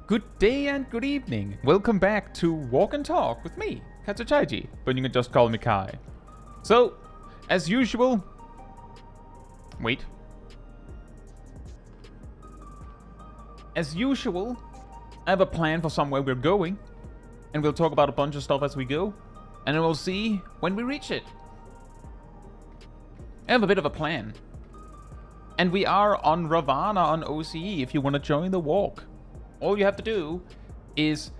Good day and good evening. Welcome back to Walk and Talk with me, Caetsu Chaiji, but you can just call me Kai. So, as usual... Wait. As usual, I have a plan for somewhere we're going, and we'll talk about a bunch of stuff as we go, and then we'll see when we reach it. I have a bit of a plan. And we are on Ravana on OCE if you want to join the walk. All you have to do is,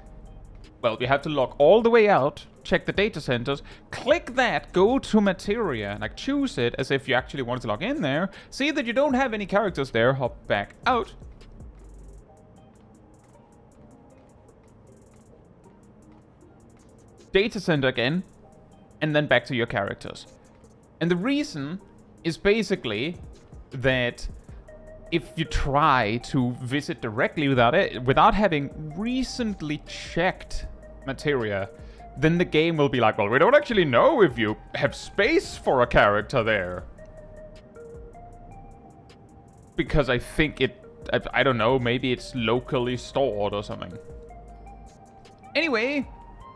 well, you have to log all the way out, check the data centers, click that, go to Materia, like choose it as if you actually wanted to log in there, see that you don't have any characters there, hop back out. Data center again, and then back to your characters. And the reason is basically that if you try to visit directly without having recently checked Materia, then the game will be like, well, we don't actually know if you have space for a character there. Because I think I don't know, maybe it's locally stored or something. Anyway,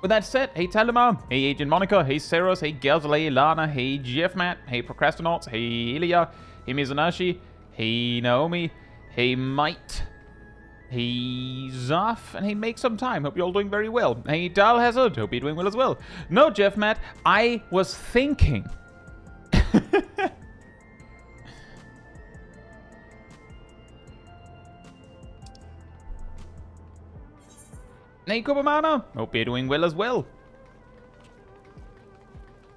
with that said, hey Talima, hey Agent Monica, hey Ceros, hey Gelzale, Lana, hey Jeff Matt, hey Procrastinauts, hey Ilya, hey Mizanashi, hey Naomi, hey Might, hey Zaf, and hey Make Some Time. Hope you're all doing very well. Hey Dal Hazard, hope you're doing well as well. No, Jeff Matt, I was thinking. Hey Kubamana, hope you're doing well as well.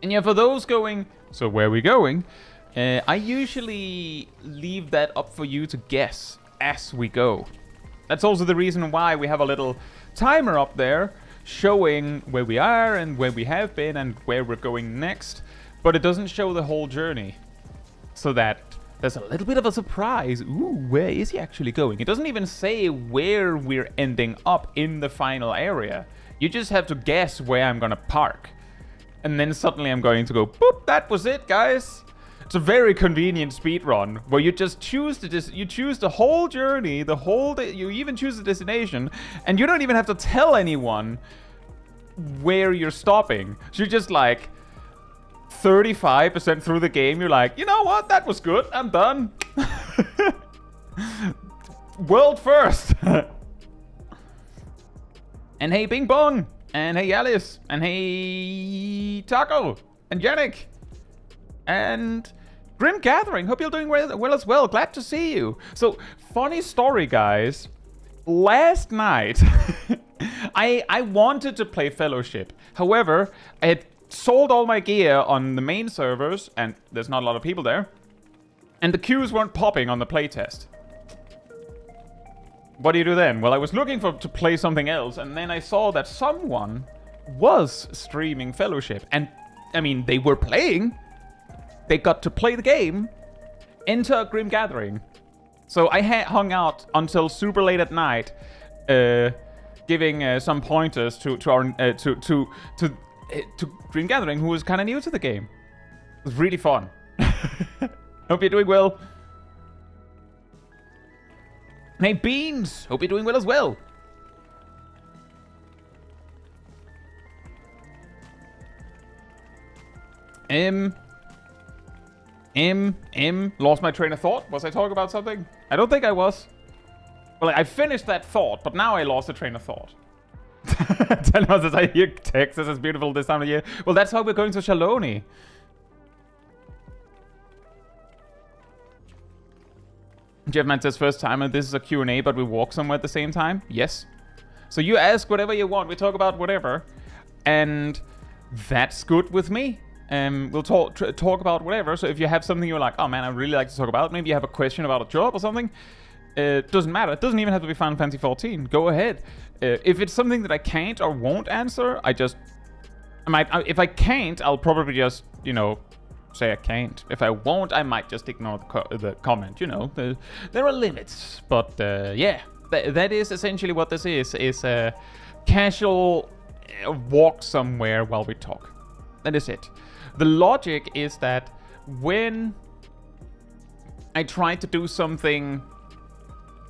And yeah, for those going, so where are we going? I usually leave that up for you to guess as we go. That's also the reason why we have a little timer up there showing where we are and where we have been and where we're going next. But it doesn't show the whole journey. So that there's a little bit of a surprise. Ooh, where is he actually going? It doesn't even say where we're ending up in the final area. You just have to guess where I'm gonna park. And then suddenly I'm going to go, boop, that was it, guys. It's a very convenient speedrun where you just choose you choose the whole journey, the whole you even choose the destination, and you don't even have to tell anyone where you're stopping. So you're just like 35% through the game, you're like, you know what, that was good, I'm done. World first. And hey Bing Bong, and hey Alice, and hey Taco, and Yannick. And Grim Gathering, hope you're doing well as well. Glad to see you. So, funny story, guys. Last night, I wanted to play Fellowship. However, I had sold all my gear on the main servers, and there's not a lot of people there. And the queues weren't popping on the playtest. What do you do then? Well, I was looking to play something else, and then I saw that someone was streaming Fellowship. And, I mean, they were playing. They got to play the game, enter Grim Gathering. So I hung out until super late at night, giving some pointers to Grim Gathering, who was kind of new to the game. It was really fun. Hope you're doing well. Hey Beans, hope you're doing well as well. Lost my train of thought. Was I talking about something? I don't think I was. Well, I finished that thought, but now I lost the train of thought. Tell us as I hear Texas is beautiful this time of year. Well, that's how we're going to Shaloni. Jeffman says first time, and this is a Q&A, but we walk somewhere at the same time. Yes. So you ask whatever you want. We talk about whatever. And that's good with me. We'll talk about whatever. So if you have something you're like, oh man, I really like to talk about, maybe you have a question about a job or something, it doesn't matter. It doesn't even have to be Final Fantasy 14. Go ahead. If it's something that I can't or won't answer, if I can't, I'll probably just, you know, say I can't. If I won't, I might just ignore the comment, you know. There are limits. But yeah, that is essentially what this is a casual walk somewhere while we talk. That is it. The logic is that when I try to do something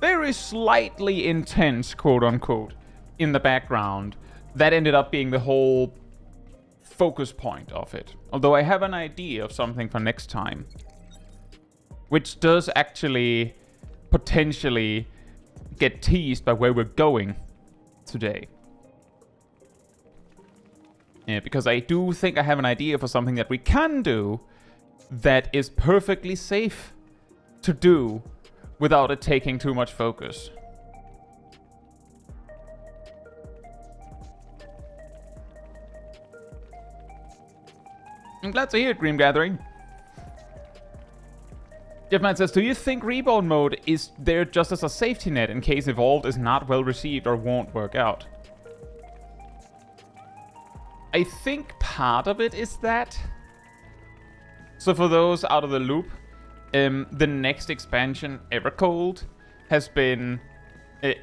very slightly intense, quote-unquote, in the background. That ended up being the whole focus point of it. Although I have an idea of something for next time, which does actually potentially get teased by where we're going today. Yeah, because I do think I have an idea for something that we can do that is perfectly safe to do without it taking too much focus. I'm glad to hear it, Dream Gathering. Jeffman says, do you think Reborn mode is there just as a safety net in case Evolved is not well received or won't work out? I think part of it is that. So for those out of the loop, the next expansion, Evercold, has been...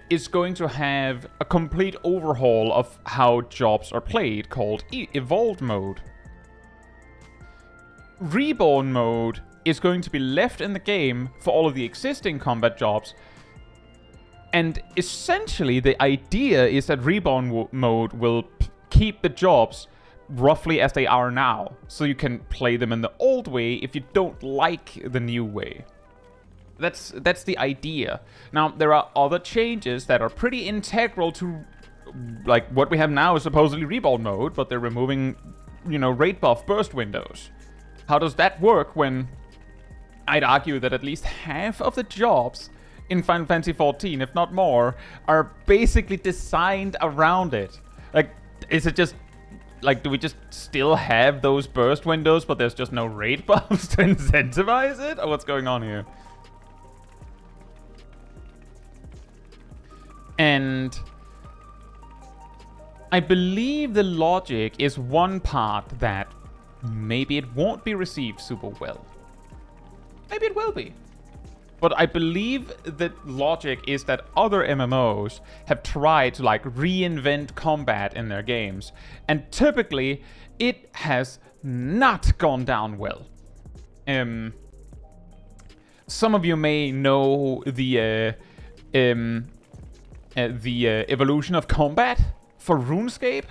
is going to have a complete overhaul of how jobs are played, called Evolved mode. Reborn mode is going to be left in the game for all of the existing combat jobs. And essentially, the idea is that Reborn mode will keep the jobs roughly as they are now. So you can play them in the old way if you don't like the new way. That's the idea. Now, there are other changes that are pretty integral to, like, what we have now is supposedly Reborn mode, but they're removing, you know, rate buff burst windows. How does that work when I'd argue that at least half of the jobs in Final Fantasy XIV, if not more, are basically designed around it? Like, is it just, like, do we just still have those burst windows, but there's just no rate buffs to incentivize it? Or what's going on here? And I believe the logic is one part that maybe it won't be received super well. Maybe it will be. But I believe the logic is that other MMOs have tried to, like, reinvent combat in their games. And typically, it has not gone down well. Some of you may know the evolution of combat for RuneScape,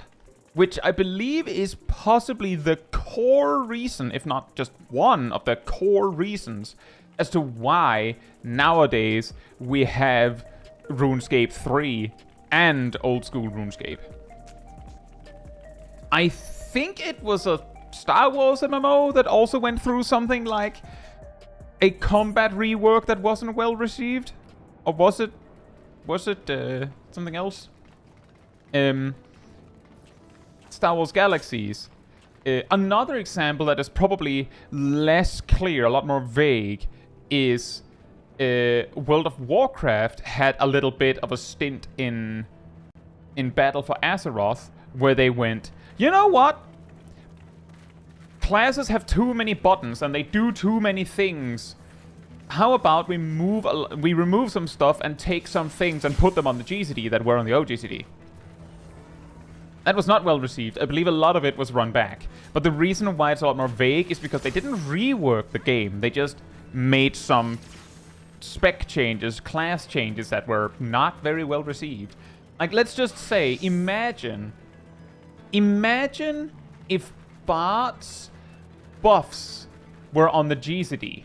which I believe is possibly the core reason, if not just one of the core reasons, as to why nowadays we have RuneScape 3 and old school RuneScape. I think it was a Star Wars MMO that also went through something like a combat rework that wasn't well received, or was it something else? Star Wars Galaxies. Another example that is probably less clear, a lot more vague, is World of Warcraft had a little bit of a stint in Battle for Azeroth, where they went, you know what? Classes have too many buttons and they do too many things. How about we remove some stuff and take some things and put them on the GCD that were on the OGCD? That was not well received. I believe a lot of it was run back. But the reason why it's a lot more vague is because they didn't rework the game. They just made some spec changes, class changes that were not very well received. Like, let's just say, imagine if Bard's buffs were on the GCD.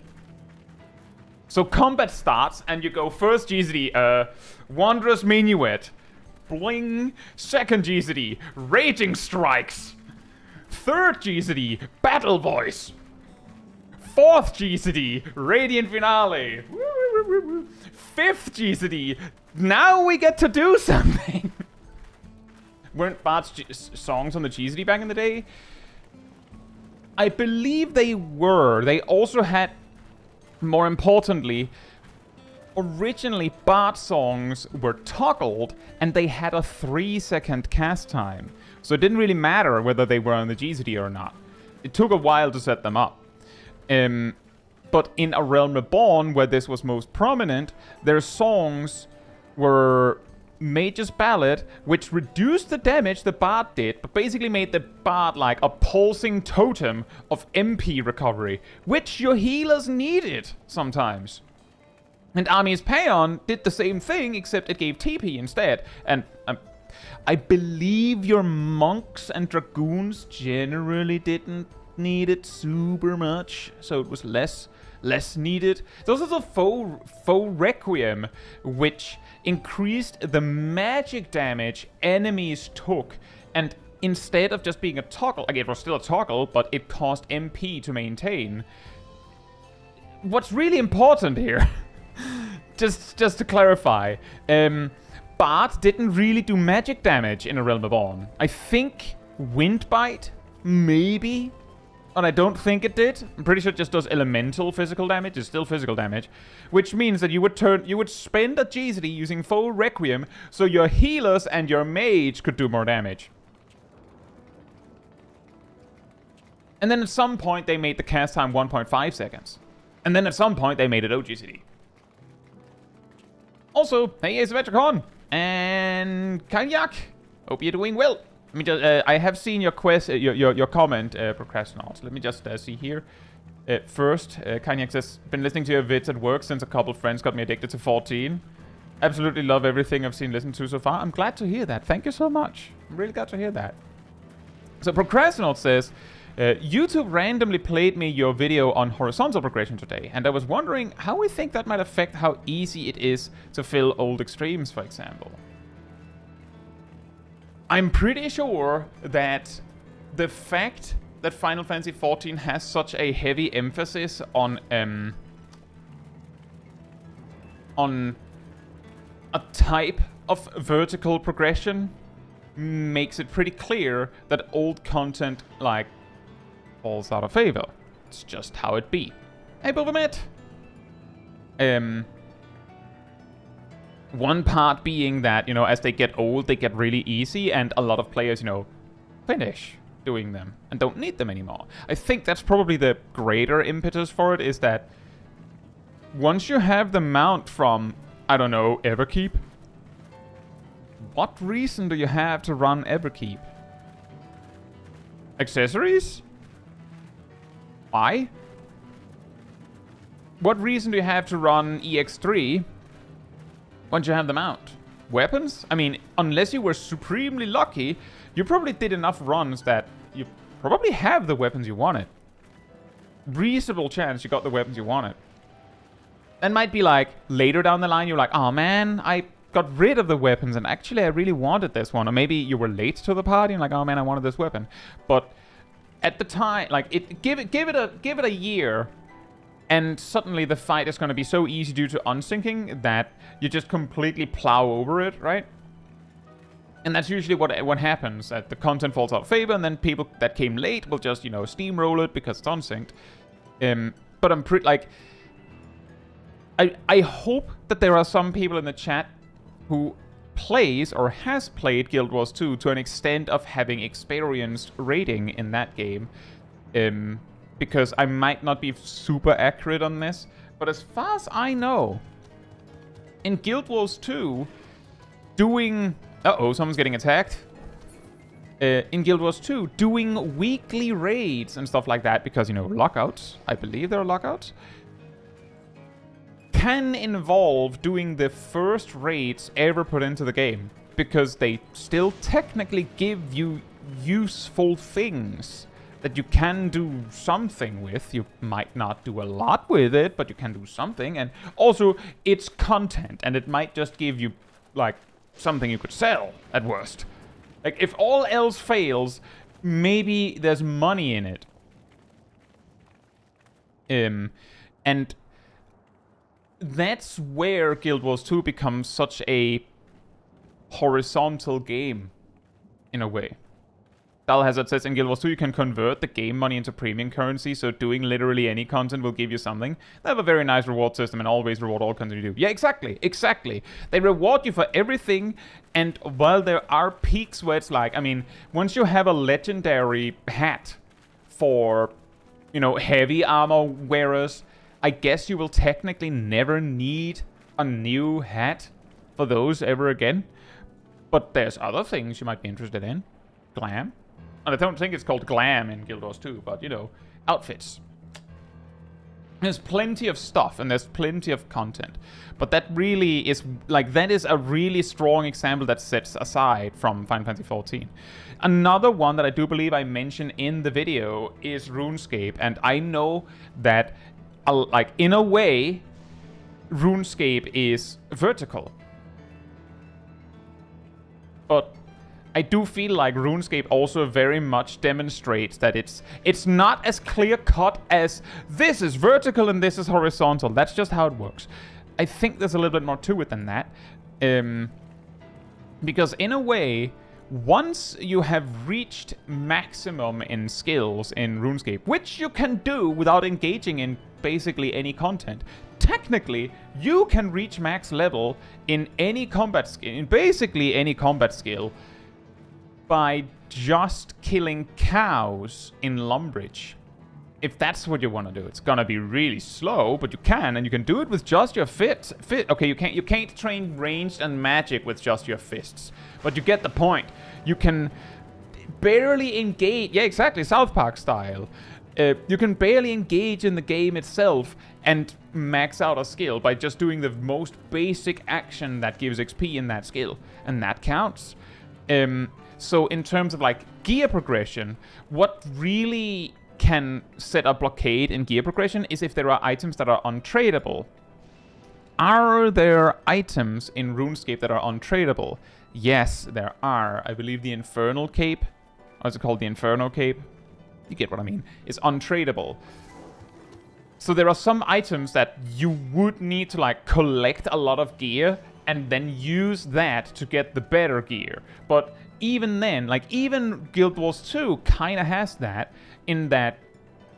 So combat starts and you go first GCD, Wanderer's Minuet. Bling. Second GCD, Raging Strikes. Third GCD, Battle Voice. Fourth GCD, Radiant Finale. Fifth GCD, now we get to do something. Weren't Bard's songs on the GCD back in the day? I believe they were. They also had, more importantly, originally, Bard songs were toggled, and they had a 3-second cast time. So it didn't really matter whether they were on the GCD or not. It took a while to set them up. But in A Realm Reborn, where this was most prominent, their songs were Mage's Ballad, which reduced the damage the Bard did, but basically made the Bard like a pulsing totem of MP recovery, which your healers needed sometimes. And Army's Paeon did the same thing, except it gave TP instead. And I believe your monks and dragoons generally didn't need it super much, so it was less needed. There's also faux Requiem, which increased the magic damage enemies took, and instead of just being a toggle, again, it was still a toggle, but it cost MP to maintain. What's really important here, just to clarify, Bart didn't really do magic damage in A Realm Reborn. I think Windbite, maybe, and I don't think it did. I'm pretty sure it just does elemental physical damage. It's still physical damage, which means that you would spend a GCD using faux Requiem, so your healers and your mage could do more damage. And then at some point they made the cast time 1.5 seconds. And then at some point they made it OGCD. Also, hey Asymmetricon and Kanyak, hope you're doing well. Let me just, I have seen your your comment, Procrastinaut. Let me just see here. First, Kanyak says, been listening to your vids at work since a couple friends got me addicted to 14. Absolutely love everything I've seen listened to so far. I'm glad to hear that. Thank you so much. I'm really glad to hear that. So Procrastinaut says, YouTube randomly played me your video on horizontal progression today, and I was wondering how we think that might affect how easy it is to fill old extremes, for example. I'm pretty sure that the fact that Final Fantasy XIV has such a heavy emphasis on a type of vertical progression makes it pretty clear that old content, like, falls out of favor. It's just how it be. Hey, Bobamet! One part being that, you know, as they get old, they get really easy, and a lot of players, you know, finish doing them and don't need them anymore. I think that's probably the greater impetus for it, is that once you have the mount from, I don't know, Everkeep, what reason do you have to run Everkeep? Accessories? Why? What reason do you have to run EX3 once you have the mount? Weapons? I mean, unless you were supremely lucky, you probably did enough runs that you probably have the weapons you wanted. Reasonable chance you got the weapons you wanted. And might be like, later down the line, you're like, oh man, I got rid of the weapons and actually I really wanted this one. Or maybe you were late to the party and like, oh man, I wanted this weapon. But at the time, like, give it a year, and suddenly the fight is going to be so easy due to unsyncing that you just completely plow over it, right? And that's usually what happens. That the content falls out of favor, and then people that came late will just, you know, steamroll it because it's unsynced. But I'm pretty, like, I hope that there are some people in the chat who plays or has played Guild Wars 2 to an extent of having experienced raiding in that game, because I might not be super accurate on this, but as far as I know, in Guild Wars 2, doing... Uh-oh, someone's getting attacked. In Guild Wars 2, doing weekly raids and stuff like that, because, you know, lockouts, I believe there are lockouts, can involve doing the first raids ever put into the game, because they still technically give you useful things that you can do something with. You might not do a lot with it, but you can do something. And also, it's content, and it might just give you, like, something you could sell at worst. Like, if all else fails, maybe there's money in it. And that's where Guild Wars 2 becomes such a horizontal game, in a way. Dalhazard says, in Guild Wars 2 you can convert the game money into premium currency, so doing literally any content will give you something. They have a very nice reward system and always reward all content you do. Yeah, exactly, exactly. They reward you for everything, and while there are peaks where it's like, I mean, once you have a legendary hat for, you know, heavy armor wearers, I guess you will technically never need a new hat for those ever again. But there's other things you might be interested in. Glam. And I don't think it's called glam in Guild Wars 2, but, you know, outfits. There's plenty of stuff and there's plenty of content. But that really is, like, that is a really strong example that sets aside from Final Fantasy XIV. Another one that I do believe I mentioned in the video is RuneScape. And I know that, like, in a way, RuneScape is vertical. But I do feel like RuneScape also very much demonstrates that it's not as clear-cut as this is vertical and this is horizontal. That's just how it works. I think there's a little bit more to it than that. Because in a way, once you have reached maximum in skills in RuneScape, which you can do without engaging in basically any content, technically, you can reach max level in any combat skill, in basically any combat skill, by just killing cows in Lumbridge. If that's what you want to do. It's gonna be really slow, but you can, and you can do it with just your fit. Okay, you can't train ranged and magic with just your fists, but you get the point. You can barely engage. Yeah, exactly, South Park style. You can barely engage in the game itself and max out a skill by just doing the most basic action that gives XP in that skill, and that counts. So in terms of like gear progression, what really can set a blockade in gear progression is if there are items that are untradeable. Are there items in RuneScape that are untradeable? Yes, there are. I believe the Infernal Cape, what's it called, the Inferno Cape? You get what I mean. It's untradeable. So there are some items that you would need to like collect a lot of gear and then use that to get the better gear. But even then, like even Guild Wars 2 kind of has that, in that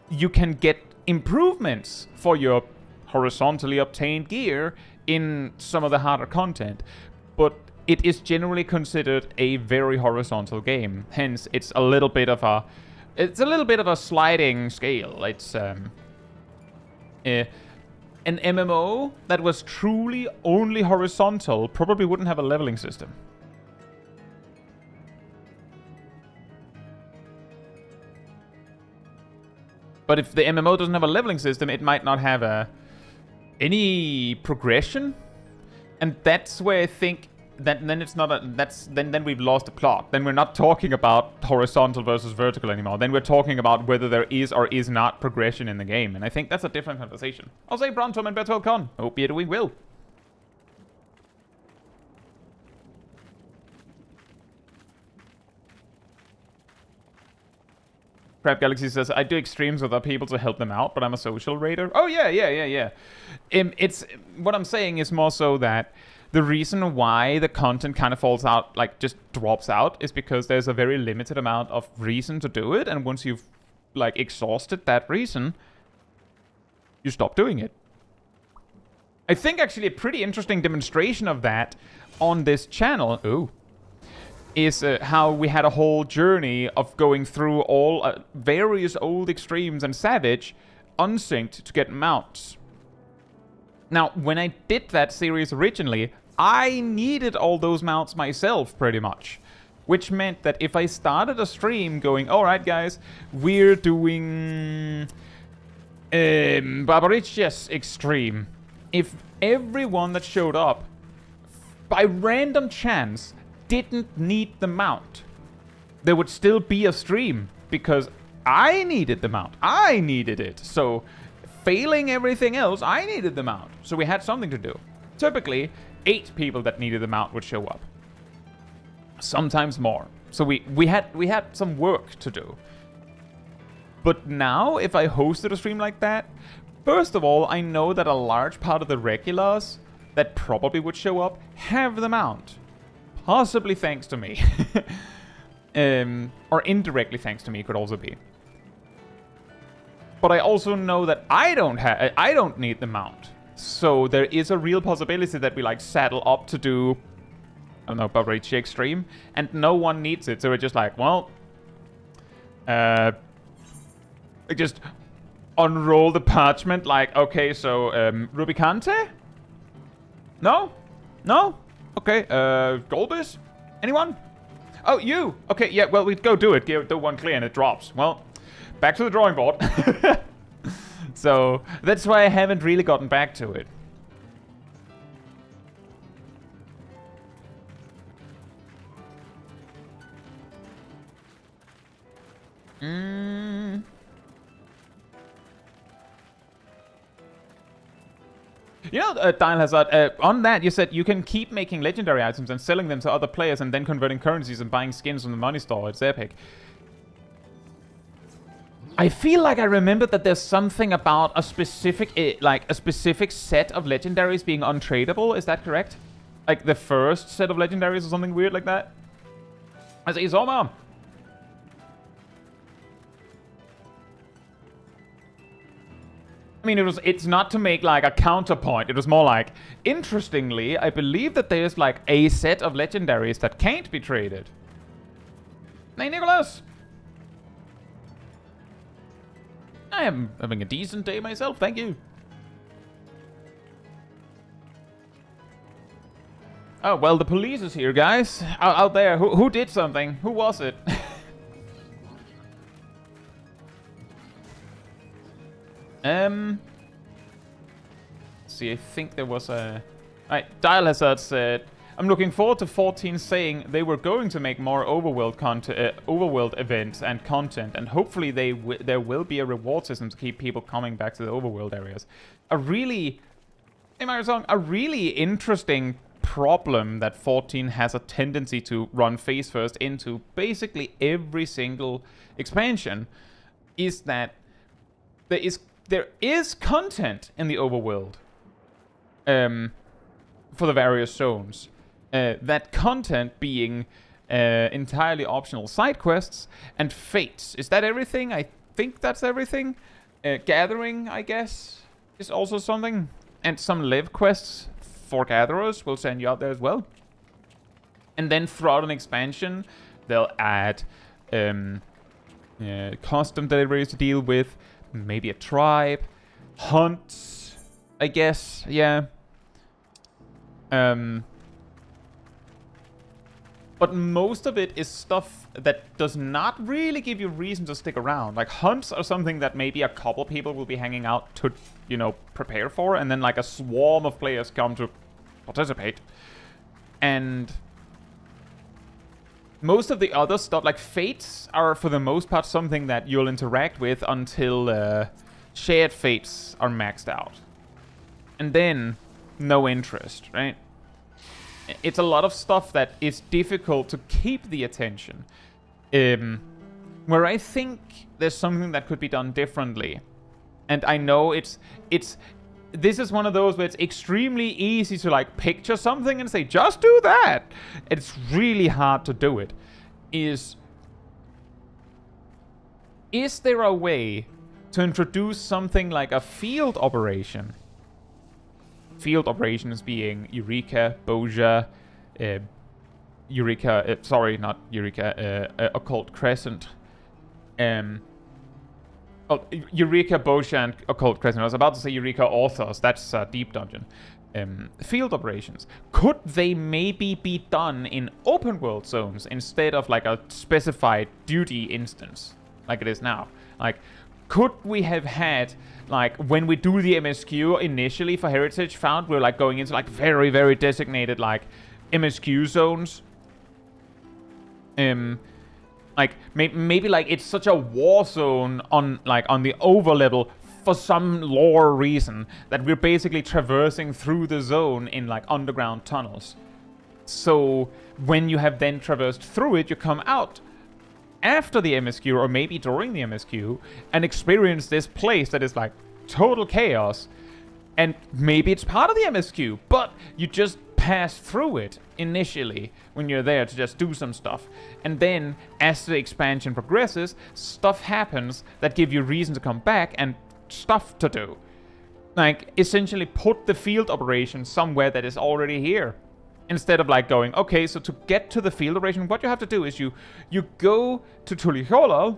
you can get improvements for your horizontally obtained gear in some of the harder content. But it is generally considered a very horizontal game. Hence, it's a little bit of a sliding scale. It's an MMO that was truly only horizontal probably wouldn't have a leveling system. But if the MMO doesn't have a leveling system, it might not have any progression. And that's where I think that then it's not then we've lost the plot. Then we're not talking about horizontal versus vertical anymore. Then we're talking about whether there is or is not progression in the game. And I think that's a different conversation. I'll say Brontom and Bertol Con. Hope you're doing well. Crab Galaxy says, I do extremes with other people to help them out, but I'm a social raider. Oh, yeah. It's what I'm saying is more so that the reason why the content kind of falls out, like just drops out, is because there's a very limited amount of reason to do it. And once you've like exhausted that reason, you stop doing it. I think actually a pretty interesting demonstration of that on this channel. Is how we had a whole journey of going through all various old extremes and Savage unsynced to get mounts. Now, when I did that series originally, I needed all those mounts myself, pretty much. Which meant that if I started a stream going, alright guys, we're doing Barbaricia's extreme. If everyone that showed up, by random chance, didn't need the mount, there would still be a stream because I needed the mount. I needed it. So failing everything else, I needed the mount. So we had something to do. Typically, 8 people that needed the mount would show up. Sometimes more. So we had some work to do. But now, if I hosted a stream like that, first of all, I know that a large part of the regulars that probably would show up have the mount. Possibly thanks to me. Or indirectly thanks to me could also be. But I also know that I don't need the mount. So there is a real possibility that we like saddle up to do, I don't know, Barbaricia Extreme, and no one needs it. So we're just like, well, just unroll the parchment like, okay, so Rubicante? No? Okay, Golbis? Anyone? Oh, you! Okay, yeah, well, we'd go do it. Do one clear and it drops. Well, back to the drawing board. So that's why I haven't really gotten back to it. You know, Dial Hazard, on that, you said you can keep making legendary items and selling them to other players and then converting currencies and buying skins from the money store. It's epic. I feel like I remember that there's something about a specific, a specific set of legendaries being untradeable. Is that correct? Like the first set of legendaries or something weird like that? I say, Zoma! I mean, it's not to make like a counterpoint. It was more like, interestingly, I believe that there's like a set of legendaries that can't be traded. Hey, Nicholas! I am having a decent day myself, thank you. Oh, well, the police is here, guys. Out there. Who did something? Who was it? See, I think there was a... Alright, Dial Hazard said, I'm looking forward to 14 saying they were going to make more overworld events and content, and hopefully there will be a reward system to keep people coming back to the overworld areas. A really interesting problem that 14 has a tendency to run face first into basically every single expansion is that there is content in the overworld for the various zones. That content being entirely optional side quests and fates. Is that everything? I think that's everything. Gathering, I guess, is also something. And some live quests for gatherers will send you out there as well. And then throughout an expansion, they'll add custom deliveries to deal with. Maybe a tribe. Hunts, I guess. Yeah. But most of it is stuff that does not really give you reason to stick around. Like, hunts are something that maybe a couple people will be hanging out to, you know, prepare for. And then, like, a swarm of players come to participate. And most of the other stuff, like fates, are for the most part something that you'll interact with until shared fates are maxed out. And then, no interest, right? It's a lot of stuff that is difficult to keep the attention. Where I think there's something that could be done differently. And I know this is one of those where it's extremely easy to like picture something and say, just do that. It's really hard to do it. Is there a way to introduce something like a field operation? Field operations being Eureka, Boja, Occult Crescent. Eureka, Boja, and Occult Crescent. I was about to say Eureka Authors. That's a deep dungeon. Field operations. Could they maybe be done in open world zones instead of like a specified duty instance like it is now? Like, could we have had, like, when we do the MSQ initially for Heritage Found, we're like going into like very, very designated like MSQ zones. Like maybe like it's such a war zone on the over level for some lore reason that we're basically traversing through the zone in like underground tunnels. So when you have then traversed through it, you come out after the MSQ or maybe during the MSQ and experience this place that is like total chaos. And maybe it's part of the MSQ, but you just pass through it initially when you're there to just do some stuff. And then as the expansion progresses, stuff happens that give you reason to come back and stuff to do. Like, essentially put the field operation somewhere that is already here. Instead of like going, okay, so to get to the field operation, what you have to do is you go to Tuliholal.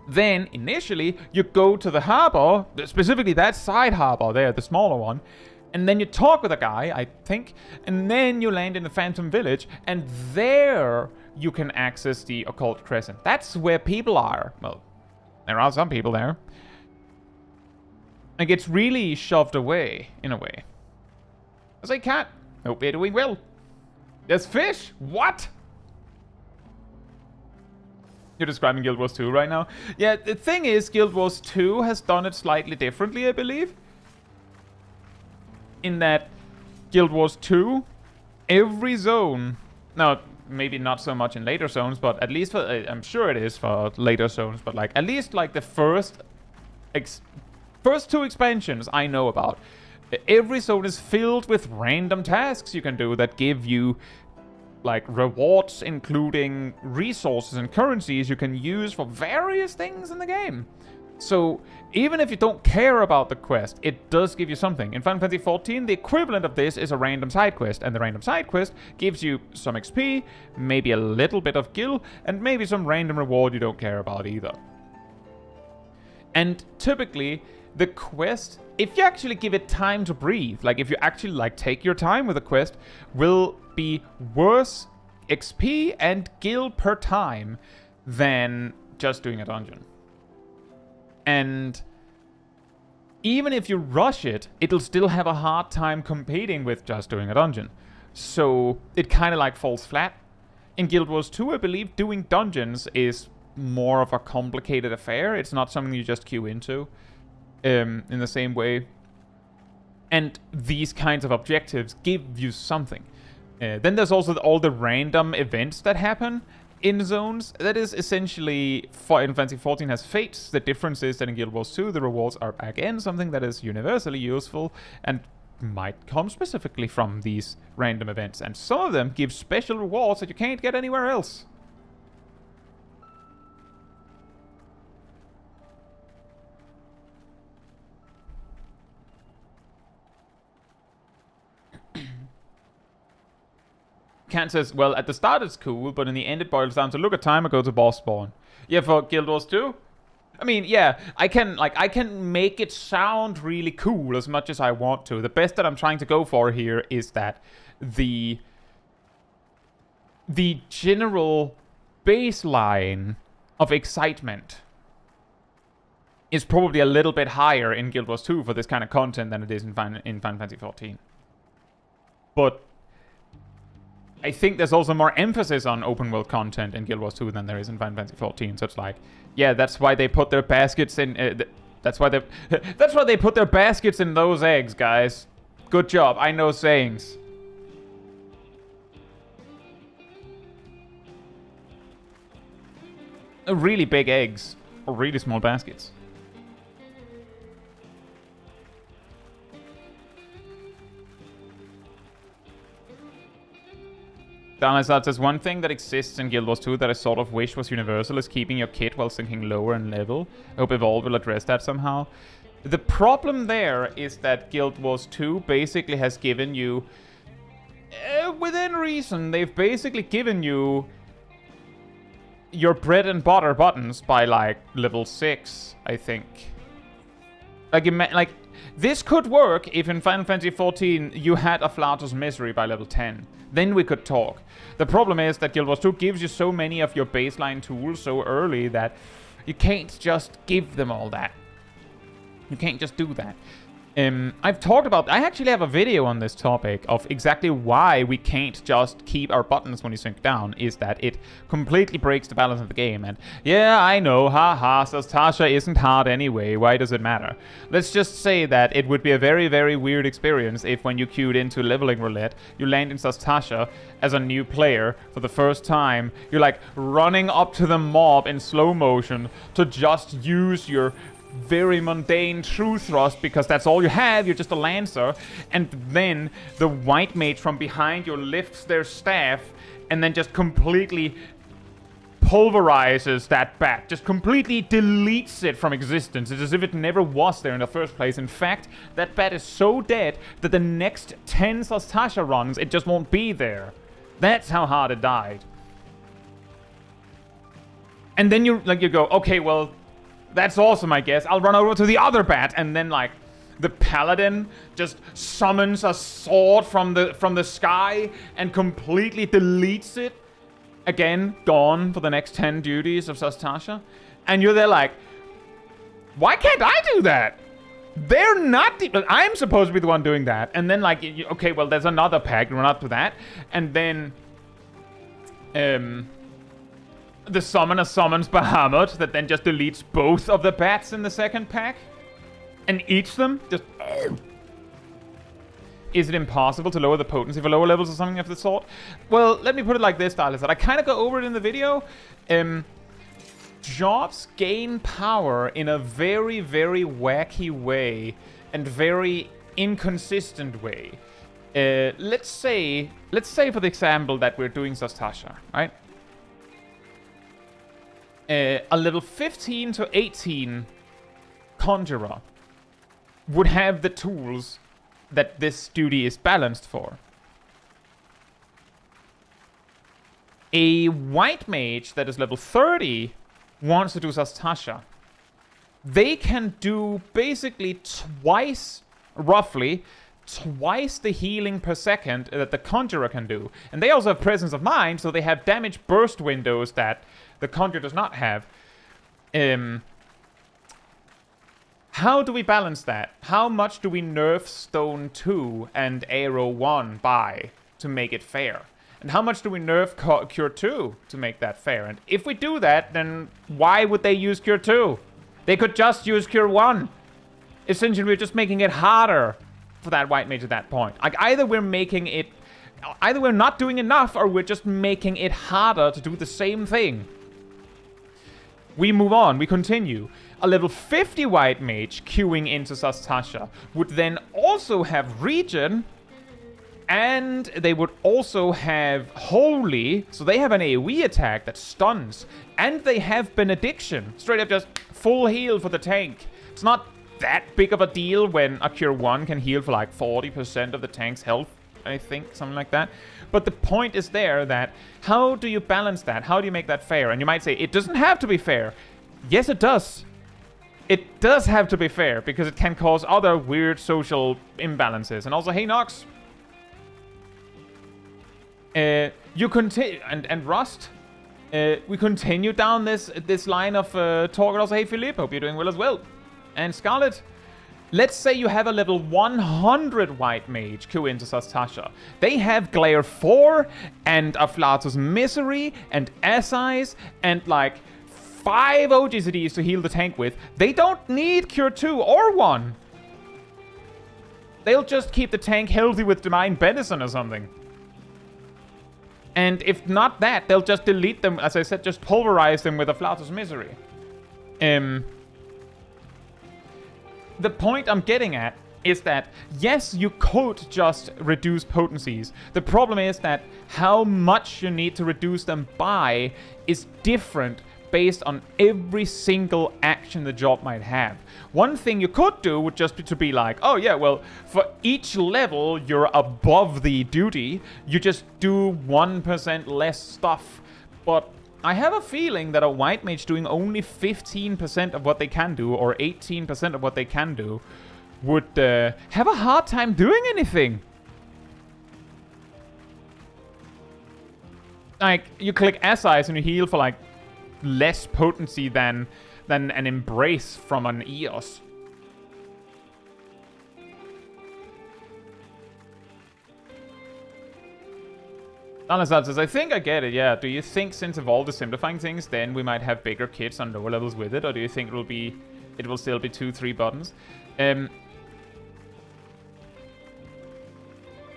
Then, initially, you go to the harbor, specifically that side harbor there, the smaller one, and then you talk with a guy, I think, and then you land in the Phantom Village, and there you can access the Occult Crescent. That's where people are. Well, there are some people there. Like, it's really shoved away, in a way. I say, cat. Hope you're doing well. There's fish? What? You're describing Guild Wars 2 right now? Yeah, the thing is, Guild Wars 2 has done it slightly differently, I believe. In that Guild Wars 2, every zone... Now, maybe not so much in later zones, but at least for... I'm sure it is for later zones, but like at least like the first 2 expansions I know about. Every zone is filled with random tasks you can do that give you like rewards, including resources and currencies you can use for various things in the game. So even if you don't care about the quest, it does give you something. In Final Fantasy XIV, the equivalent of this is a random side quest, and the random side quest gives you some XP, maybe a little bit of gil, and maybe some random reward you don't care about either. And typically, the quest, if you actually give it time to breathe, like if you actually like take your time with a quest, will be worse XP and gil per time than just doing a dungeon. And even if you rush it, it'll still have a hard time competing with just doing a dungeon. So it kind of like falls flat. In Guild Wars 2, I believe doing dungeons is more of a complicated affair. It's not something you just queue into in the same way. And these kinds of objectives give you something. Then there's also all the random events that happen in zones. That is essentially, Final Fantasy XIV has fates. The difference is that in Guild Wars 2, the rewards are again something that is universally useful and might come specifically from these random events. And some of them give special rewards that you can't get anywhere else. Kant says, well, at the start it's cool, but in the end it boils down to look at time or go to boss spawn. Yeah, for Guild Wars 2? I mean, yeah, I can make it sound really cool as much as I want to. The best that I'm trying to go for here is that the general baseline of excitement is probably a little bit higher in Guild Wars 2 for this kind of content than it is in Final Fantasy XIV. But I think there's also more emphasis on open world content in Guild Wars 2 than there is in Final Fantasy XIV. So it's like, yeah, that's why they put their baskets in. That's why they put their baskets in those eggs, guys. Good job. I know sayings. Really big eggs or really small baskets. Dawntrail says, one thing that exists in Guild Wars 2 that I sort of wish was universal is keeping your kit while sinking lower in level. I hope Evolve will address that somehow. The problem there is that Guild Wars 2 basically has given you, within reason, they've basically given you your bread and butter buttons by like level 6, I think. Like, this could work if in Final Fantasy XIV you had a Flatus Misery by level 10. Then we could talk. The problem is that Guild Wars 2 gives you so many of your baseline tools so early that you can't just give them all that. You can't just do that. I've talked about... I actually have a video on this topic of exactly why we can't just keep our buttons when you sink down, is that it completely breaks the balance of the game. And yeah, I know, haha, Tasha isn't hard anyway, why does it matter? Let's just say that it would be a very, very weird experience if when you queued into leveling roulette, you land in Tasha as a new player for the first time. You're like running up to the mob in slow motion to just use your very mundane true thrust because that's all you have, you're just a lancer, and then the white mage from behind you lifts their staff and then just completely pulverizes that bat, just completely deletes it from existence. It's as if it never was there in the first place. In fact, that bat is so dead that the next 10 Sastasha runs, it just won't be there. That's how hard it died. And then you go, okay, well, that's awesome, I guess. I'll run over to the other bat, and then like the paladin just summons a sword from the sky and completely deletes it. Again, gone for the next 10 duties of Sastasha. And you're there like, why can't I do that? They're not. I'm supposed to be the one doing that. And then, like, okay, well, there's another pack. Run up to that. And then, the summoner summons Bahamut that then just deletes both of the bats in the second pack. And eats them. Just. Is it impossible to lower the potency for lower levels or something of the sort? Well, let me put it like this, Stylus. I kind of go over it in the video. Jobs gain power in a very, very wacky way and very inconsistent way. Let's say for the example that we're doing Sastasha, right? A level 15 to 18 Conjurer would have the tools that this duty is balanced for. A white mage that is level 30 wants to do Sastasha. They can do basically roughly twice the healing per second that the Conjurer can do. And they also have Presence of Mind, so they have damage burst windows that the Conjurer does not have. How do we balance that? How much do we nerf Stone 2 and Arrow 1 by to make it fair? And how much do we nerf Cure 2 to make that fair? And if we do that, then why would they use Cure 2? They could just use Cure 1. Essentially, we're just making it harder for that white mage at that point. Like, either we're not doing enough, or we're just making it harder to do the same thing. We move on, we continue. A level 50 white mage queuing into Sastasha would then also have Regen, and they would also have Holy, so they have an AoE attack that stuns, and they have Benediction. Straight up just full heal for the tank. It's not that big of a deal when a Cure 1 can heal for like 40% of the tank's health, I think, something like that. But the point is there that, how do you balance that? How do you make that fair? And you might say, it doesn't have to be fair. Yes, it does. It does have to be fair, because it can cause other weird social imbalances. And also, hey, Nox. You continue, and Rust. We continue down this line of talk. And also, hey, Philippe, hope you're doing well as well. And Scarlet. Let's say you have a level 100 white mage queue into Sastasha. They have Glare 4 and Afflatus Misery and Assize and like 5 OGCDs to heal the tank with. They don't need Cure 2 or 1. They'll just keep the tank healthy with Divine Benison or something. And if not that, they'll just delete them, as I said, just pulverize them with Afflatus Misery. The point I'm getting at is that, yes, you could just reduce potencies. The problem is that how much you need to reduce them by is different based on every single action the job might have. One thing you could do would just be to be like, oh yeah, well, for each level you're above the duty, you just do 1% less stuff. But I have a feeling that a white mage doing only 15% of what they can do, or 18% of what they can do, would have a hard time doing anything. Like, you click Assize and you heal for like less potency than an Embrace from an Eos. Alasad says, I think I get it, yeah. Do you think since Evolved is simplifying things, then we might have bigger kits on lower levels with it? Or do you think it will still be 2-3 buttons? Yeah,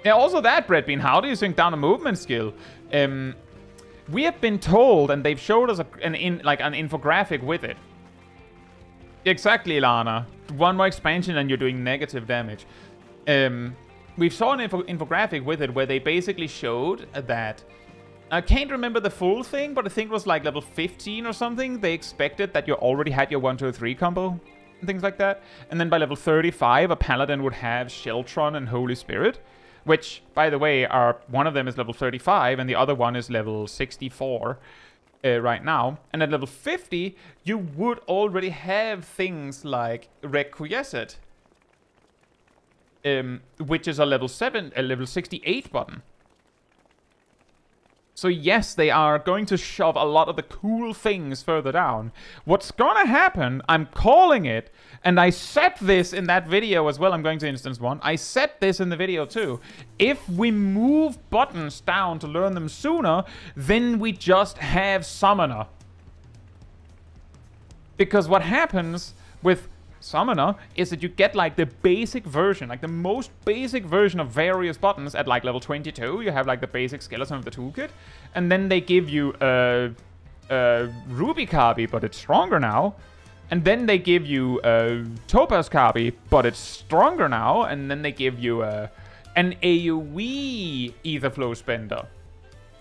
also that, Breadbean, how do you sync down a movement skill? We have been told, and they've showed us an infographic with it. Exactly, Ilana. One more expansion and you're doing negative damage. We saw an infographic with it where they basically showed that, I can't remember the full thing, but I think it was like level 15 or something. They expected that you already had your 1-2-3 combo and things like that. And then by level 35, a paladin would have Sheltron and Holy Spirit, which, by the way, one of them is level 35 and the other one is level 64 right now. And at level 50, you would already have things like Requiescent, which is a level 68 button. So yes, they are going to shove a lot of the cool things further down. What's gonna happen, I'm calling it, and I set this in that video as well. I'm going to instance 1. I set this in the video too. If we move buttons down to learn them sooner, then we just have Summoner. Because what happens with Summoner is that you get like the basic version, like the most basic version of various buttons at like level 22. You have like the basic skeleton of the toolkit, and then they give you a Ruby Kabi, but it's stronger now. And then they give you a Topaz Kabi, but it's stronger now. And then they give you an AoE Etherflow Spender.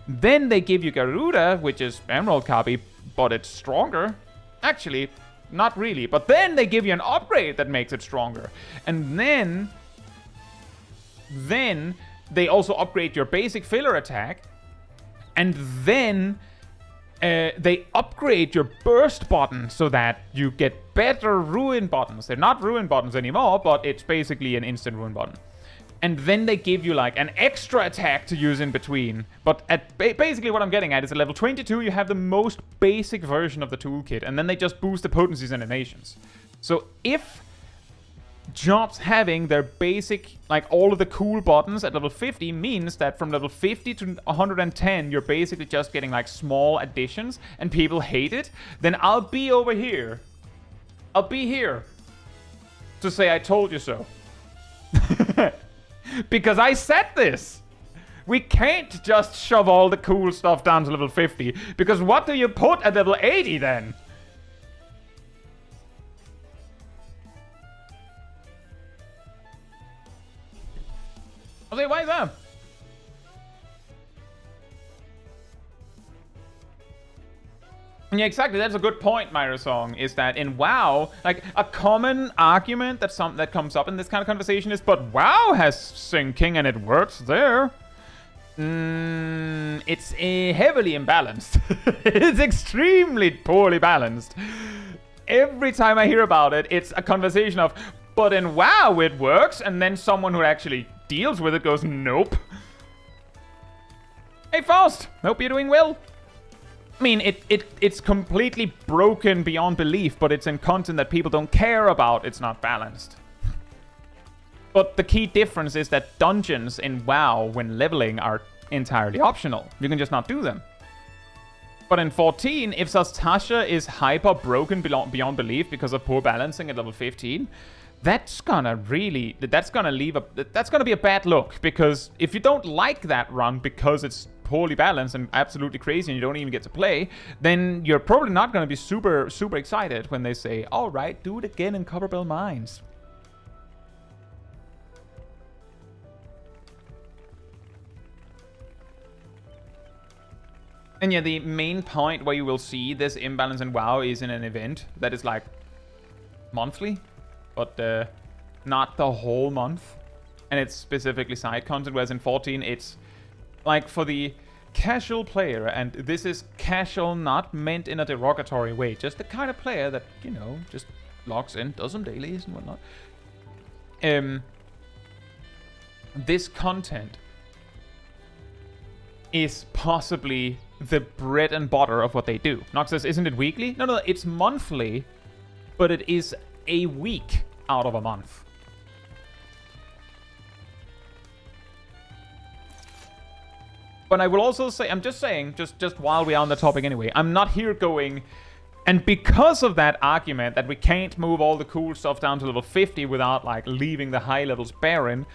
Then they give you Garuda, which is Emerald Kabi, but it's stronger. Actually, not really. But then they give you an upgrade that makes it stronger. And then they also upgrade your basic filler attack. And then they upgrade your burst button so that you get better ruin buttons. They're not ruin buttons anymore, but it's basically an instant ruin button. And then they give you like an extra attack to use in between. But at basically what I'm getting at is at level 22 you have the most basic version of the toolkit, and then they just boost the potencies and animations. So if jobs having their basic, like all of the cool buttons at level 50 means that from level 50 to 110 you're basically just getting like small additions and people hate it, then I'll be over here. I'll be here to say I told you so. Because I said this. We can't just shove all the cool stuff down to level 50. Because what do you put at level 80 then? Okay, why is that? Yeah, exactly. That's a good point, Myra Song, is that in WoW, like, a common argument that comes up in this kind of conversation is, but WoW has syncing and it works there. It's heavily imbalanced. It's extremely poorly balanced. Every time I hear about it, it's a conversation of, but in WoW it works, and then someone who actually deals with it goes, nope. Hey, Faust! Hope you're doing well. I mean, it's completely broken beyond belief, but it's in content that people don't care about. It's not balanced. But the key difference is that dungeons in WoW, when leveling, are entirely optional. You can just not do them. But in 14, if Zastasha is hyper broken beyond belief because of poor balancing at level 15, that's gonna be a bad look. Because if you don't like that run because it's poorly balanced and absolutely crazy and you don't even get to play, then you're probably not going to be super excited when they say, all right, do it again in Copperbell Mines. And yeah, the main point where you will see this imbalance in WoW is in an event that is like monthly, but not the whole month. And it's specifically side content, whereas in 14 it's like for the casual player, and this is casual not meant in a derogatory way, just the kind of player that, you know, just logs in, does some dailies and whatnot. This content is possibly the bread and butter of what they do. Nox says, isn't it weekly? No, it's monthly, but it is a week out of a month. But I will also say, I'm just saying, just while we are on the topic anyway, I'm not here going, and because of that argument that we can't move all the cool stuff down to level 50 without like leaving the high levels barren,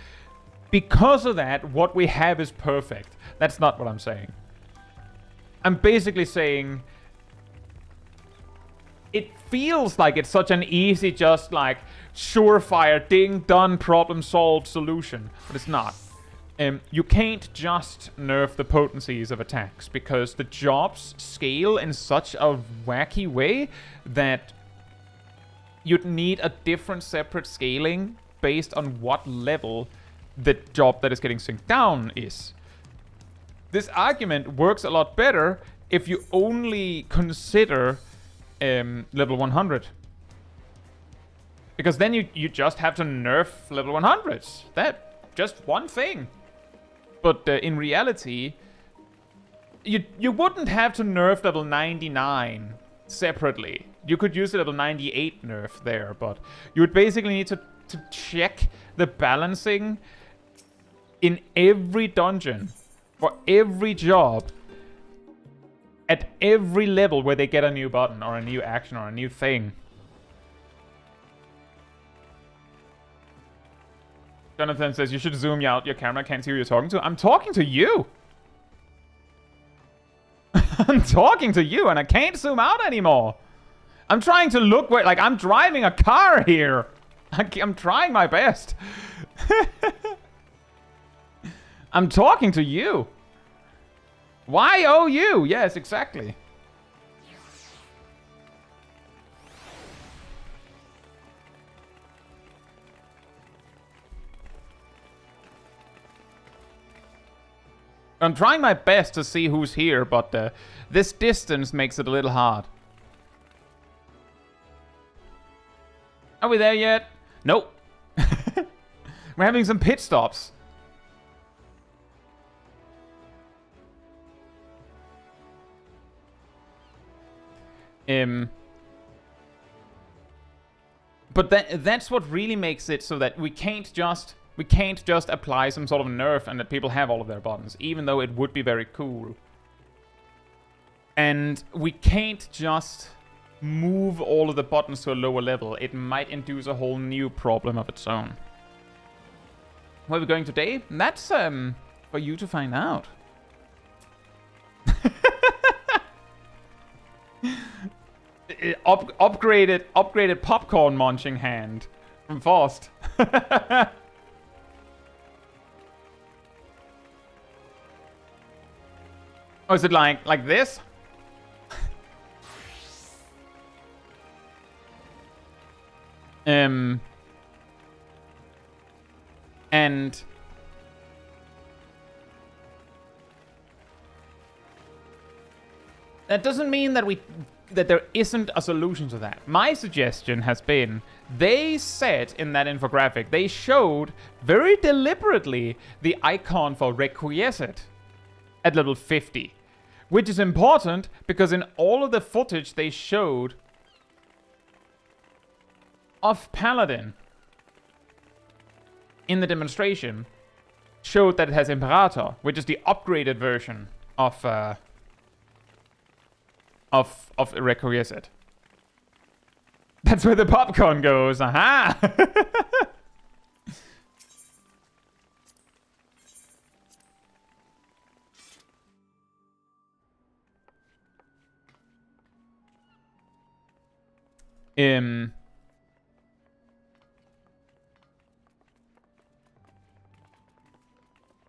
because of that, what we have is perfect. That's not what I'm saying. I'm basically saying it feels like it's such an easy, just like surefire, ding, done, problem solved solution, but it's not. You can't just nerf the potencies of attacks because the jobs scale in such a wacky way that you'd need a different separate scaling based on what level the job that is getting synced down is. This argument works a lot better if you only consider level 100. Because then you just have to nerf level 100s. That just one thing. But in reality, You wouldn't have to nerf level 99 separately. You could use the level 98 nerf there, but you would basically need to check the balancing in every dungeon for every job at every level where they get a new button or a new action or a new thing. Jonathan says you should zoom out your camera. Can't see who you're talking to. I'm talking to you. I'm talking to you and I can't zoom out anymore. I'm trying to look where, like, I'm driving a car here. I'm trying my best. I'm talking to you. Why oh you? Yes, exactly. I'm trying my best to see who's here, but this distance makes it a little hard. Are we there yet? Nope. We're having some pit stops. But that's what really makes it so that we can't just apply some sort of nerf and that people have all of their buttons, even though it would be very cool. And we can't just move all of the buttons to a lower level. It might induce a whole new problem of its own. Where are we going today? That's for you to find out. Upgraded popcorn munching hand from Faust. Oh, is it like this? And that doesn't mean that there isn't a solution to that. My suggestion has been, they said in that infographic, they showed very deliberately the icon for Requiescent at level 50. Which is important because in all of the footage they showed of Paladin in the demonstration showed that it has Imperator, which is the upgraded version of Requiescent. That's where the popcorn goes. Aha!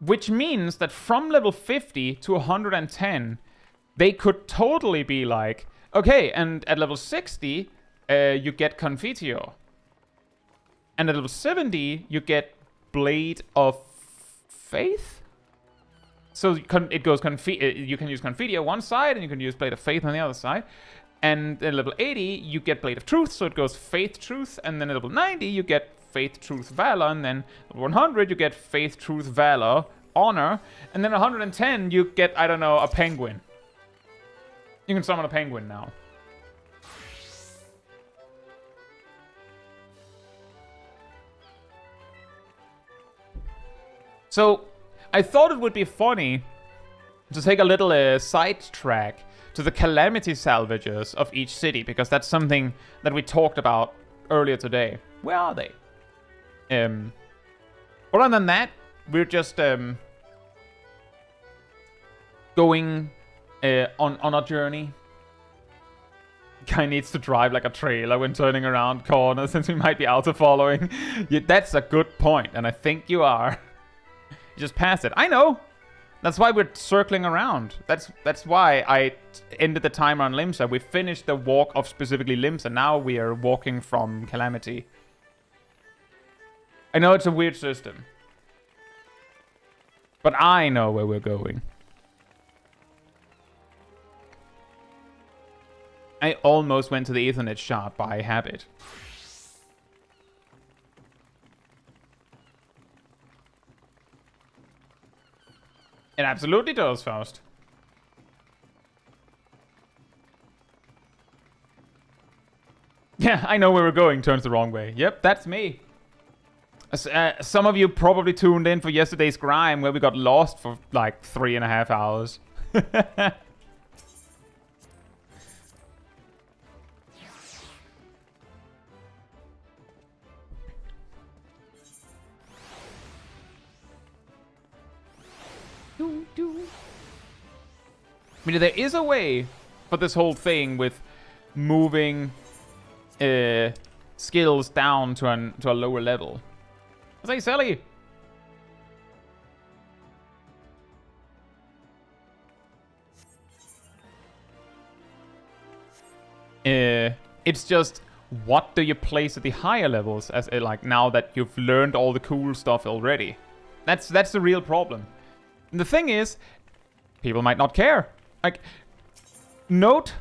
Which means that from level 50 to 110, they could totally be like, okay, and at level 60, you get Confiteor. And at level 70, you get Blade of Faith? So it goes, you can use Confiteor one side, and you can use Blade of Faith on the other side. And at level 80, you get Blade of Truth, so it goes Faith, Truth, and then at level 90, you get Faith, Truth, Valor, and then at 100, you get Faith, Truth, Valor, Honor, and then at 110, you get, I don't know, a penguin. You can summon a penguin now. So, I thought it would be funny to take a little side track to the calamity salvagers of each city, because that's something that we talked about earlier today. Where are they? Other than that, we're just going on a journey. Guy needs to drive like a trailer when turning around corners, since we might be auto-following. Yeah, that's a good point, and I think you are. You just passed it. I know! That's why we're circling around. That's why I ended the timer on Limsa. We finished the walk of specifically Limsa. Now we are walking from Calamity. I know it's a weird system. But I know where we're going. I almost went to the Ethernet shard by habit. It absolutely does, Faust. Yeah, I know where we're going. Turns the wrong way. Yep, that's me. Some of you probably tuned in for yesterday's Grime, where we got lost for like 3.5 hours. I mean, there is a way for this whole thing with moving skills down to a lower level. Say, Sally. It's just, what do you place at the higher levels, as like now that you've learned all the cool stuff already? That's the real problem. And the thing is, people might not care. Like, note,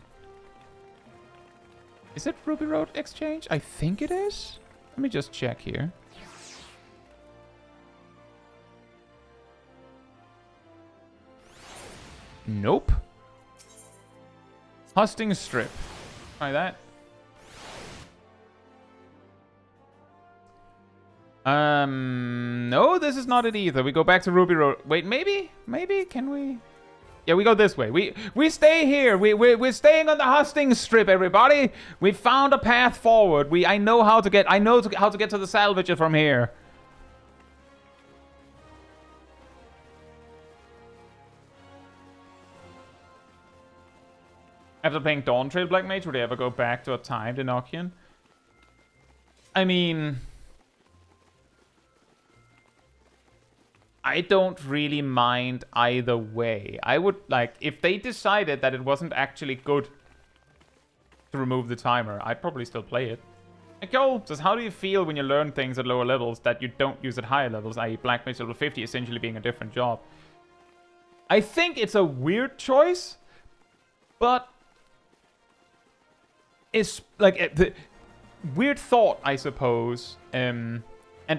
is it Ruby Road Exchange? I think it is. Let me just check here. Nope. Husting Strip. Try that. No, this is not it either. We go back to Ruby Road. Wait, maybe? Maybe? Can we? Yeah, we go this way. We stay here. We're staying on the Husting Strip, everybody. We found a path forward. I know how to get to the salvager from here. After playing Dawntrail Black Mage, would I ever go back to a timed Enochian? I mean, I don't really mind either way. I would, like, if they decided that it wasn't actually good to remove the timer, I'd probably still play it. Nicole says, how do you feel when you learn things at lower levels that you don't use at higher levels, i.e. Black Mage level 50 essentially being a different job? I think it's a weird choice, but it's like the weird thought, I suppose, and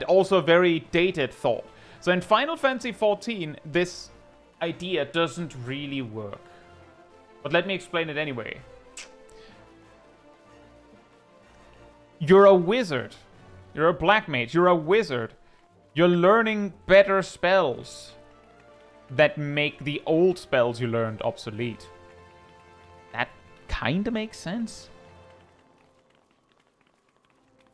also very dated thought. So in Final Fantasy XIV, this idea doesn't really work. But let me explain it anyway. You're a wizard. You're a black mage. You're a wizard. You're learning better spells that make the old spells you learned obsolete. That kind of makes sense.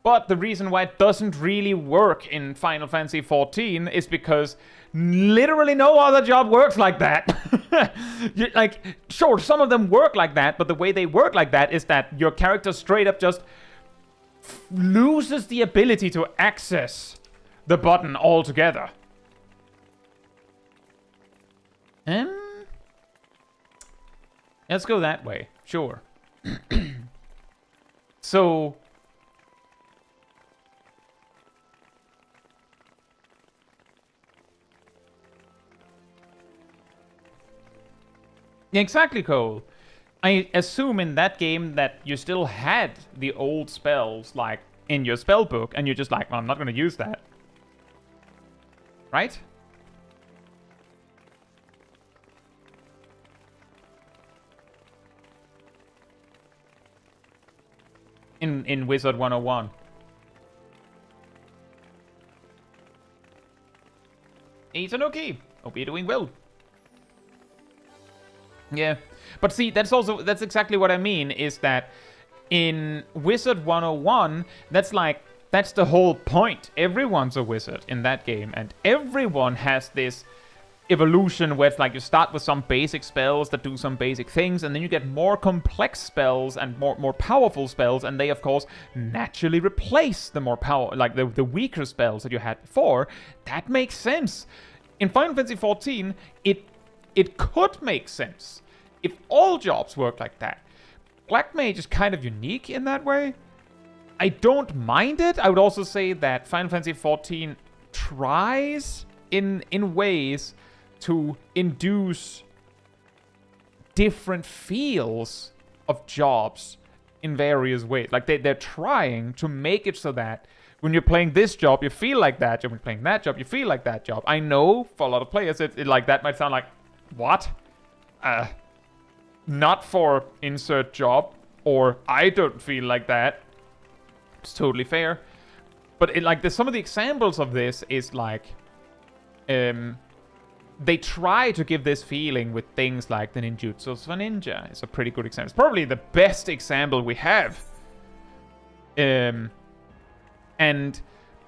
But the reason why it doesn't really work in Final Fantasy XIV is because literally no other job works like that. Like, sure, some of them work like that, but the way they work like that is that your character straight up just loses the ability to access the button altogether. Let's go that way. Sure. So exactly, Cole. I assume in that game that you still had the old spells, like, in your spell book, and you're just like, well, I'm not going to use that. Right? In Wizard 101. Itanuki, hope you're doing well. Yeah, but see, that's exactly what I mean, is that in Wizard 101, that's the whole point. Everyone's a wizard in that game, and everyone has this evolution where it's like you start with some basic spells that do some basic things, and then you get more complex spells and more powerful spells, and they, of course, naturally replace the more the weaker spells that you had before. That makes sense. In Final Fantasy XIV, it could make sense if all jobs work like that. Black Mage is kind of unique in that way. I don't mind it. I would also say that Final Fantasy XIV tries in ways to induce different feels of jobs in various ways. Like they're trying to make it so that when you're playing this job, you feel like that job. When you're playing that job, you feel like that job. I know for a lot of players, it like that might sound like, what? Not for insert job, or I don't feel like that. It's totally fair. But like some of the examples of this is like, they try to give this feeling with things like the ninjutsu of a ninja. It's a pretty good example. It's probably the best example we have. And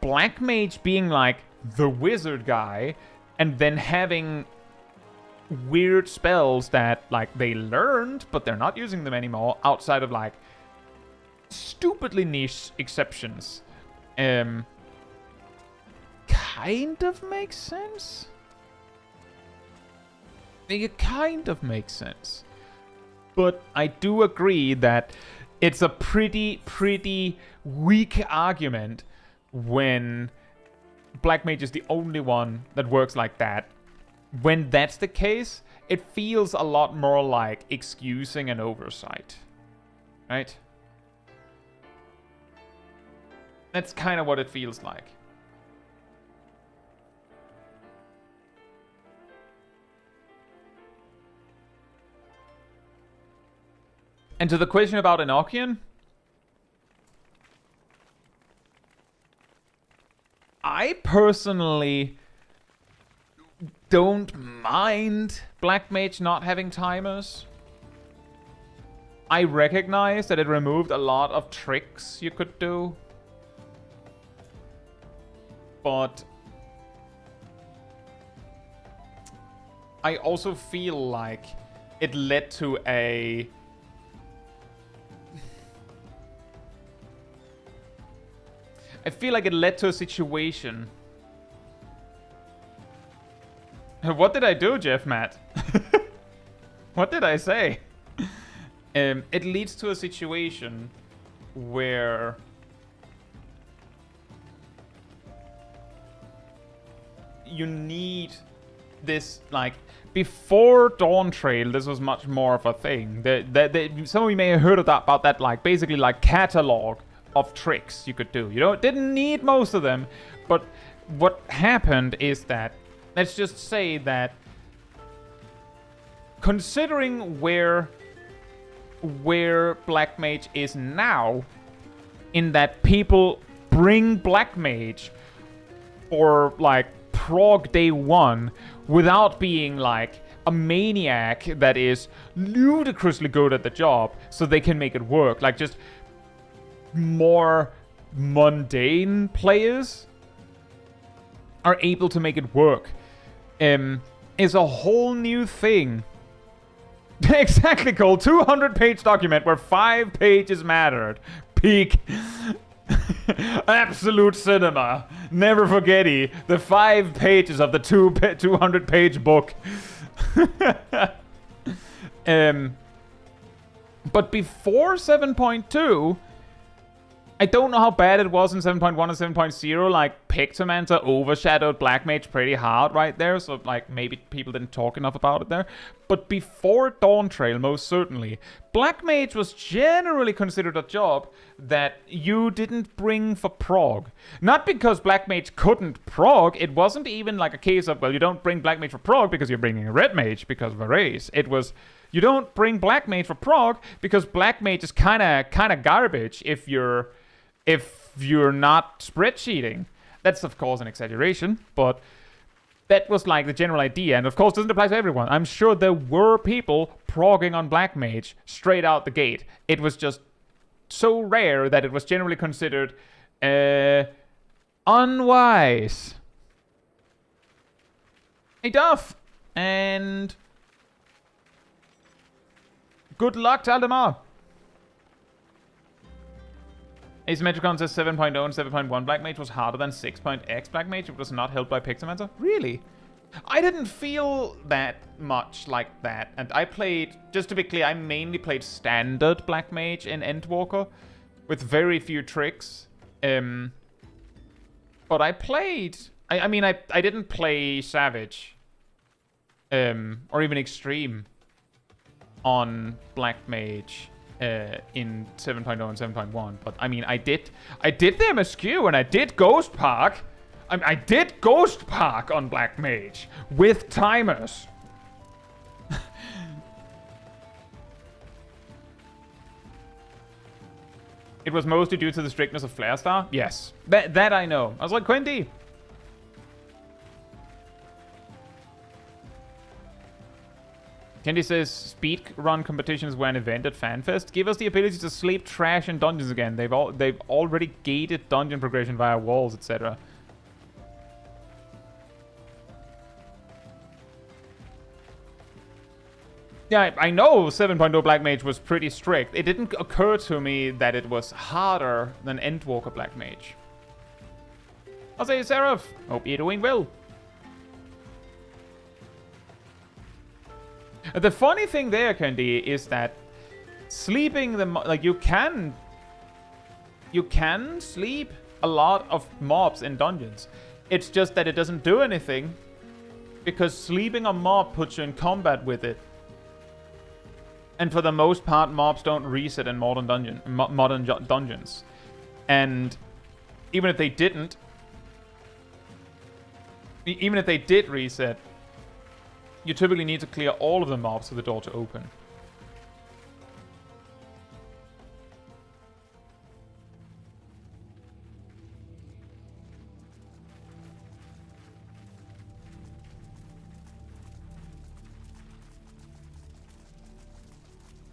Black Mage being like the wizard guy, and then having weird spells that like they learned, but they're not using them anymore outside of like stupidly niche exceptions. Kind of makes sense. It kind of makes sense. But I do agree that it's a pretty weak argument when Black Mage is the only one that works like that. When that's the case, it feels a lot more like excusing an oversight. Right? That's kind of what it feels like. And to the question about Enochian, I personally don't mind Black Mage not having timers. I recognize that it removed a lot of tricks you could do. But I also feel like it led to a... I feel like it led to a situation. What did I do, Jeff Matt? What did I say? It leads to a situation where you need this, like, before Dawntrail, this was much more of a thing. Some of you may have heard of that, about that, like, basically, like, catalog of tricks you could do. You didn't need most of them, but what happened is that, let's just say that, considering where Black Mage is now, in that people bring Black Mage for, like, prog day one without being, like, a maniac that is ludicrously good at the job so they can make it work. Like, just more mundane players are able to make it work. Is a whole new thing. Exactly, Cole. 200-page document where 5 pages mattered. Peak. Absolute cinema. Never forgetty. The 5 pages of the 200-page book. But before 7.2, I don't know how bad it was in 7.1 and 7.0. Like, Pictomancer overshadowed Black Mage pretty hard right there. So, like, maybe people didn't talk enough about it there. But before Dawntrail, most certainly, Black Mage was generally considered a job that you didn't bring for prog. Not because Black Mage couldn't prog. It wasn't even like a case of, well, you don't bring Black Mage for prog because you're bringing a Red Mage because of a race. It was, you don't bring Black Mage for prog because Black Mage is kind of garbage if you're not spreadsheeting. That's, of course, an exaggeration, but that was like the general idea. And, of course, doesn't apply to everyone. I'm sure there were people progging on Black Mage straight out the gate. It was just so rare that it was generally considered unwise. Hey, Duff! And good luck to Aldemar. Asymmetricon says 7.0 and 7.1 Black Mage was harder than 6.x Black Mage. It was not helped by Pictomancer. Really? I didn't feel that much like that. And I played, just to be clear, I mainly played standard Black Mage in Endwalker with very few tricks. But I played... I mean, I didn't play Savage. Or even Extreme on Black Mage. In 7.0 and 7.1, but I mean, I did the MSQ and I did Ghost Park. I did Ghost Park on Black Mage with timers. It was mostly due to the strictness of Flare Star? Yes. That I know. I was like, Quinty. Candy says, speed run competitions were an event at FanFest. Give us the ability to sleep trash in dungeons again. They've already gated dungeon progression via walls, etc. Yeah, I know 7.0 Black Mage was pretty strict. It didn't occur to me that it was harder than Endwalker Black Mage. I'll say, Seraph, hope you're doing well. The funny thing there, Candy, is that sleeping like you can sleep a lot of mobs in dungeons. It's just that it doesn't do anything because sleeping a mob puts you in combat with it. And for the most part, mobs don't reset in modern dungeons. And even if they did reset, you typically need to clear all of the mobs for the door to open.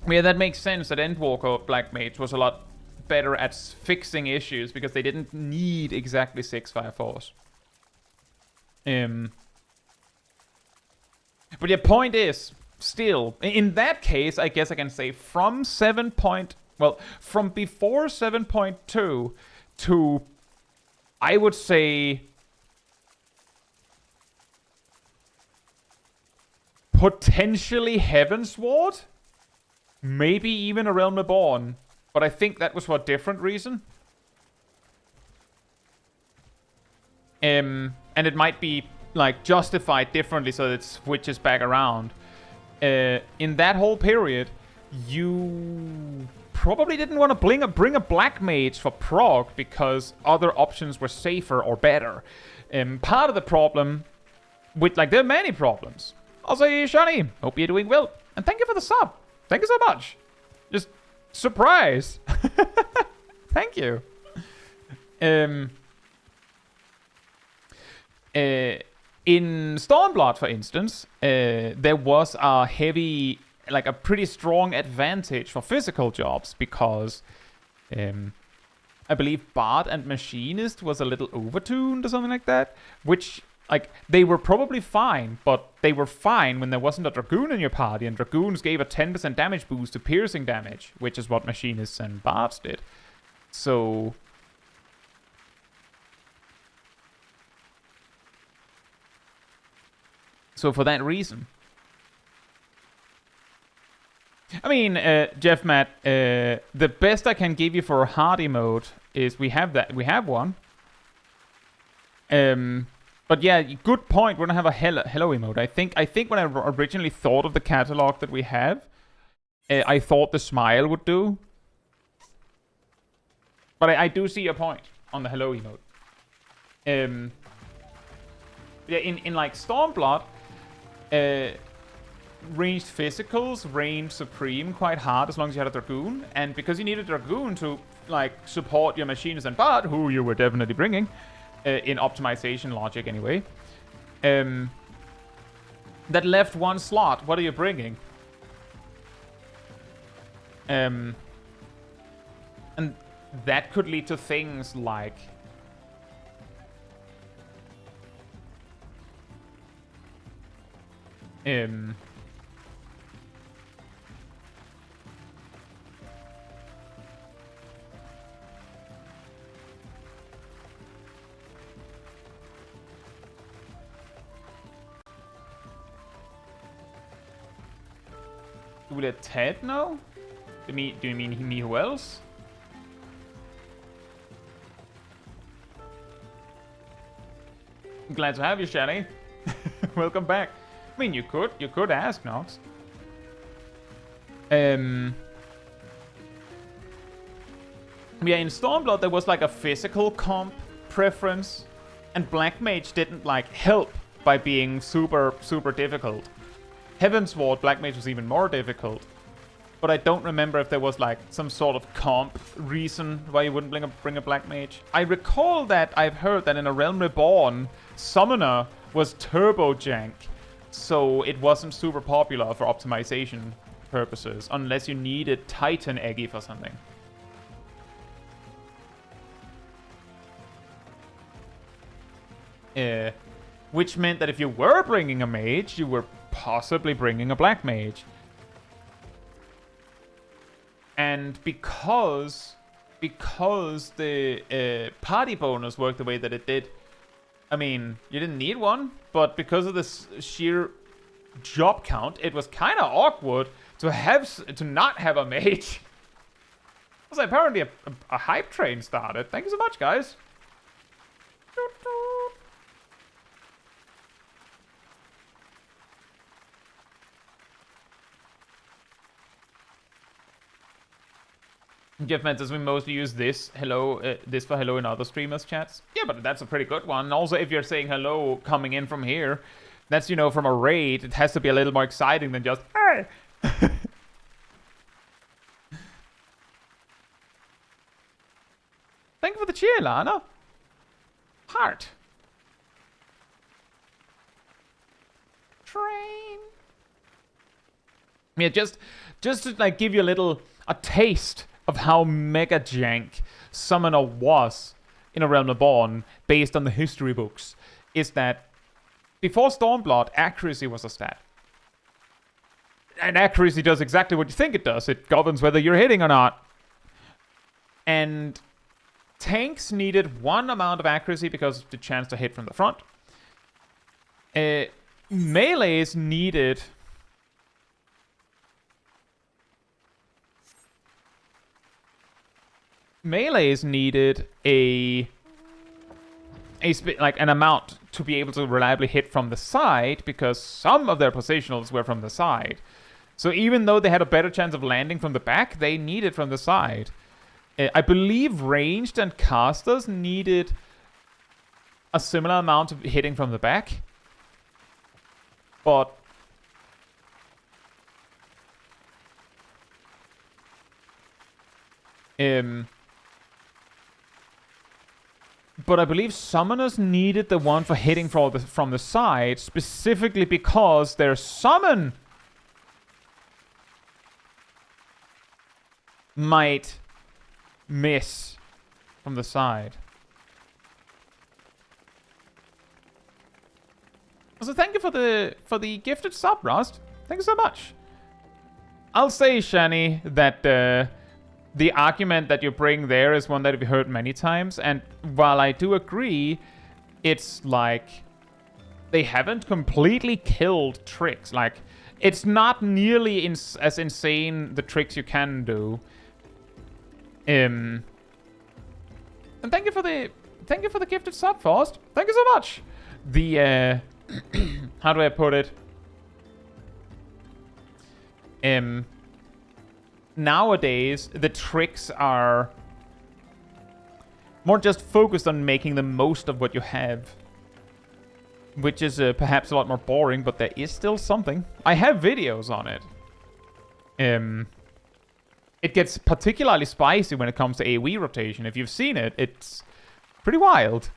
Yeah, that makes sense that Endwalker Black Mage was a lot better at fixing issues because they didn't need exactly 6 Fire Force. But the point is, still, in that case, I guess I can say from from before 7.2 to, I would say, potentially Heavensward, maybe even A Realm Reborn, but I think that was for a different reason. And it might be like justified differently so that it switches back around. In that whole period, you probably didn't want to bring a Black Mage for prog because other options were safer or better. Part of the problem with, like, there are many problems. I'll say, Shani, hope you're doing well. And thank you for the sub. Thank you so much. Just surprise. Thank you. In Stormblood, for instance, there was a heavy, like a pretty strong advantage for physical jobs because I believe Bard and Machinist was a little overtuned or something like that, which, like, they were probably fine, but they were fine when there wasn't a Dragoon in your party, and Dragoons gave a 10% damage boost to piercing damage, which is what Machinists and Bards did. So for that reason. I mean, Jeff Matt, the best I can give you for a hardy mode is we have one. But yeah, good point. We don't have a hello emote. I think when I originally thought of the catalog that we have, I thought the smile would do. But I do see your point on the hello emote. Yeah, in like Stormblood, ranged physicals reigned supreme quite hard as long as you had a Dragoon, and because you needed a Dragoon to like support your Machines and Bard, who you were definitely bringing in optimization logic anyway, that left one slot. What are you bringing? And that could lead to things like do we let Ted know? Do you mean me? Who else? Glad to have you, Shani. Welcome back. I mean, you could ask, Nox. Yeah, in Stormblood there was like a physical comp preference, and Black Mage didn't like help by being super difficult. Heavensward Black Mage was even more difficult, but I don't remember if there was like some sort of comp reason why you wouldn't bring a black mage. I recall that I've heard that in A Realm Reborn, Summoner was turbo jank, so it wasn't super popular for optimization purposes, unless you needed Titan Eggy for something. Which meant that if you were bringing a mage, you were possibly bringing a black mage. And because the party bonus worked the way that it did, I mean, you didn't need one, but because of this sheer job count, it was kind of awkward to not have a mage. Also, apparently a hype train started. Thank you so much, guys. Jeff Matt says we mostly use this this for hello in other streamers' chats. Yeah, but that's a pretty good one. Also, if you're saying hello coming in from here, that's, you know, from a raid, it has to be a little more exciting than just, hey! Thank you for the cheer, Lana. Heart. Train. Yeah, just to like give you a taste of how mega jank Summoner was in A Realm Reborn based on the history books, is that before Stormblood, accuracy was a stat. And accuracy does exactly what you think it does. It governs whether you're hitting or not. And tanks needed one amount of accuracy because of the chance to hit from the front. Melees needed like an amount to be able to reliably hit from the side, because some of their positionals were from the side. So even though they had a better chance of landing from the back, they needed from the side. I believe ranged and casters needed a similar amount of hitting from the back. But I believe summoners needed the one for hitting from the side, specifically because their summon might miss from the side. So thank you for the gifted sub, Rust. Thank you so much. I'll say, Shani, that the argument that you bring there is one that we've heard many times, and while I do agree, it's like they haven't completely killed tricks. Like, it's not nearly as insane the tricks you can do. And thank you for the gifted sub, Faust. Thank you so much. The how do I put it? Nowadays, the tricks are more just focused on making the most of what you have, which is perhaps a lot more boring, but there is still something. I have videos on it. It gets particularly spicy when it comes to AoE rotation. If you've seen it, it's pretty wild.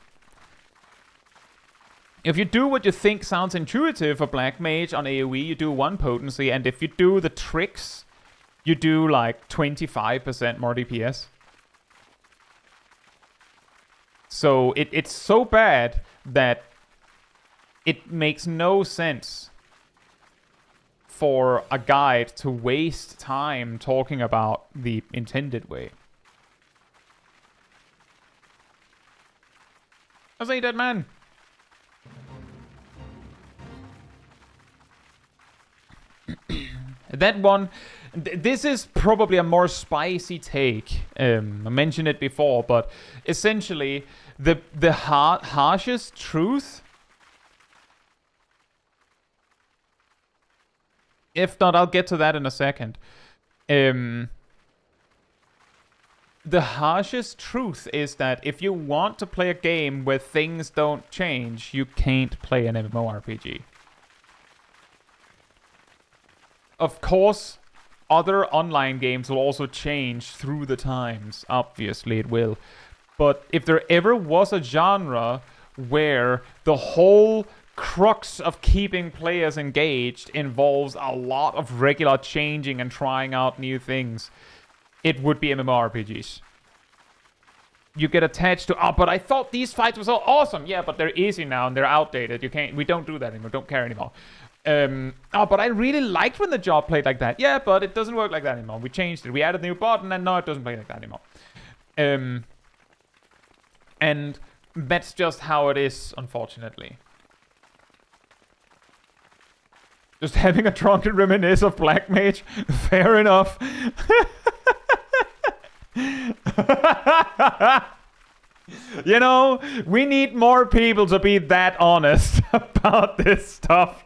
If you do what you think sounds intuitive for Black Mage on AoE, you do 1 potency, and if you do the tricks, you do like 25% more DPS. So it's so bad that it makes no sense for a guide to waste time talking about the intended way. I say, dead man. That one, this is probably a more spicy take. I mentioned it before, but essentially, the harshest truth, if not, I'll get to that in a second. The harshest truth is that if you want to play a game where things don't change, you can't play an MMORPG. Of course, other online games will also change through the times. Obviously, it will. But if there ever was a genre where the whole crux of keeping players engaged involves a lot of regular changing and trying out new things, it would be MMORPGs. You get attached to, oh, but I thought these fights were so awesome. Yeah, but they're easy now and they're outdated. We don't do that anymore. Don't care anymore. Oh, but I really liked when the job played like that. Yeah, but it doesn't work like that anymore. We changed it. We added a new button and now it doesn't play like that anymore. And that's just how it is, unfortunately. Just having a drunken reminisce of Black Mage. Fair enough. You know, we need more people to be that honest about this stuff.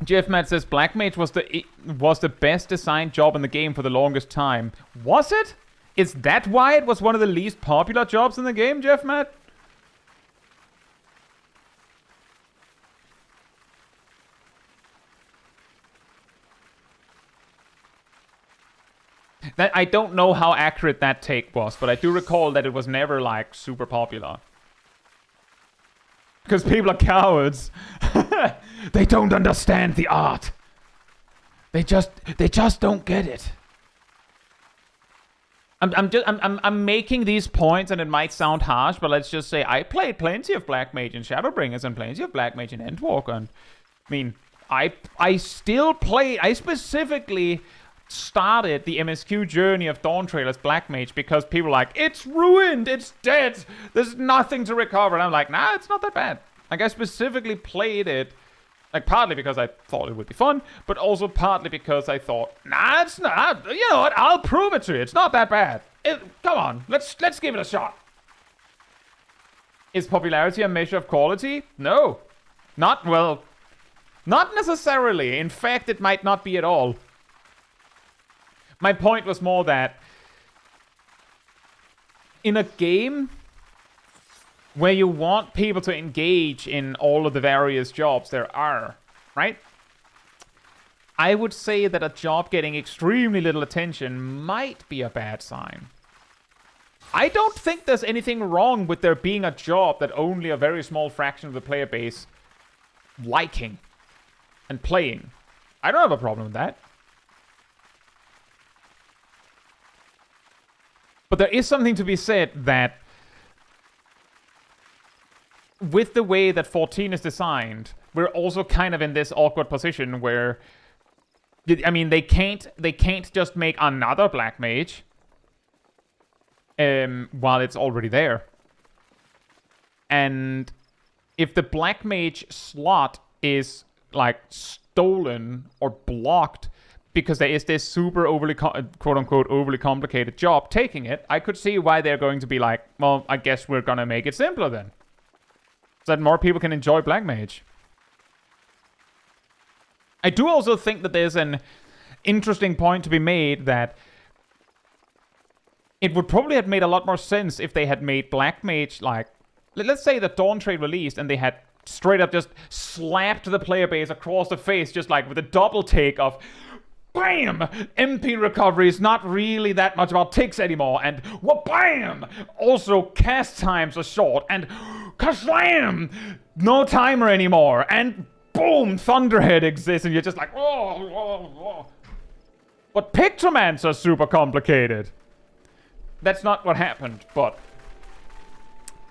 Jeff Matt says Black Mage was the best designed job in the game for the longest time. Was it? Is that why it was one of the least popular jobs in the game, Jeff Matt? That I don't know how accurate that take was, but I do recall that it was never like super popular. Because people are cowards. They don't understand the art. They just don't get it. I'm making these points, and it might sound harsh, but let's just say I played plenty of Black Mage and Shadowbringers and plenty of Black Mage and Endwalker. And I mean, I still play. I specifically started the MSQ journey of Dawntrail as Black Mage because people were like, it's ruined, it's dead, there's nothing to recover. And I'm like, nah, it's not that bad. Like, I specifically played it, like, partly because I thought it would be fun, but also partly because I thought, nah, it's not. You know what? I'll prove it to you. It's not that bad. Come on, let's give it a shot. Is popularity a measure of quality? No. Not necessarily. In fact, it might not be at all. My point was more that in a game where you want people to engage in all of the various jobs there are, right? I would say that a job getting extremely little attention might be a bad sign. I don't think there's anything wrong with there being a job that only a very small fraction of the player base liking and playing. I don't have a problem with that. But there is something to be said that with the way that 14 is designed, we're also kind of in this awkward position where, I mean, they can't just make another Black Mage while it's already there. And if the Black Mage slot is like stolen or blocked because there is this super overly, quote-unquote, overly complicated job taking it, I could see why they're going to be like, well, I guess we're going to make it simpler then. So that more people can enjoy Black Mage. I do also think that there's an interesting point to be made that it would probably have made a lot more sense if they had made Black Mage, like, let's say that Dawntrail released and they had straight up just slapped the player base across the face, just like with a double take of, bam! MP recovery is not really that much about ticks anymore, and bam! Also, cast times are short, and kaslam! No timer anymore, and boom! Thunderhead exists, and you're just like, oh. But Pictomans are super complicated. That's not what happened, but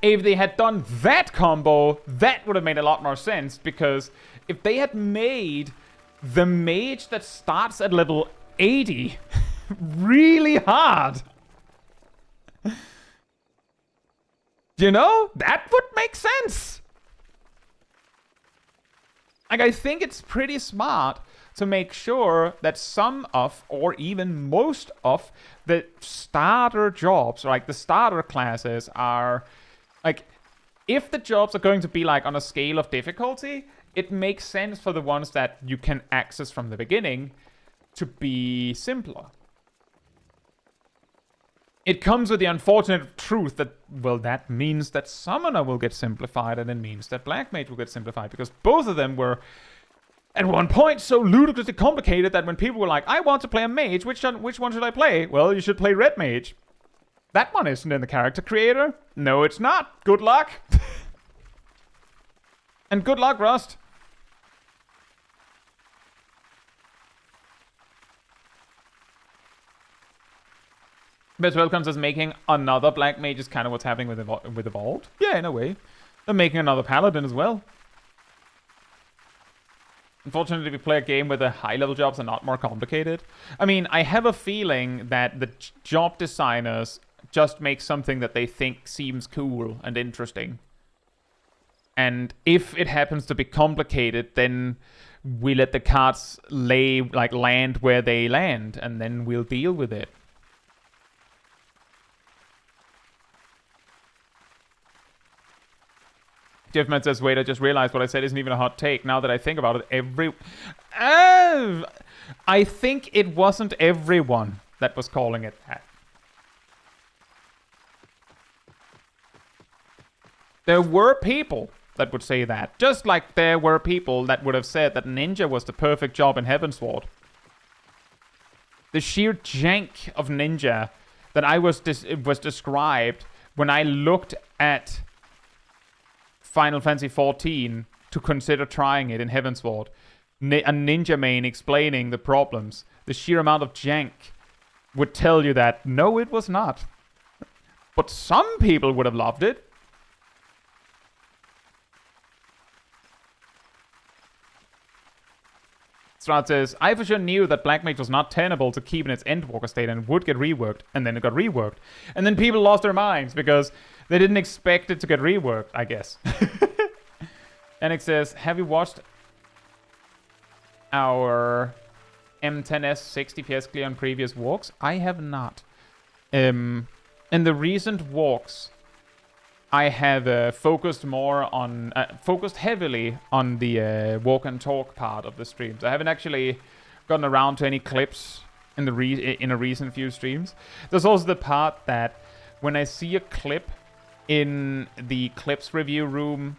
if they had done that combo, that would have made a lot more sense, because if they had made the mage that starts at level 80 really hard, you know, that would make sense. Like, I think it's pretty smart to make sure that some of, or even most of, the starter jobs, like the starter classes, are, like, if the jobs are going to be, like, on a scale of difficulty, it makes sense for the ones that you can access from the beginning to be simpler. it comes with the unfortunate truth that, well, that means that Summoner will get simplified, and it means that Black Mage will get simplified, because both of them were, at one point, so ludicrously complicated that when people were like, I want to play a mage, which one should I play? Well, you should play Red Mage. That one isn't in the character creator. No, it's not. Good luck. And good luck, Rust. Best welcomes us making another Black Mage is kind of what's happening with Evolved. Yeah, in a way. They're making another Paladin as well. Unfortunately, we play a game where the high-level jobs are not more complicated. I mean, I have a feeling that the job designers just make something that they think seems cool and interesting. And if it happens to be complicated, then we let the cards land where they land, and then we'll deal with it. Jeffman says, wait, I just realized what I said isn't even a hot take. Now that I think about it, I think it wasn't everyone that was calling it that. There were people that would say that. Just like there were people that would have said that Ninja was the perfect job in Heavensward. The sheer jank of Ninja that I was described when I looked at Final Fantasy XIV to consider trying it in Heavensward. A Ninja main explaining the problems. The sheer amount of jank would tell you that, no, it was not. But some people would have loved it. Strahd says, I for sure knew that Black Mage was not tenable to keep in its Endwalker state and would get reworked, and then it got reworked. And then people lost their minds because they didn't expect it to get reworked, I guess. Enix says, have you watched our M10S 60 PS clear on previous walks? I have not. In the recent walks, I have focused heavily on the walk and talk part of the streams. I haven't actually gotten around to any clips in a recent few streams. There's also the part that when I see a clip in the clips review room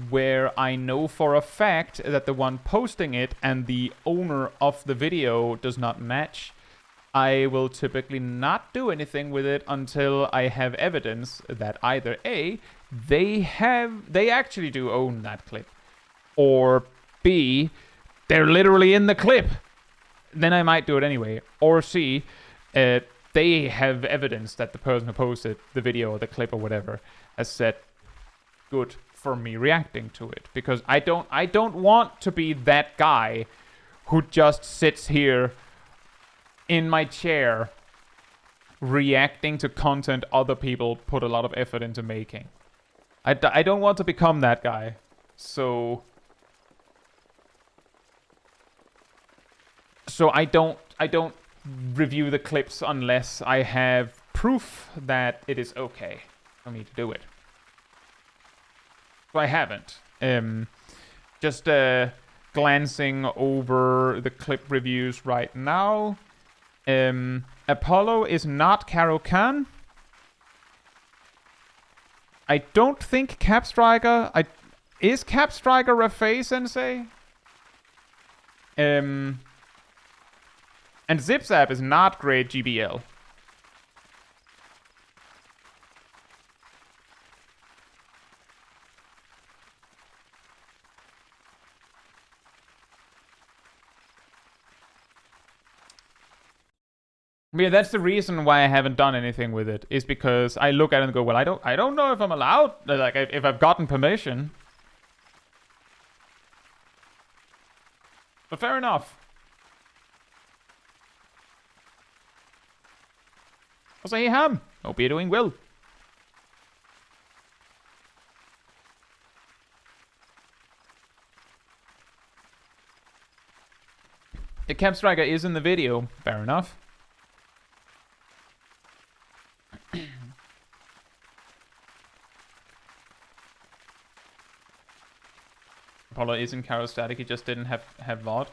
where I know for a fact that the one posting it and the owner of the video does not match, I will typically not do anything with it until I have evidence that either A, they actually do own that clip, or B, they're literally in the clip. Then I might do it anyway. Or C, they have evidence that the person who posted the video or the clip or whatever has said good for me reacting to it, because I don't want to be that guy who just sits here in my chair reacting to content other people put a lot of effort into making. I don't want to become that guy. So I don't review the clips unless I have proof that it is okay for me to do it. So I haven't. Just glancing over the clip reviews right now. Apollo is not Karo Khan. I don't think Cap Striker... Is Cap Striker Rafei Sensei? And Zipzap is not great GBL. Yeah, that's the reason why I haven't done anything with it, is because I look at it and go, well, I don't know if I'm allowed, like, if I've gotten permission. But fair enough. I'll say, hey, Ham, hope you're doing well. The Cap Striker is in the video, fair enough. Apollo is in Karo Static, he just didn't have VOD.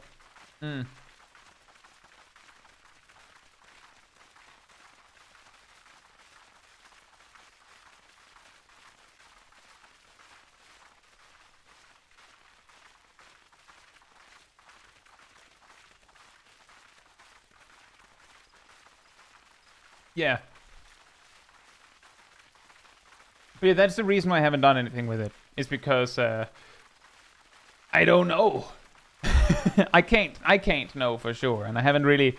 Yeah. But yeah, that's the reason why I haven't done anything with it. Is because I don't know. I can't know for sure, and I haven't really.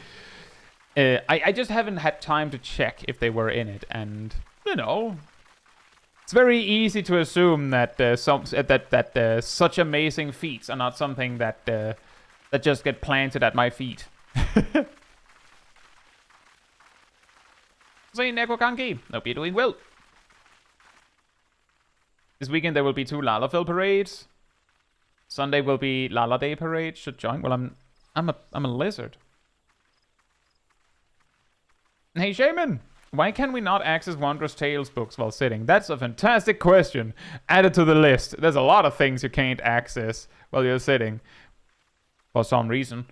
I just haven't had time to check if they were in it, and you know, it's very easy to assume that such amazing feats are not something that that just get planted at my feet. So, Nekokanki, hope you're doing well. This weekend there will be 2 Lalafell parades. Sunday will be Lala Day parade. Should join. Well, I'm a lizard. Hey, Shaman, why can we not access Wondrous Tales books while sitting? That's a fantastic question. Add it to the list. There's a lot of things you can't access while you're sitting. For some reason.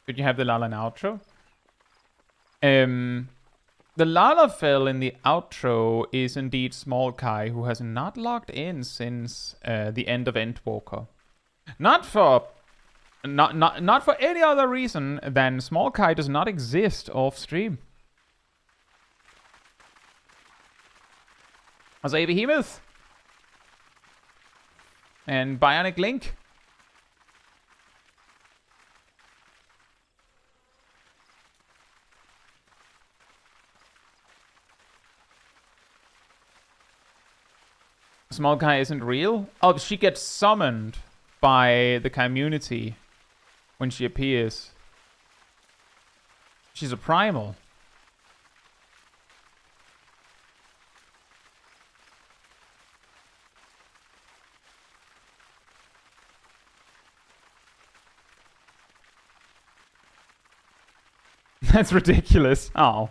Could you have the Lala in outro? The Lalafell in the outro is indeed Small Kai, who has not logged in since the end of Endwalker. Not for any other reason than Small Kai does not exist off stream. Also Behemoth and Bionic Link. Small Kai isn't real? Oh, she gets summoned by the community when she appears. She's a primal. That's ridiculous. Oh.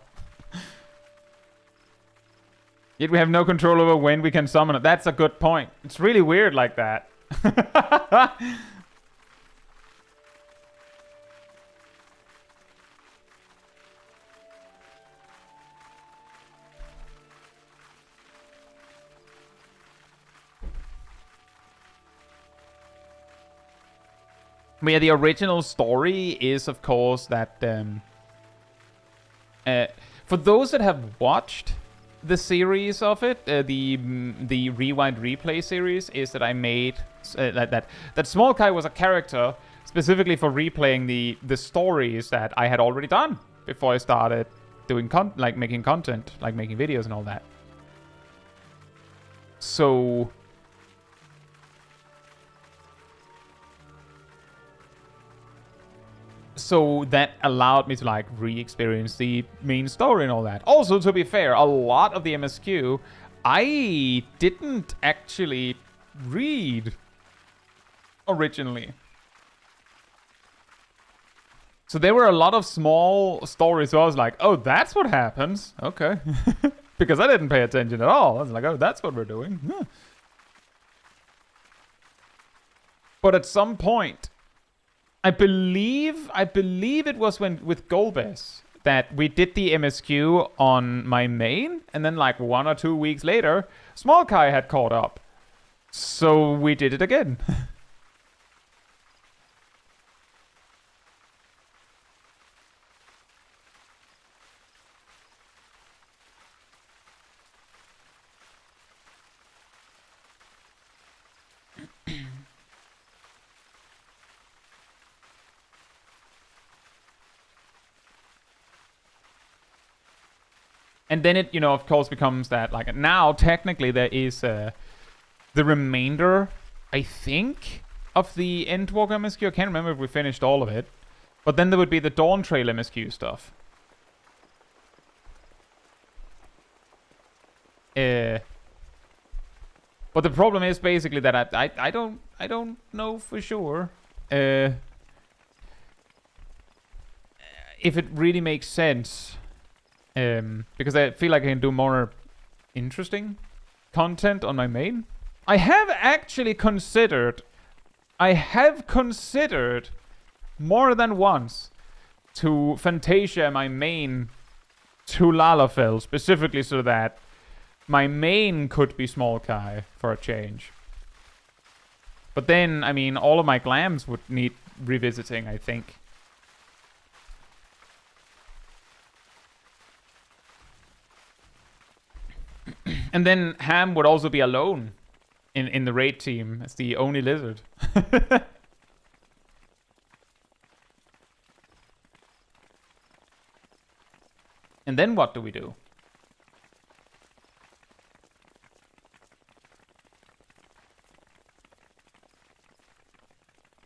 Yet we have no control over when we can summon it. That's a good point. It's really weird like that. But yeah, the original story is, of course, that for those that have watched the series of it, the Rewind Replay series, is that I made that Small Kai was a character specifically for replaying the stories that I had already done before I started doing making content, like making videos and all that. So that allowed me to like re-experience the main story and all that. Also, to be fair, a lot of the MSQ I didn't actually read originally. So there were a lot of small stories where I was like, oh, that's what happens. Okay. Because I didn't pay attention at all. I was like, oh, that's what we're doing. But at some point, I believe it was with Golbez that we did the MSQ on my main, and then like 1 or 2 weeks later, Small Kai had caught up. So we did it again. And then it, of course becomes that, like, now technically there is the remainder, I think, of the Endwalker MSQ. I can't remember if we finished all of it. But then there would be the Dawntrail MSQ stuff. But the problem is basically that I don't know for sure if it really makes sense. Because I feel like I can do more interesting content on my main I have actually considered, more than once to Fantasia my main to Lalafell, specifically so that my main could be Small Kai for a change. But then, I mean, all of my glams would need revisiting, I think. And then Ham would also be alone in the raid team as the only lizard. And then what do we do?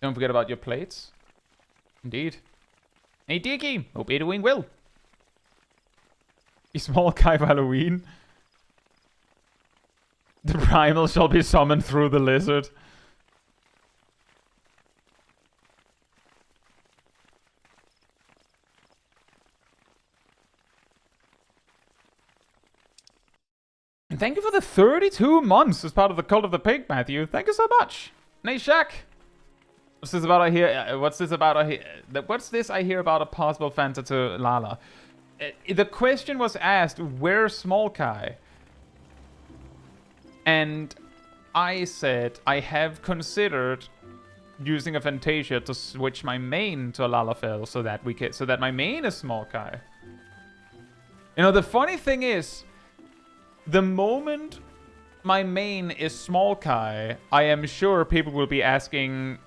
Don't forget about your plates. Indeed. Hey, Dicky! Hope you're doing well. A Small Kai for Halloween. The primal shall be summoned through the lizard. And thank you for the 32 months as part of the Cult of the Pig, Matthew. Thank you so much. Nay, Shaq. What's this about I hear? What's this about I hear? What's this I hear about a possible Fanta to Lala? The question was asked, where's Small Kai? And I said I have considered using a Fantasia to switch my main to a Lalafell so that my main is Small Kai. You know, the funny thing is, the moment my main is Small Kai, I am sure people will be asking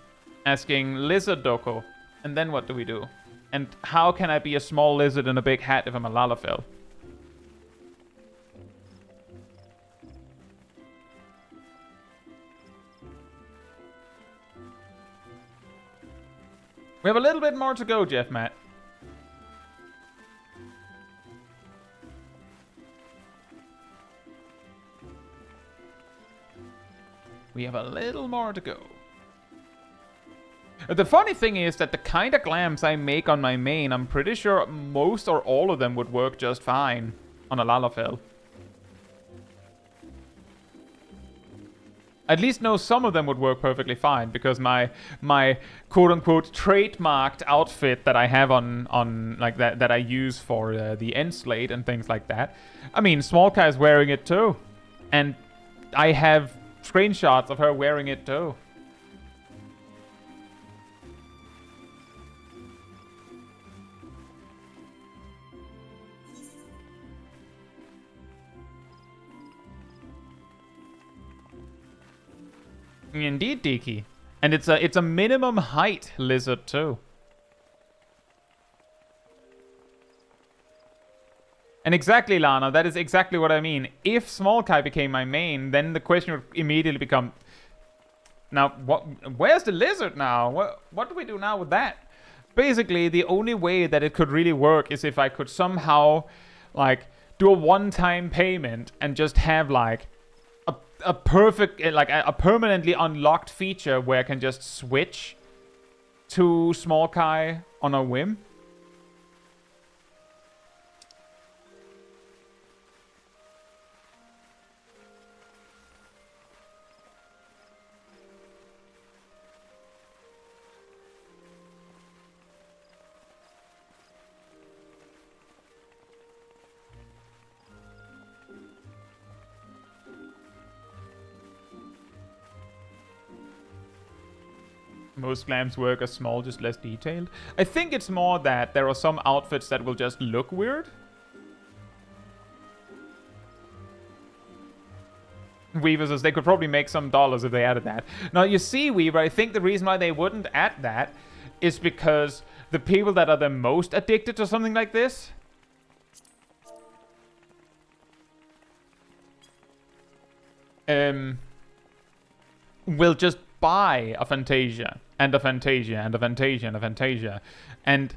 Lizard Doko. And then what do we do? And how can I be a small lizard in a big hat if I'm a Lalafell? We have a little bit more to go, Jeff Matt. We have a little more to go. The funny thing is that the kind of glams I make on my main, I'm pretty sure most or all of them would work just fine on a Lalafell. At least know some of them would work perfectly fine, because my quote-unquote trademarked outfit that I have on like that I use for the end slate and things like that. I mean, Small Kai is wearing it too. And I have screenshots of her wearing it too. Indeed, Diki. And it's a minimum height lizard too. And exactly, Lana, that is exactly what I mean. If Small Kai became my main, then the question would immediately become, now where's the lizard now? What do we do now with that? Basically, the only way that it could really work is if I could somehow like do a one-time payment and just have like a perfect, like a permanently unlocked feature where I can just switch to Small Kai on a whim. Most glams work as small, just less detailed. I think it's more that there are some outfits that will just look weird. Weaver says they could probably make some dollars if they added that. Now, you see, Weaver, I think the reason why they wouldn't add that is because the people that are the most addicted to something like this will just buy a Fantasia and a Fantasia and a Fantasia and a Fantasia, and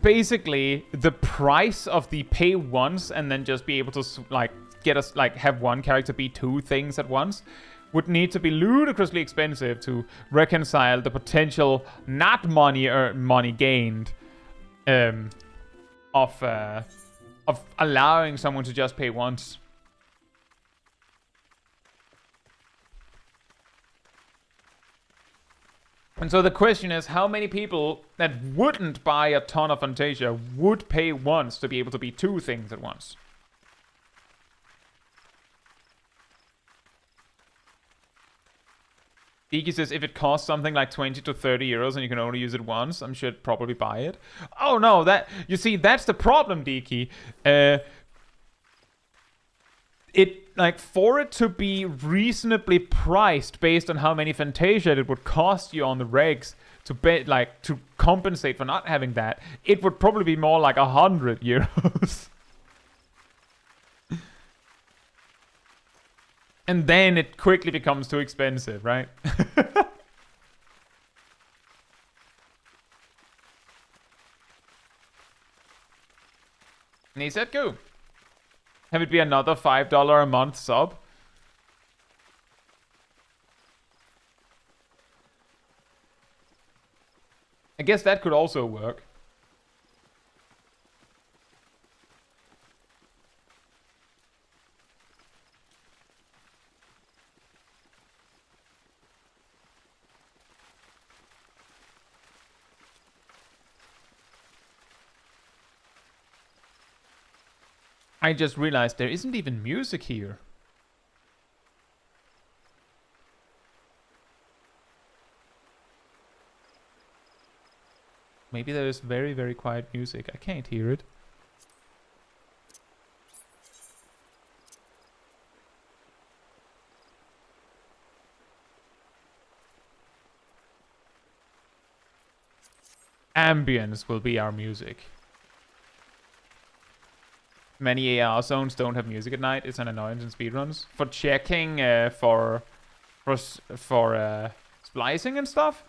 basically the price of the pay once and then just be able to like get us like have one character be two things at once would need to be ludicrously expensive to reconcile the potential not money or money gained of allowing someone to just pay once. And so the question is, how many people that wouldn't buy a ton of Fantasia would pay once to be able to be two things at once? Diki says, if it costs something like 20 to 30 euros and you can only use it once, I'm sure I'd probably buy it. Oh no, you see, that's the problem, Diki. For it to be reasonably priced based on how many Fantasia it would cost you on the regs to compensate for not having that, it would probably be more like 100 euros. And then it quickly becomes too expensive, right? And he said, go. Have it be another $5 a month sub. I guess that could also work. I just realized there isn't even music here. Maybe there is very, very quiet music. I can't hear it. Ambience will be our music. Many AR zones don't have music at night. It's an annoyance in speedruns. For checking, for splicing and stuff.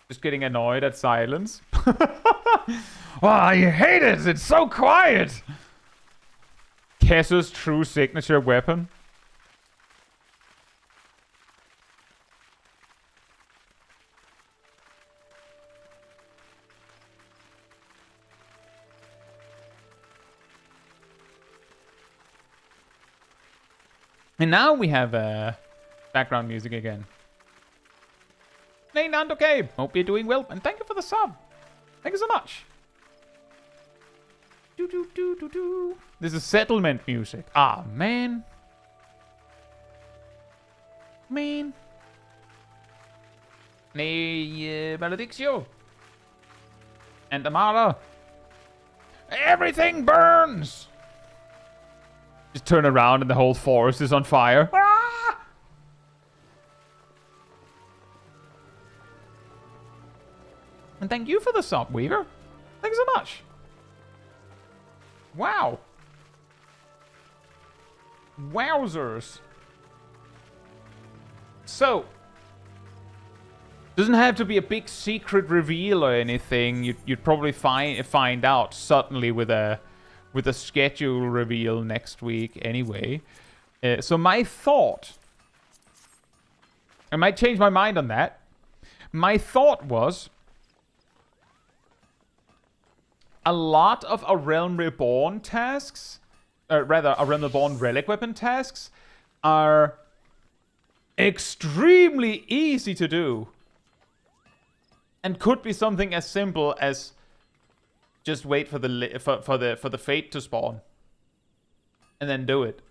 Just getting annoyed at silence. Oh, I hate it! It's so quiet! Caetsu's true signature weapon. And now we have background music again. Hey, Nando K. Hope you're doing well, and thank you for the sub. Thank you so much. This is settlement music. Ah, man. Man. Nee, Maledictio. And Amara. Everything burns! Just turn around and the whole forest is on fire. Ah! And thank you for the sub, Weaver. Thanks so much. Wow. Wowzers. So, doesn't have to be a big secret reveal or anything. You'd probably find out suddenly with a schedule reveal next week anyway. So my thought, I might change my mind on that. My thought was, a lot of A Realm Reborn tasks, rather A Realm Reborn relic weapon tasks, are extremely easy to do. And could be something as simple as just wait for the fate to spawn, and then do it.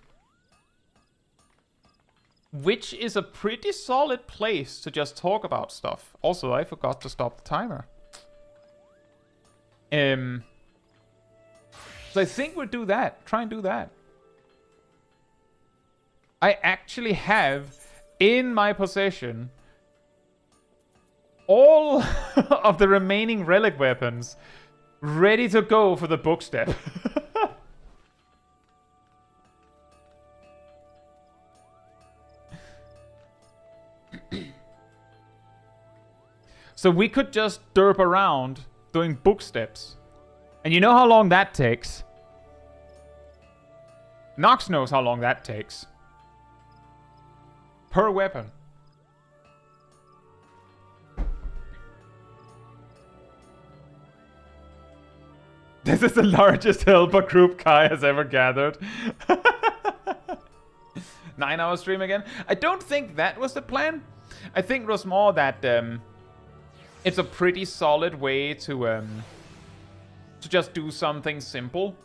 Which is a pretty solid place to just talk about stuff. Also, I forgot to stop the timer. So I think we'll do that. Try and do that. I actually have in my possession all of the remaining relic weapons ready to go for the book step. So we could just derp around doing book steps. And you know how long that takes. Nox knows how long that takes. Per weapon. This is the largest helper group Kai has ever gathered. 9-hour stream again. I don't think that was the plan. I think it was more that it's a pretty solid way to just do something simple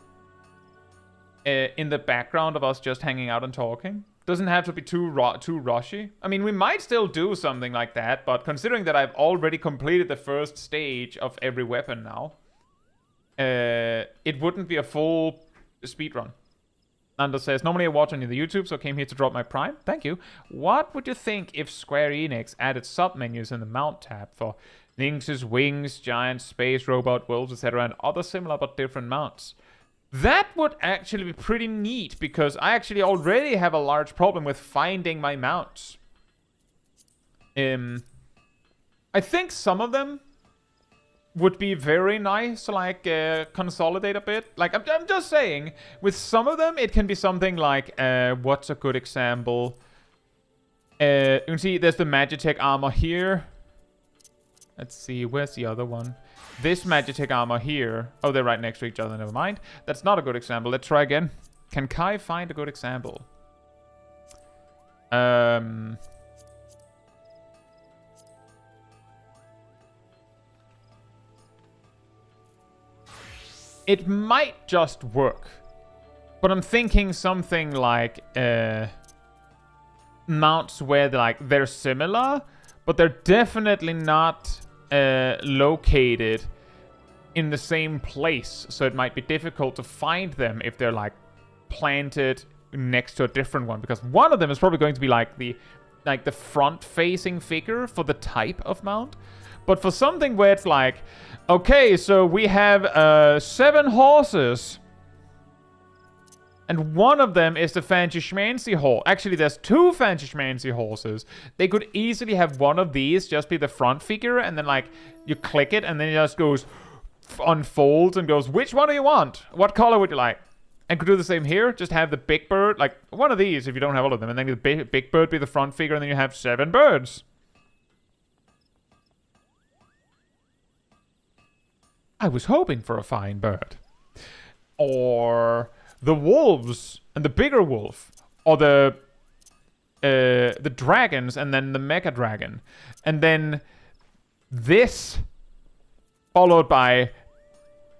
in the background of us just hanging out and talking. Doesn't have to be too rushy. I mean, we might still do something like that, but considering that I've already completed the first stage of every weapon now, it wouldn't be a full speedrun. Nando says, normally I watch on the YouTube, so I came here to drop my Prime. Thank you. What would you think if Square Enix added submenus in the Mount tab for Lynx's wings, giants, space, robot, wolves, etc., and other similar but different mounts? That would actually be pretty neat, because I actually already have a large problem with finding my mounts. I think some of them would be very nice to, like, consolidate a bit. Like, I'm just saying, with some of them, it can be something like, what's a good example? You can see there's the Magitech armor here. Let's see, where's the other one? This Magitech armor here. Oh, they're right next to each other, never mind. That's not a good example. Let's try again. Can Kai find a good example? It might just work. But I'm thinking something like mounts where they're similar, but they're definitely not located in the same place, so it might be difficult to find them if they're like planted next to a different one, because one of them is probably going to be like the front-facing figure for the type of mount. But for something where it's like, okay, so we have 7 horses, and one of them is the fancy schmancy horse. Actually, there's 2 fancy schmancy horses. They could easily have one of these just be the front figure, and then like you click it, and then it just goes unfolds and goes, which one do you want? What color would you like? And could do the same here. Just have the big bird, like one of these if you don't have all of them, and then the big bird be the front figure, and then you have 7 birds. I was hoping for a fine bird. Or the wolves and the bigger wolf, or the dragons and then the mega dragon, and then this followed by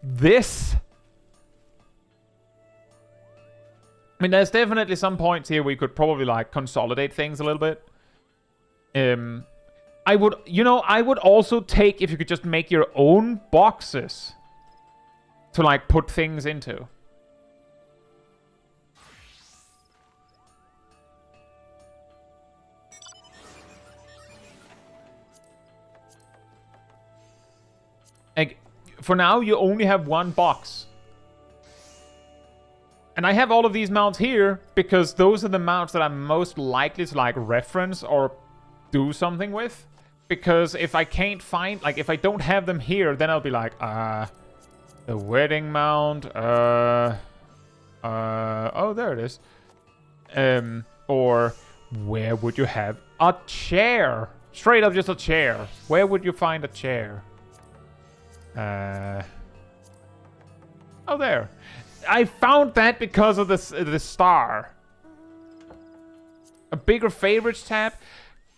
this. I mean, there's definitely some points here we could probably like consolidate things a little bit. I would also take if you could just make your own boxes to like put things into. Like, for now, you only have one box. And I have all of these mounts here because those are the mounts that I'm most likely to, like, reference or do something with. Because if I can't find, like, if I don't have them here, then I'll be like, the wedding mount, oh, there it is. Or, where would you have a chair? Straight up just a chair. Where would you find a chair? Oh, there. I found that because of the star. A bigger favorites tab.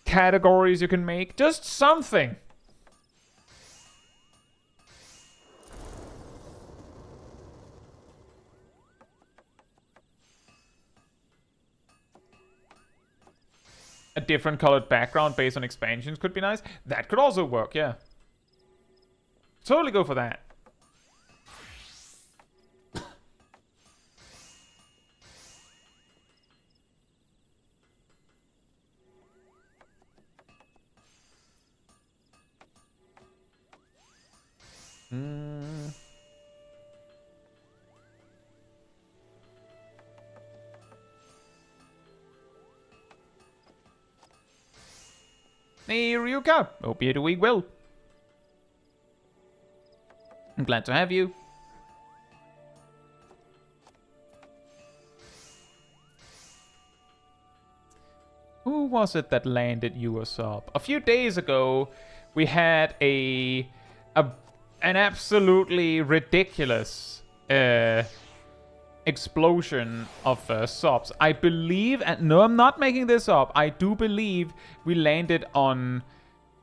Categories you can make. Just something. A different colored background based on expansions could be nice. That could also work, yeah. Totally go for that. Here you go. Hope you're doing well. I'm glad to have you. Who was it that landed you a sub? A few days ago, we had a an absolutely ridiculous explosion of subs. I believe, and no, I'm not making this up, I do believe we landed on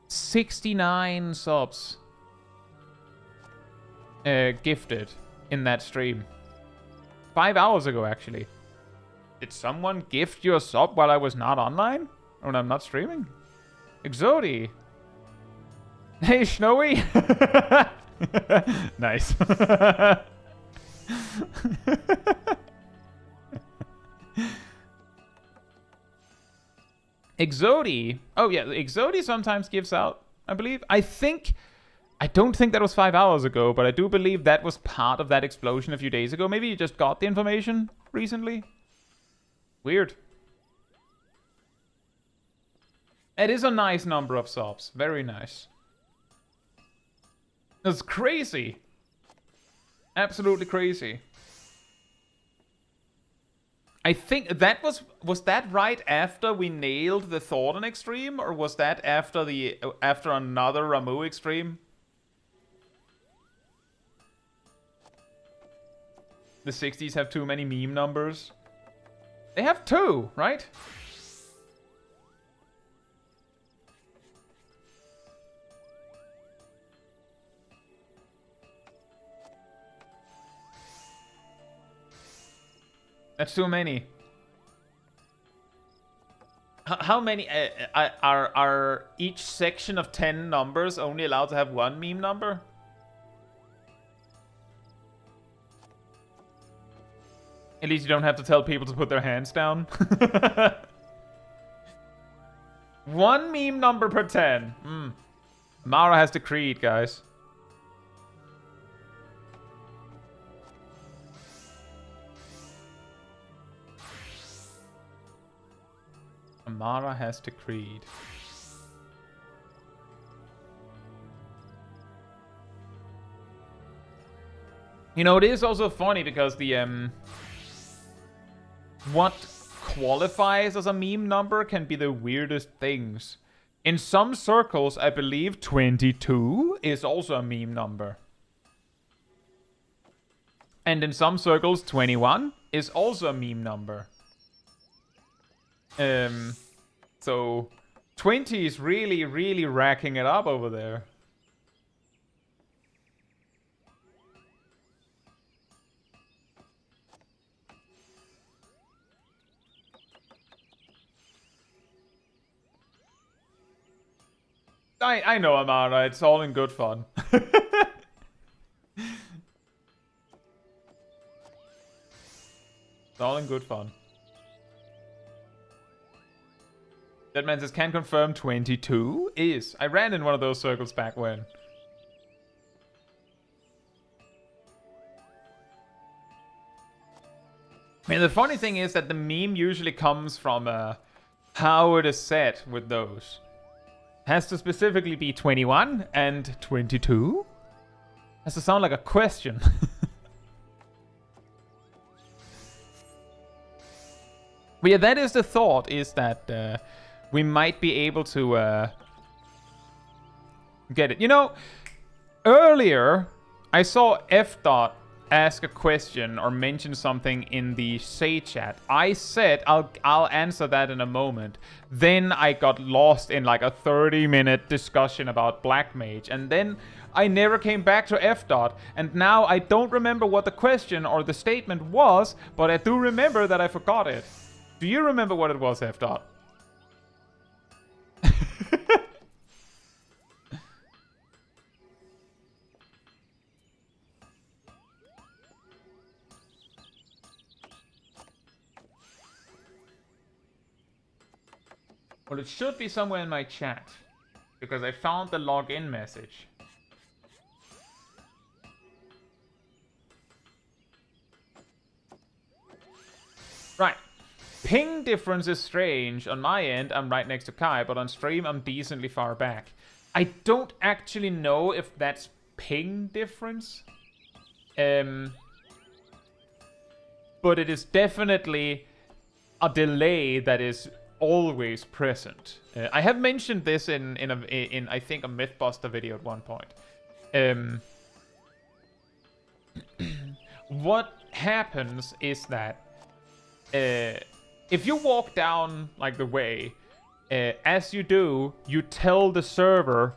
69 subs gifted in that stream. 5 hours ago, actually. Did someone gift you a sub while I was not online? Or when I'm not streaming? Exodi. Hey, Snowy. Nice. Exodi. Oh, yeah. Exodi sometimes gives out, I believe. I don't think that was 5 hours ago, but I do believe that was part of that explosion a few days ago. Maybe you just got the information recently. Weird. It is a nice number of subs. Very nice. That's crazy. Absolutely crazy. I think that was that right after we nailed the Thornton extreme, or was that after another Ramu extreme? The 60s have too many meme numbers. They have 2, right? That's too many. How many are each section of 10 numbers only allowed to have 1 meme number? At least you don't have to tell people to put their hands down. 1 meme number per 10. Mara has decreed, guys. Amara has decreed. You know, it is also funny because the what qualifies as a meme number can be the weirdest things. In some circles, I believe 22 is also a meme number. And in some circles, 21 is also a meme number. So 20 is really, really racking it up over there. I know, Amara. It's all in good fun. It's all in good fun. That man says, can confirm 22 is. I ran in one of those circles back when. I mean, the funny thing is that the meme usually comes from how it is set with those. Has to specifically be 21 and 22. Has to sound like a question. But yeah, that is the thought, is that we might be able to get it. You know, earlier I saw F-Dot ask a question or mention something in the Say chat. I said I'll answer that in a moment. Then I got lost in like a 30-minute discussion about Black Mage, and then I never came back to F-Dot, and now I don't remember what the question or the statement was, but I do remember that I forgot it. Do you remember what it was, F-Dot? Well, it should be somewhere in my chat, because I found the login message. Right. Ping difference is strange. On my end, I'm right next to Kai, but on stream, I'm decently far back. I don't actually know if that's ping difference. But it is definitely a delay that is always present. I have mentioned this in I think a Mythbuster video at one point. what happens is that if you walk down like the way, as you do, you tell the server,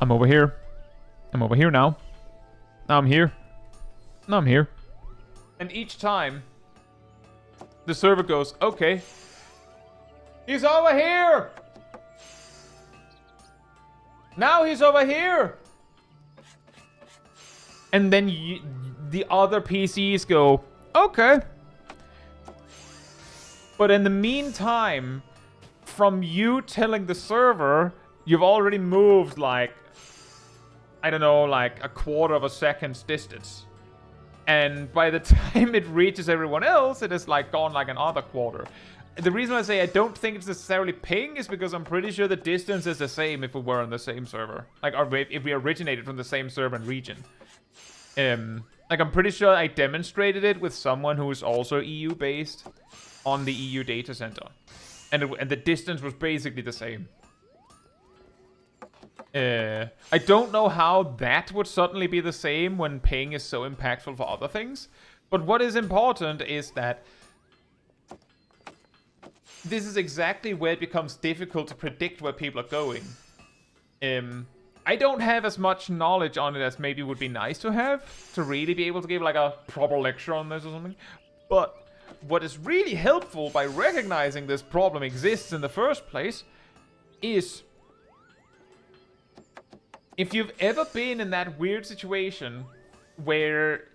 I'm over here. I'm over here now. Now I'm here. Now I'm here. And each time, the server goes, okay, he's over here. Now he's over here. And then the other PCs go, okay. But in the meantime, from you telling the server, you've already moved like, I don't know, like a quarter of a second's distance. And by the time it reaches everyone else, it is like gone like another quarter. The reason I say I don't think it's necessarily ping is because I'm pretty sure the distance is the same if we were on the same server. Like, or if we originated from the same server and region. Like, I'm pretty sure I demonstrated it with someone who is also EU-based on the EU data center. And the distance was basically the same. I don't know how that would suddenly be the same when ping is so impactful for other things. But what is important is that this is exactly where it becomes difficult to predict where people are going. I don't have as much knowledge on it as maybe would be nice to have, to really be able to give like a proper lecture on this or something. But what is really helpful by recognizing this problem exists in the first place is, if you've ever been in that weird situation where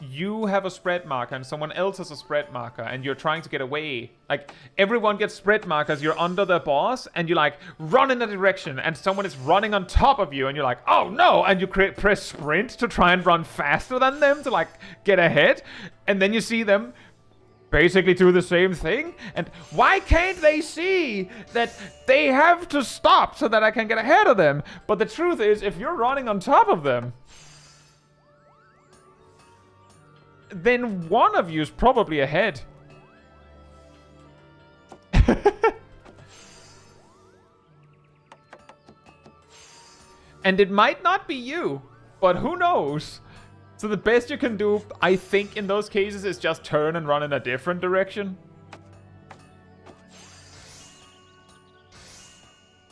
you have a spread marker and someone else has a spread marker and you're trying to get away, like everyone gets spread markers, you're under their boss and you like run in a direction and someone is running on top of you and you're like, oh no, and you press sprint to try and run faster than them to like get ahead, and then you see them basically do the same thing, and why can't they see that they have to stop so that I can get ahead of them? But the truth is, if you're running on top of them, then one of you is probably ahead. And it might not be you, but who knows? So the best you can do, I think, in those cases is just turn and run in a different direction.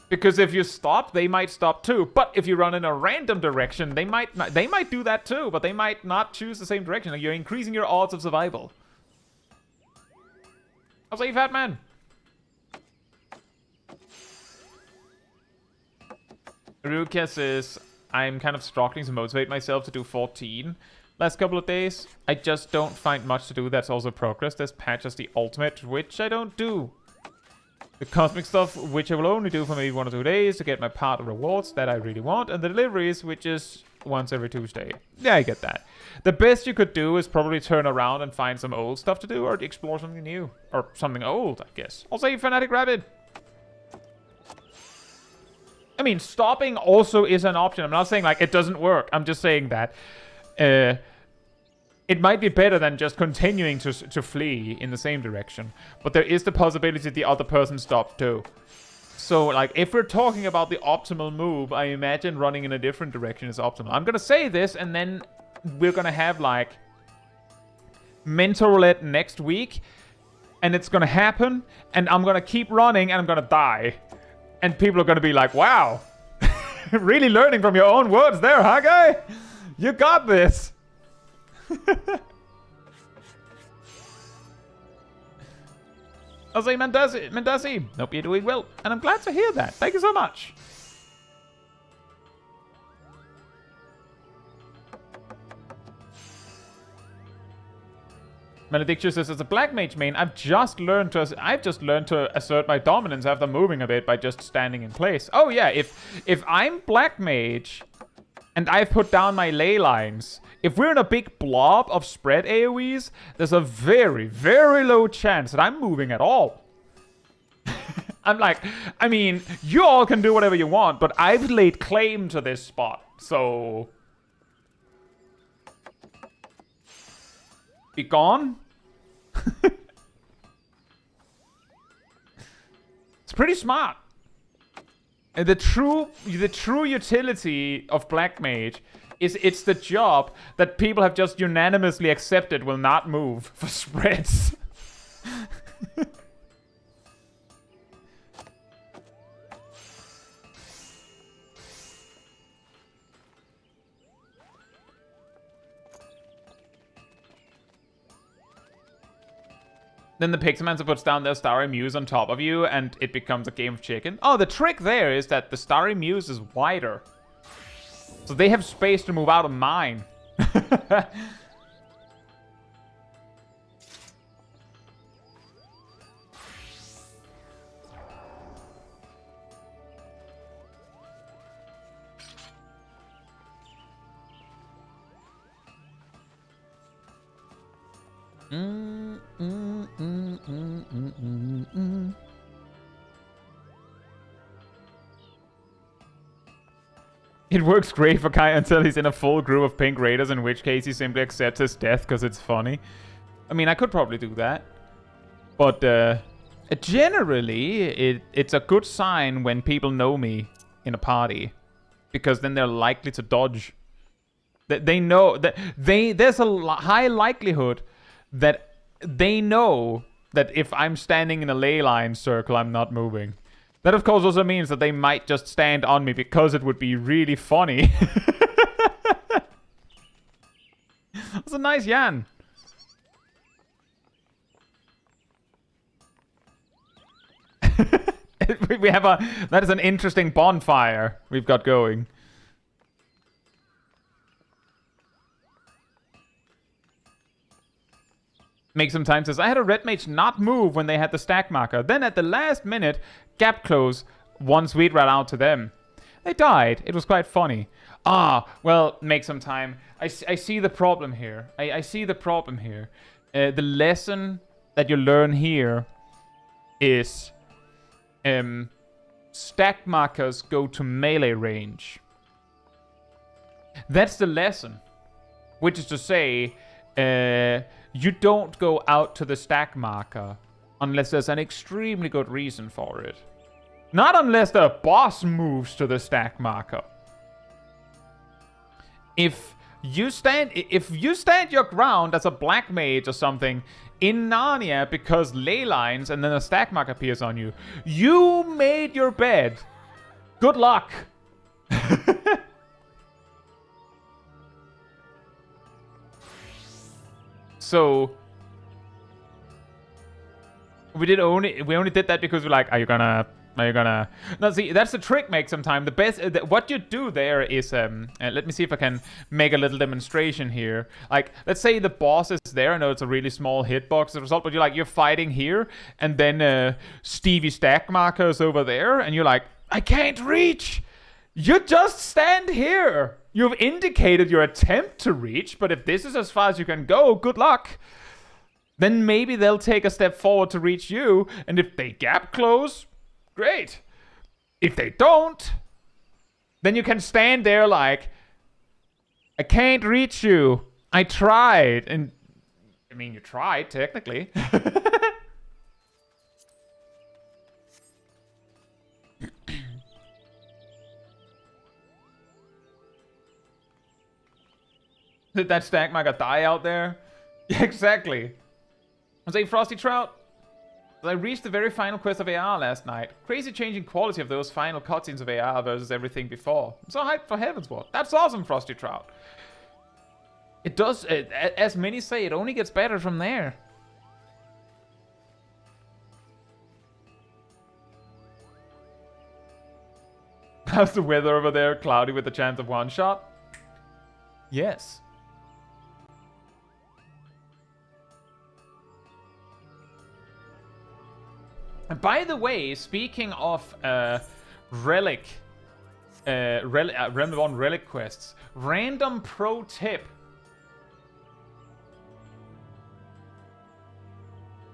Because if you stop, they might stop too. But if you run in a random direction, they might do that too, but they might not choose the same direction. Like, you're increasing your odds of survival. I'll say, fat man. Ruka says, I'm kind of struggling to motivate myself to do 14 last couple of days. I just don't find much to do that's also progress. This patch is the ultimate, which I don't do. The cosmic stuff, which I will only do for maybe 1 or 2 days to get my part of rewards that I really want. And the deliveries, which is once every Tuesday. Yeah, I get that. The best you could do is probably turn around and find some old stuff to do or explore something new. Or something old, I guess. I'll say Fanatic Rabbit. I mean, stopping also is an option. I'm not saying, like, it doesn't work. I'm just saying that it might be better than just continuing to flee in the same direction. But there is the possibility the other person stopped too. So, like, if we're talking about the optimal move, I imagine running in a different direction is optimal. I'm going to say this, and then we're going to have, like, mental roulette next week. And it's going to happen. And I'm going to keep running, and I'm going to die. And people are going to be like, wow, really learning from your own words there, huh, guy? You got this. I'll say, Mandasi, hope you're doing well. And I'm glad to hear that. Thank you so much. Maledictus says, as a black mage main, I've just learned to assert my dominance after moving a bit by just standing in place. Oh yeah, if I'm black mage and I've put down my ley lines, if we're in a big blob of spread AoEs, there's a very, very low chance that I'm moving at all. I'm like, I mean, you all can do whatever you want, but I've laid claim to this spot, so be gone. It's pretty smart. And the true utility of Black Mage It's the job that people have just unanimously accepted will not move for spreads. Then the Pixelmancer puts down their Starry Muse on top of you, and it becomes a game of chicken. Oh, the trick there is that the Starry Muse is wider. So they have space to move out of mine. It works great for Kai until he's in a full group of pink raiders, in which case he simply accepts his death because it's funny. I mean, I could probably do that. But generally, it's a good sign when people know me in a party. Because then they're likely to dodge. They know that there's a high likelihood that they know that if I'm standing in a ley line circle, I'm not moving. That, of course, also means that they might just stand on me because it would be really funny. That's a nice Jan. We have that is an interesting bonfire we've got going. Make some time says, I had a red mage not move when they had the stack marker. Then at the last minute, gap close, one sweet rat out to them. They died. It was quite funny. Ah, well, make some time. I see the problem here. I see the problem here. The lesson that you learn here is stack markers go to melee range. That's the lesson. Which is to say, you don't go out to the stack marker unless there's an extremely good reason for it. Not unless the boss moves to the stack marker. If you stand your ground as a black mage or something in Narnia because ley lines and then a stack marker appears on you, you made your bed. Good luck. So we only did that because we're like, are you gonna? No, see, that's the trick. Make some time. The best, what you do there is, let me see if I can make a little demonstration here. Like, let's say the boss is there. I know it's a really small hitbox as a result, but you're fighting here, and then Stevie Stack Marker is over there, and you're like, I can't reach. You just stand here. You've indicated your attempt to reach, but if this is as far as you can go, good luck. Then maybe they'll take a step forward to reach you, and if they gap close, great. If they don't, then you can stand there like, I can't reach you. I tried. And, I mean, you tried, technically. Did that stack marker die out there? Yeah, exactly. I was a Frosty Trout. I reached the very final quest of AR last night. Crazy changing quality of those final cutscenes of AR versus everything before. I'm so hyped for Heaven's Ward. That's awesome, Frosty Trout. It does, as many say, it only gets better from there. How's the weather over there? Cloudy with a chance of one shot? Yes. And by the way, speaking of Realm 1 relic quests, random pro tip.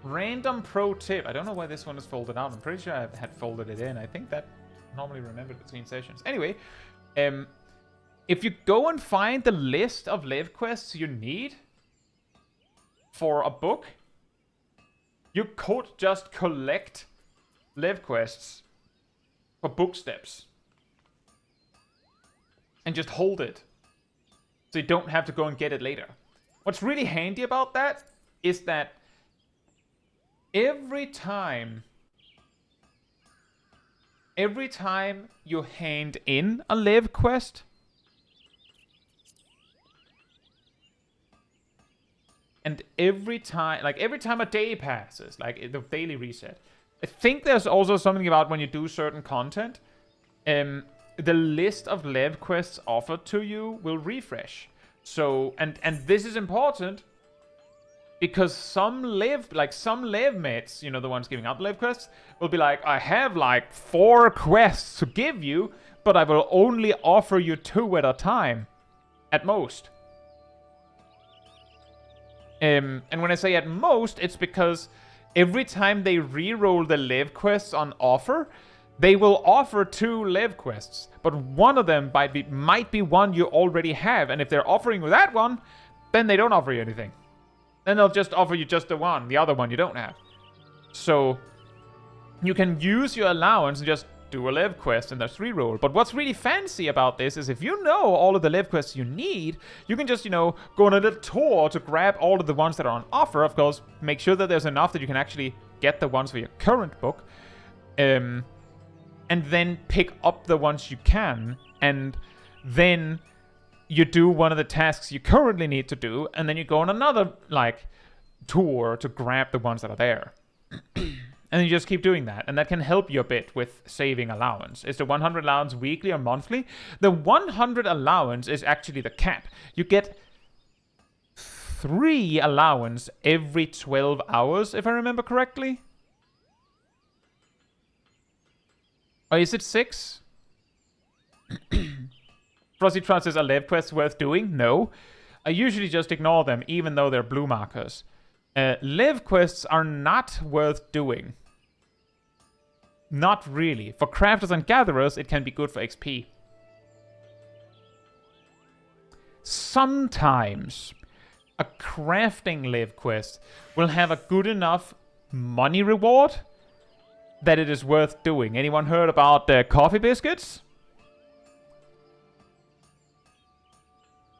Random pro tip. I don't know why this one is folded out. I'm pretty sure I had folded it in. I think that normally remembered between sessions. Anyway, if you go and find the list of live quests you need for a book, you could just collect live quests for book steps and just hold it. So you don't have to go and get it later. What's really handy about that is that every time you hand in a live quest, and every time a day passes, like the daily reset, I think there's also something about when you do certain content, the list of live quests offered to you will refresh. So, and this is important because some live mates, you know, the ones giving out live quests, will be like, I have like 4 quests to give you, but I will only offer you 2 at a time, at most. And when I say at most, it's because every time they re-roll the live quests on offer, they will offer 2 live quests, but one of them might be one you already have, and if they're offering you that one, then they don't offer you anything. Then they'll just offer you just the other one you don't have. So you can use your allowance and just do a live quest and that's re-roll. But what's really fancy about this is if you know all of the live quests you need, you can just, you know, go on a little tour to grab all of the ones that are on offer. Of course, make sure that there's enough that you can actually get the ones for your current book. And then pick up the ones you can. And then you do one of the tasks you currently need to do. And then you go on another, like, tour to grab the ones that are there. And you just keep doing that. And that can help you a bit with saving allowance. Is the 100 allowance weekly or monthly? The 100 allowance is actually the cap. You get 3 allowance every 12 hours, if I remember correctly. Or is it 6? Frosty Trust says, are live quests worth doing? No. I usually just ignore them, even though they're blue markers. Live quests are not worth doing. Not really. For crafters and gatherers, it can be good for XP. Sometimes a crafting live quest will have a good enough money reward that it is worth doing. Anyone heard about the coffee biscuits?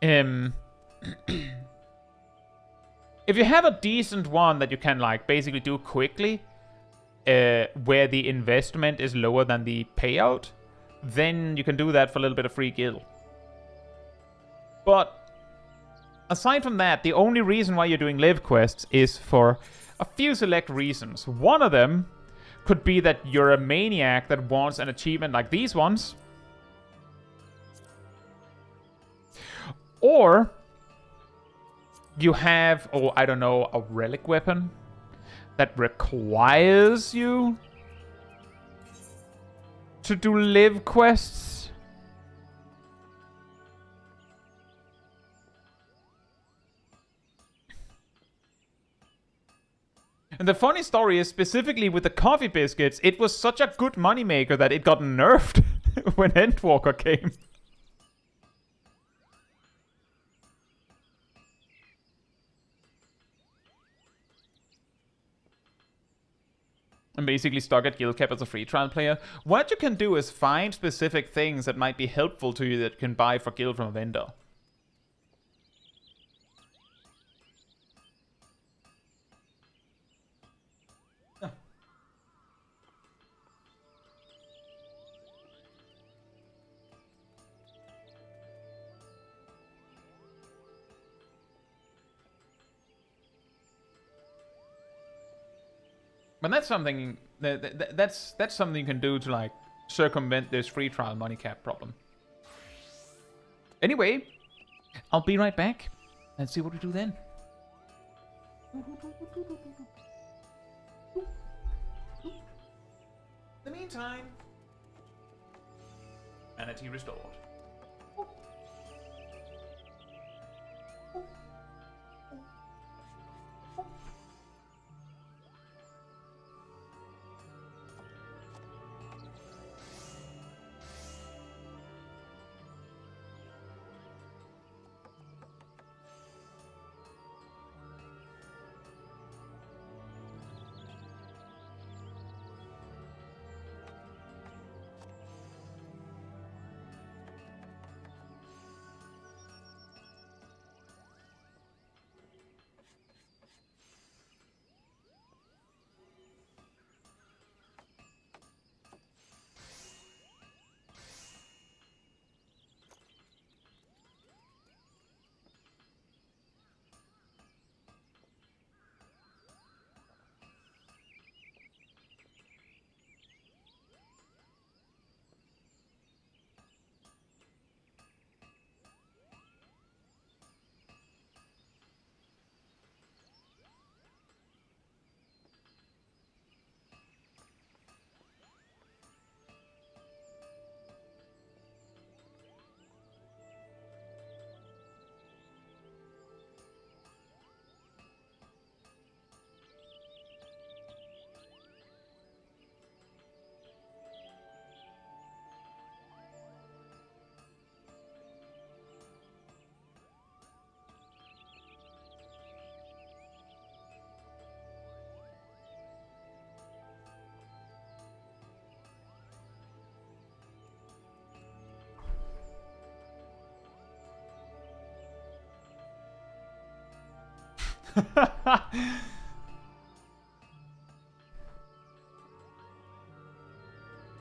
If you have a decent one that you can, like, basically do quickly, where the investment is lower than the payout, then you can do that for a little bit of free gil. But aside from that, the only reason why you're doing live quests is for a few select reasons. One of them could be that you're a maniac that wants an achievement like these ones. Or you have, oh, I don't know, a relic weapon that requires you to do live quests. And the funny story is, specifically with the coffee biscuits, it was such a good moneymaker that it got nerfed when Endwalker came. I'm basically stuck at guild cap as a free trial player. What you can do is find specific things that might be helpful to you that you can buy for guild from a vendor. But that's something that's something you can do to, like, circumvent this free trial money cap problem. Anyway, I'll be right back. Let's see what we do then. In the meantime, sanity restored.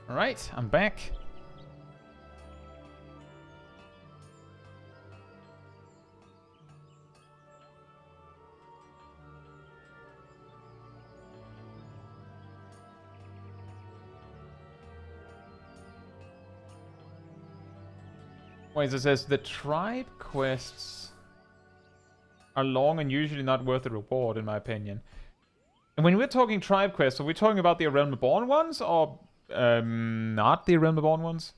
Alright, I'm back. Wait, it says the tribe quests are long and usually not worth the reward, in my opinion. And when we're talking tribe quests, are we talking about the Realm Reborn ones or not the Realm Reborn ones?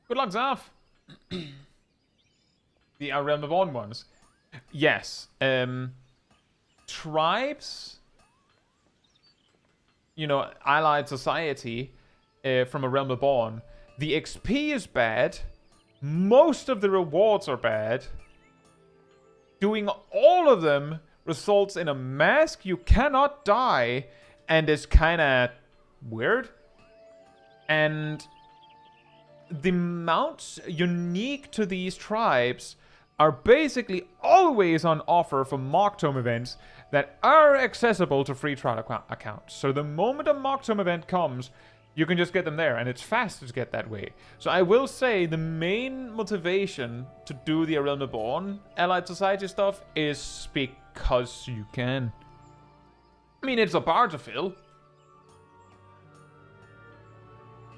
Good luck, Zaf! The Realm Reborn ones. Yes. Tribes, you know, allied society from a Realm Reborn. The XP is bad. Most of the rewards are bad. Doing all of them results in a mask you cannot die and is kind of weird. And the mounts unique to these tribes are basically always on offer for Mock Tome events that are accessible to free trial accounts. So the moment a Mock Tome event comes, you can just get them there, and it's fast to get that way. So I will say the main motivation to do the Realm Reborn Allied Society stuff is because you can. I mean, it's a bar to fill.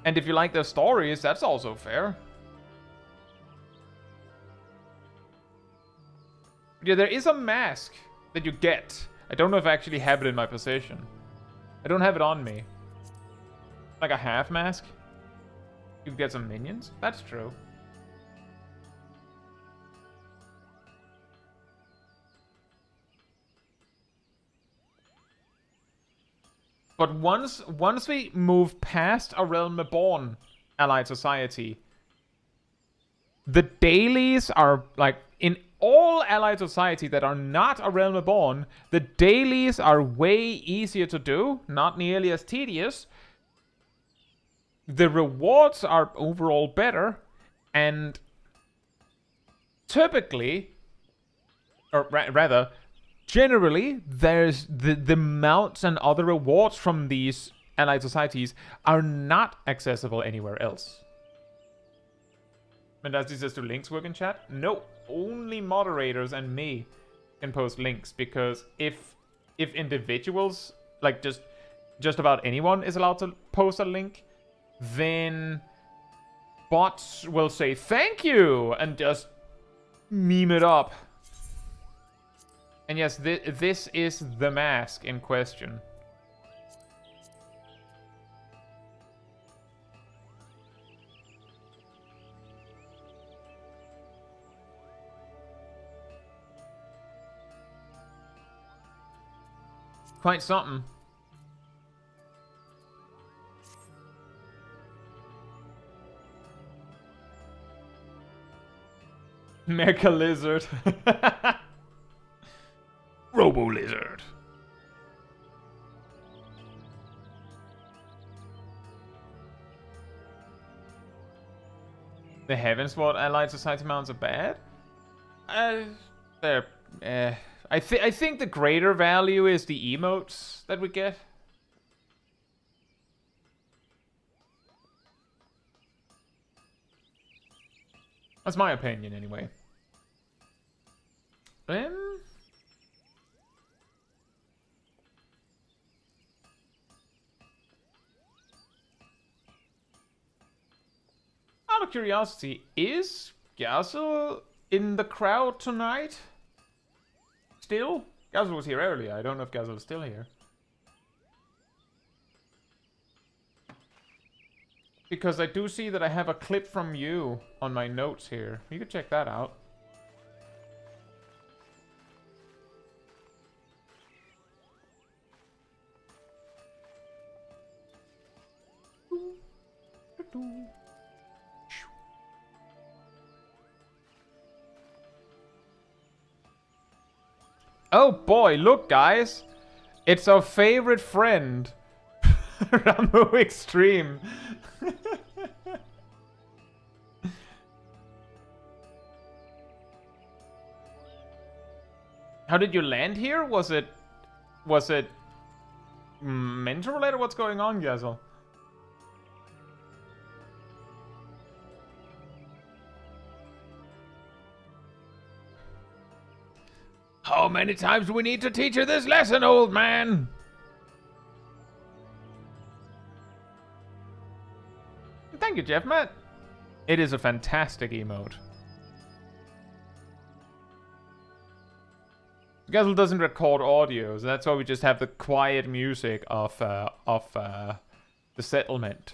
And if you like their stories, that's also fair. Yeah, there is a mask that you get. I don't know if I actually have it in my possession. I don't have it on me. Like a half mask? You can get some minions? That's true. But once we move past a Realm Reborn Allied Society, the dailies are like in all Allied Society that are not a Realm Reborn, the dailies are way easier to do, not nearly as tedious. The rewards are overall better, and typically, or rather, generally, there's the mounts and other rewards from these Allied Societies are not accessible anywhere else. And does this just do links work in chat? No, only moderators and me can post links, because if individuals, like just about anyone is allowed to post a link, then bots will say thank you and just meme it up. And yes, this is the mask in question. Quite something. Mecha Lizard. Robo Lizard. The Heavensward Allied Society mounts are bad? They're... I think the greater value is the emotes that we get. That's my opinion, anyway. Out of curiosity, is Gazel in the crowd tonight? Still? Gazel was here earlier. I don't know if Gazel is still here. Because I do see that I have a clip from you on my notes here. You could check that out. Oh boy, look guys. It's our favorite friend. Ramu Extreme. How did you land here? Was it mental related? What's going on, Gazel? How many times do we need to teach you this lesson, old man? Thank you, Jeff Matt. It is a fantastic emote. Gazel doesn't record audio, so that's why we just have the quiet music of the settlement.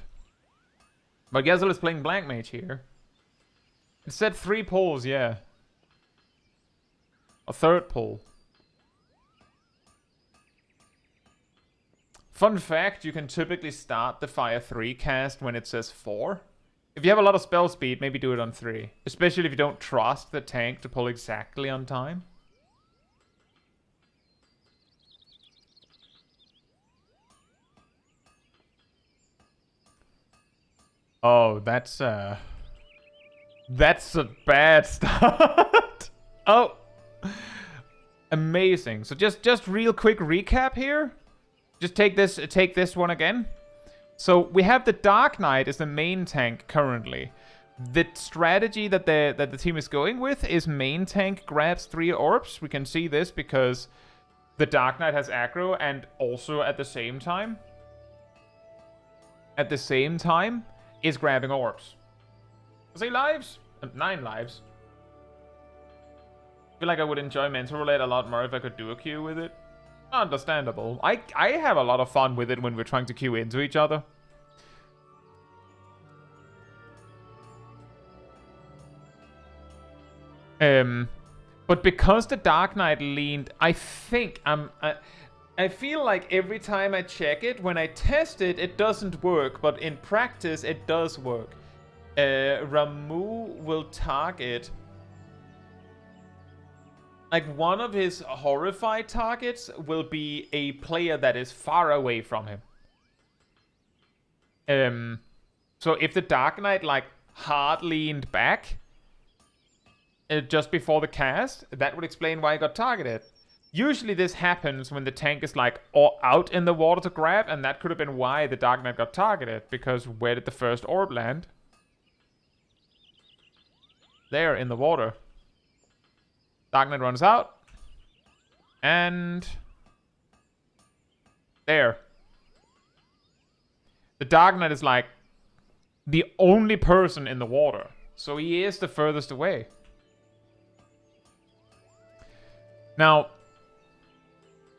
But Gazel is playing Black Mage here. It said 3 pulls, yeah. A 3rd pull. Fun fact, you can typically start the Fire 3 cast when it says 4. If you have a lot of spell speed, maybe do it on 3. Especially if you don't trust the tank to pull exactly on time. Oh, that's a bad start. Oh. Amazing. So just real quick recap here. Just take this one again. So we have the Dark Knight as the main tank currently. The strategy that the team is going with is main tank grabs 3 orbs. We can see this because the Dark Knight has aggro, and also at the same time is grabbing orbs. 8 lives? 9 lives. I feel like I would enjoy Mental Relate a lot more if I could do a queue with it. Understandable. I have a lot of fun with it when we're trying to queue into each other. But because the Dark Knight leaned, I think I feel like every time I check it, when I test it, it doesn't work, but in practice, it does work. Ramu will target, like, one of his horrified targets will be a player that is far away from him. So if the Dark Knight, like, hard leaned back just before the cast, that would explain why he got targeted. Usually this happens when the tank is, like, out in the water to grab, and that could have been why the Dark Knight got targeted, because where did the first orb land? There, in the water. Dark Knight runs out. And there. The Dark Knight is like the only person in the water. So he is the furthest away. Now,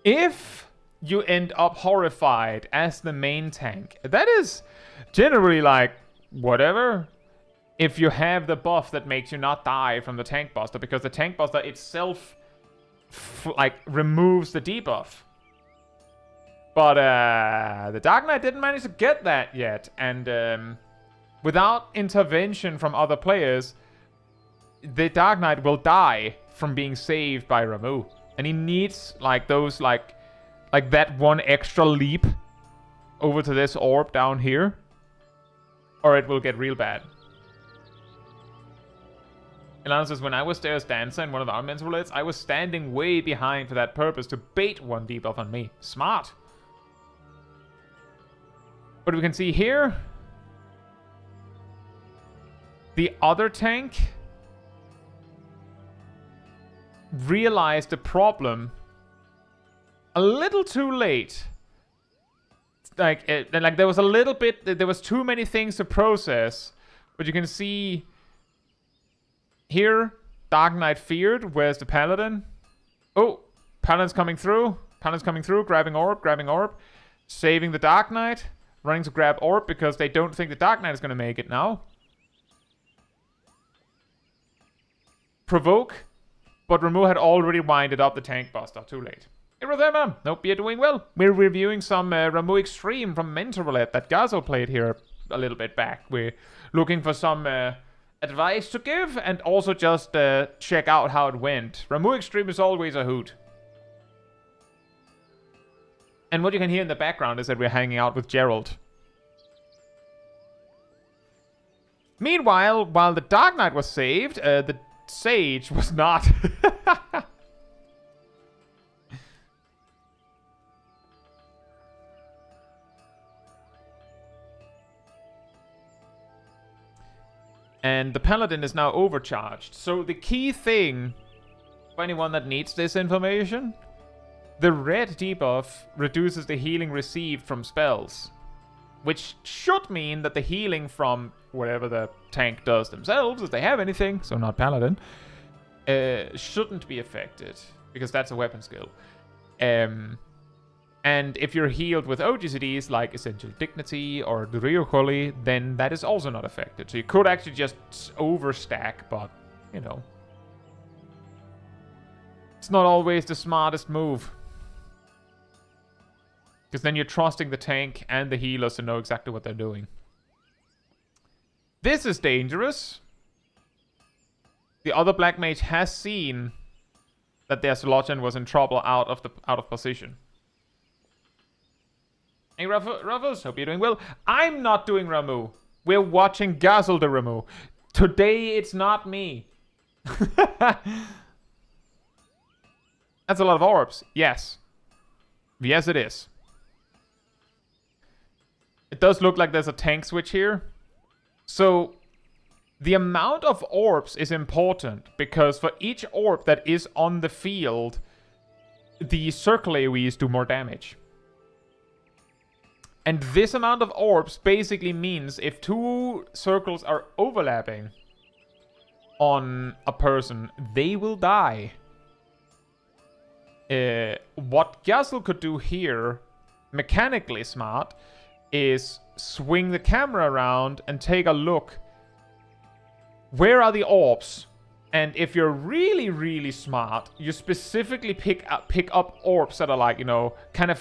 if you end up horrified as the main tank, that is generally like, whatever. If you have the buff that makes you not die from the Tank Buster, because the Tank Buster itself, like, removes the debuff. But the Dark Knight didn't manage to get that yet, and without intervention from other players, the Dark Knight will die from being saved by Ramu. And he needs, like, those, like that one extra leap over to this orb down here, or it will get real bad. Ilana says, when I was there as dancer in one of our men's relates, I was standing way behind for that purpose to bait one debuff on me. Smart. But we can see here, the other tank realized the problem a little too late. Like there was a little bit, there was too many things to process. But you can see here, Dark Knight feared. Where's the Paladin? Oh, Paladin's coming through. Paladin's coming through, grabbing orb. Saving the Dark Knight. Running to grab orb because they don't think the Dark Knight is going to make it now. Provoke. But Ramu had already winded up the Tank Buster. Too late. Hey, Rothema. Nope, you're doing well. We're reviewing some Ramu Extreme from Mental Roulette that Gazo played here a little bit back. We're looking for some advice to give and also just check out how it went. Ramu Extreme is always a hoot. And what you can hear in the background is that we're hanging out with Gerald. Meanwhile, while the Dark Knight was saved, the Sage was not. And the Paladin is now overcharged. So the key thing, for anyone that needs this information, the red debuff reduces the healing received from spells. Which should mean that the healing from whatever the tank does themselves, if they have anything, so not Paladin, shouldn't be affected. Because that's a weapon skill. And if you're healed with OGCDs like Essential Dignity or the Ryokoli, then that is also not affected. So you could actually just overstack, but, you know. It's not always the smartest move. Because then you're trusting the tank and the healers to know exactly what they're doing. This is dangerous. The other Black Mage has seen that their Slotchen was in trouble out of position. Hey Ruffles, hope you're doing well. I'm not doing Ramu. We're watching Gazel do Ramu. Today it's not me. That's a lot of orbs. Yes. Yes, it is. It does look like there's a tank switch here. So, the amount of orbs is important, because for each orb that is on the field, the circle AoEs do more damage. And this amount of orbs basically means if two circles are overlapping on a person, they will die. What Gazel could do here, mechanically smart, is swing the camera around and take a look. Where are the orbs? And if you're really, really smart, you specifically pick up orbs that are like, you know, kind of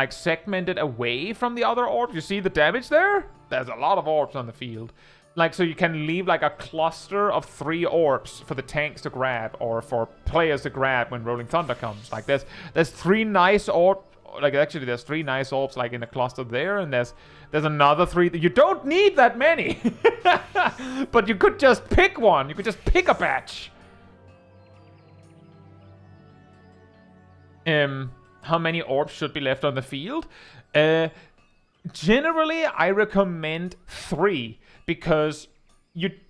segmented away from the other orbs. You see the damage there? There's a lot of orbs on the field. Like, so you can leave like a cluster of 3 orbs for the tanks to grab, or for players to grab when Rolling Thunder comes. Like, there's 3 nice orbs. Like, actually, there's 3 nice orbs, like, in a cluster there, and there's another 3. You don't need that many! But you could just pick one. You could just pick a batch. How many orbs should be left on the field? Generally, I recommend 3, because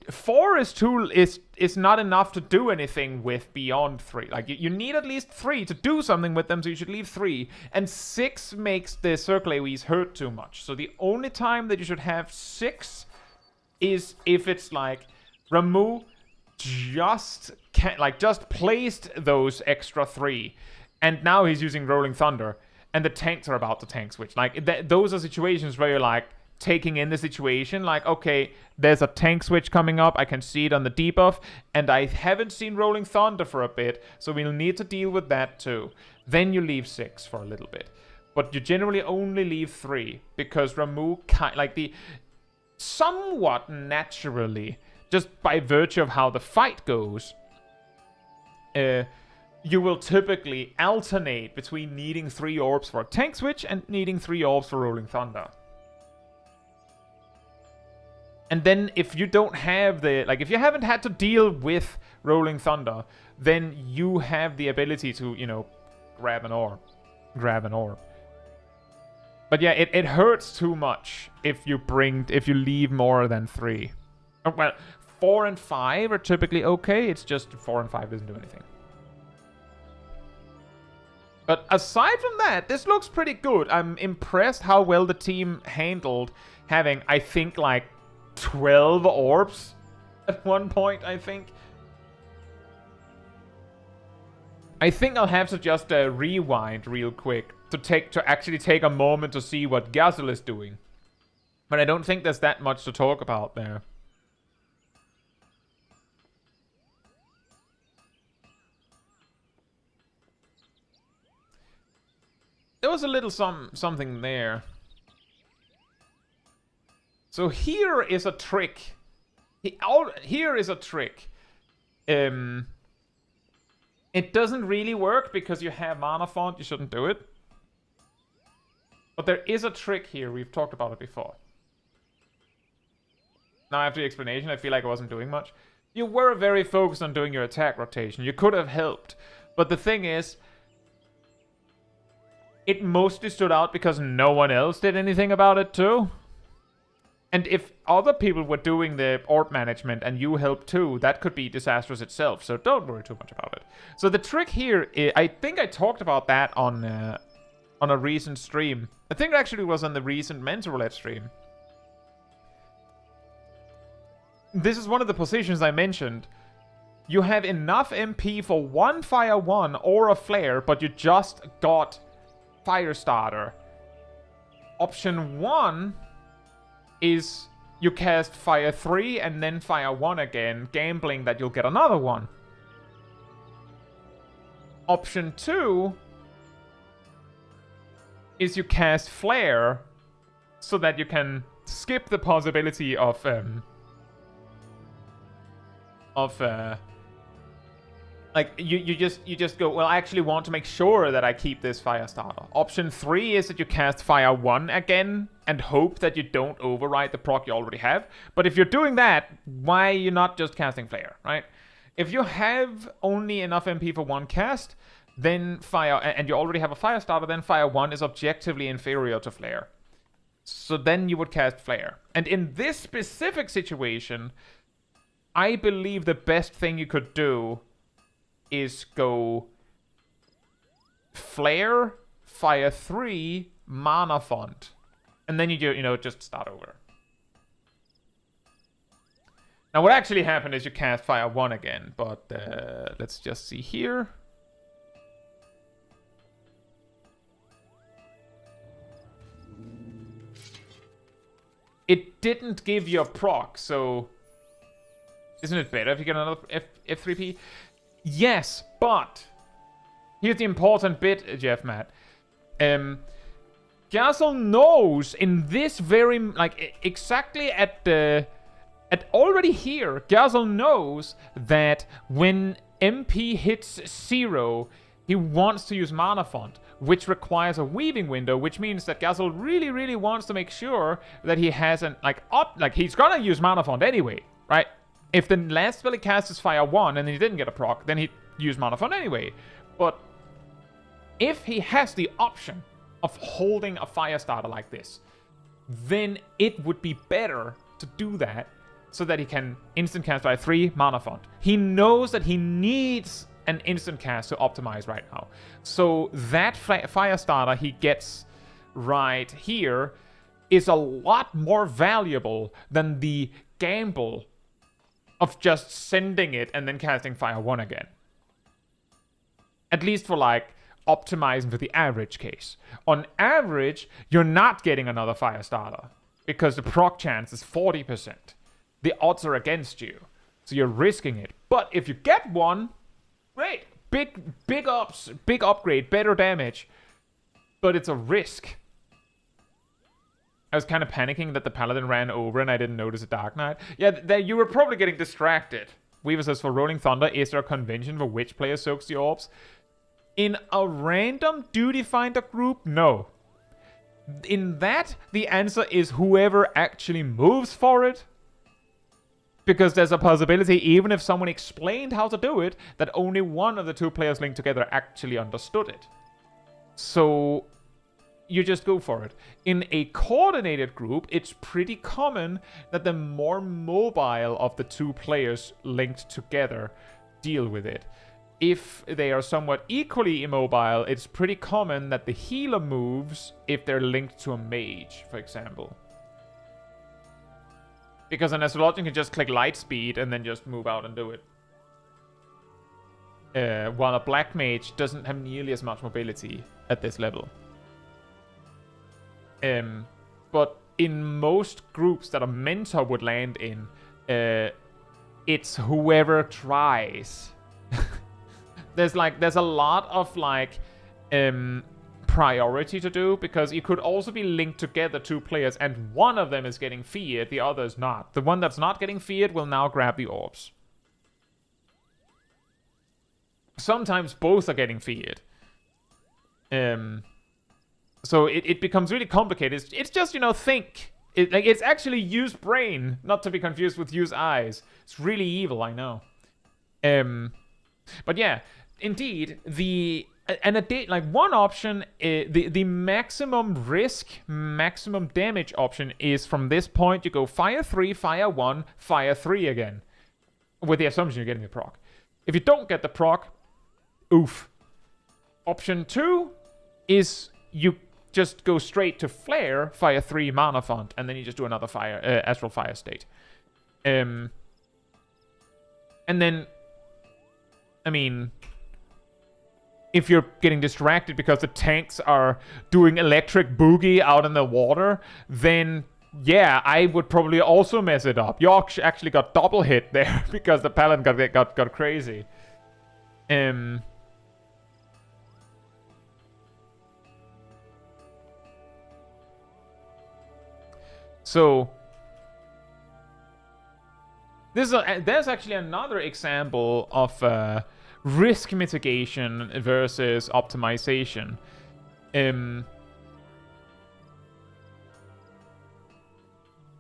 4 is not enough to do anything with beyond 3. Like, you need at least 3 to do something with them, so you should leave 3. And 6 makes the circle AoEs hurt too much. So the only time that you should have 6 is if it's like Ramu just placed those extra 3, and now he's using Rolling Thunder, and the tanks are about to tank switch. Like, those are situations where you're like, taking in the situation, like, okay, there's a tank switch coming up, I can see it on the debuff, and I haven't seen Rolling Thunder for a bit, so we'll need to deal with that too. Then you leave 6 for a little bit. But you generally only leave 3, because Ramu, somewhat naturally, just by virtue of how the fight goes, you will typically alternate between needing 3 orbs for a tank switch and needing 3 orbs for Rolling Thunder. And then if you don't have if you haven't had to deal with Rolling Thunder, then you have the ability to, you know, grab an orb. But yeah, it hurts too much if you leave more than 3. Oh, well, 4 and 5 are typically okay. It's just 4 and 5 doesn't do anything. But aside from that, this looks pretty good. I'm impressed how well the team handled having, I think, like 12 orbs at one point, I think. I think I'll have to just rewind real quick to actually take a moment to see what Gazel is doing. But I don't think there's that much to talk about there. There was a little something there. So here is a trick. Here is a trick. It doesn't really work because you have mana font. You shouldn't do it. But there is a trick here. We've talked about it before. Now after the explanation, I feel like I wasn't doing much. You were very focused on doing your attack rotation. You could have helped. But the thing is, it mostly stood out because no one else did anything about it too. And if other people were doing the orb management and you helped too, that could be disastrous itself. So don't worry too much about it. So the trick here, I think I talked about that on a recent stream. I think it actually was on the recent Mentor Roulette stream. This is one of the positions I mentioned. You have enough MP for one Fire 1 or a Flare, but you just got Firestarter. Option 1 is you cast Fire 3 and then Fire 1 again, gambling that you'll get another one. Option 2 is you cast Flare so that you can skip the possibility of like you just go, well, I actually want to make sure that I keep this Firestarter. Option 3 is that you cast Fire 1 again and hope that you don't override the proc you already have. But if you're doing that, why are you not just casting Flare, right? If you have only enough MP for one cast, then and you already have a Firestarter, then Fire 1 is objectively inferior to Flare. So then you would cast Flare. And in this specific situation, I believe the best thing you could do is go Flare, Fire 3, Mana Font. And then you know, just start over. Now what actually happened is you cast Fire 1 again, but let's just see here. It didn't give you a proc, so isn't it better if you get another F3P? Yes, but here's the important bit, Jeff Matt. Gazel knows in this very, like, exactly at already here, Gazel knows that when MP hits 0, he wants to use Mana Font, which requires a weaving window, which means that Gazel really, really wants to make sure that he has an, he's gonna use Mana Font anyway, right? If the last spell he cast is Fire 1 and he didn't get a proc, then he'd use Mana Font anyway. But if he has the option of holding a Firestarter like this, then it would be better to do that so that he can instant cast by 3 Mana Font. He knows that he needs an instant cast to optimize right now. So that Firestarter he gets right here is a lot more valuable than the gamble of just sending it and then casting Fire 1 again. At least for, like, optimizing for the average case. On average, you're not getting another Firestarter because the proc chance is 40%. The odds are against you, so you're risking it. But if you get one, great. Big ups, big upgrade, better damage. But it's a risk. I was kind of panicking that the Paladin ran over and I didn't notice a Dark Knight. Yeah, you were probably getting distracted. Weaver says, for Rolling Thunder, is there a convention for which player soaks the orbs? In a random duty finder group, no. In that, the answer is whoever actually moves for it. Because there's a possibility, even if someone explained how to do it, that only one of the two players linked together actually understood it. So you just go for it. In a coordinated group, it's pretty common that the more mobile of the two players linked together deal with it. If they are somewhat equally immobile, it's pretty common that the healer moves if they're linked to a mage, for example. Because an Astrologian can just click light speed and then just move out and do it. While a black mage doesn't have nearly as much mobility at this level. But in most groups that a mentor would land in, it's whoever tries. There's a lot of priority to do, because you could also be linked together two players and one of them is getting feared, the other is not. The one that's not getting feared will now grab the orbs. Sometimes both are getting feared. So it becomes really complicated. It's just, think. It's actually use brain, not to be confused with use eyes. It's really evil, I know. But yeah, indeed, one option, the maximum risk, maximum damage option is from this point, you go fire 3, fire 1, fire 3 again. With the assumption you're getting the proc. If you don't get the proc, oof. Option 2 is you just go straight to flare, fire 3 mana font, and then you just do another fire, astral fire state. And then, I mean, if you're getting distracted because the tanks are doing electric boogie out in the water, then yeah, I would probably also mess it up. York actually got double hit there because the paladin got crazy. So there's actually another example of risk mitigation versus optimization.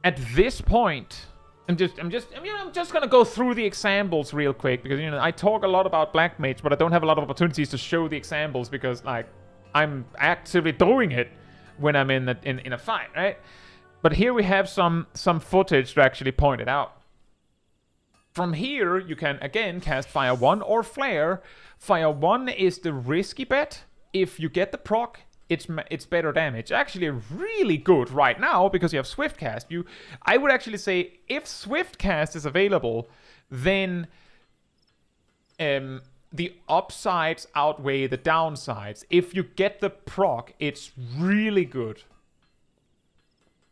At this point, I'm just gonna go through the examples real quick because I talk a lot about Black Mage, but I don't have a lot of opportunities to show the examples because I'm actively doing it when I'm in a fight, right? But here we have some footage to actually point it out. From here, you can again cast Fire 1 or Flare. Fire 1 is the risky bet. If you get the proc, it's better damage. Actually really good right now because you have Swift Cast. I would actually say if Swift Cast is available, then the upsides outweigh the downsides. If you get the proc, it's really good.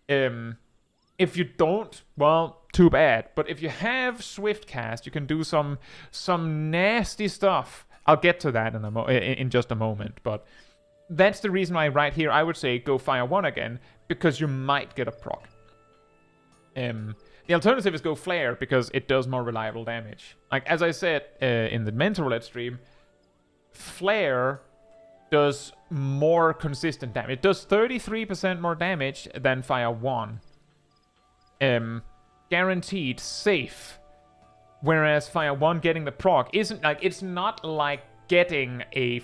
If you don't, well, too bad. But if you have Swift Cast, you can do some nasty stuff. I'll get to that in just a moment, but that's the reason why right here I would say go Fire 1 again, because you might get a proc. The alternative is go Flare, because it does more reliable damage. Like, as I said in the Mental Roulette stream, Flare does more consistent damage. It does 33% more damage than Fire 1. Guaranteed, safe. Whereas Fire 1 getting the proc isn't like, it's not like getting a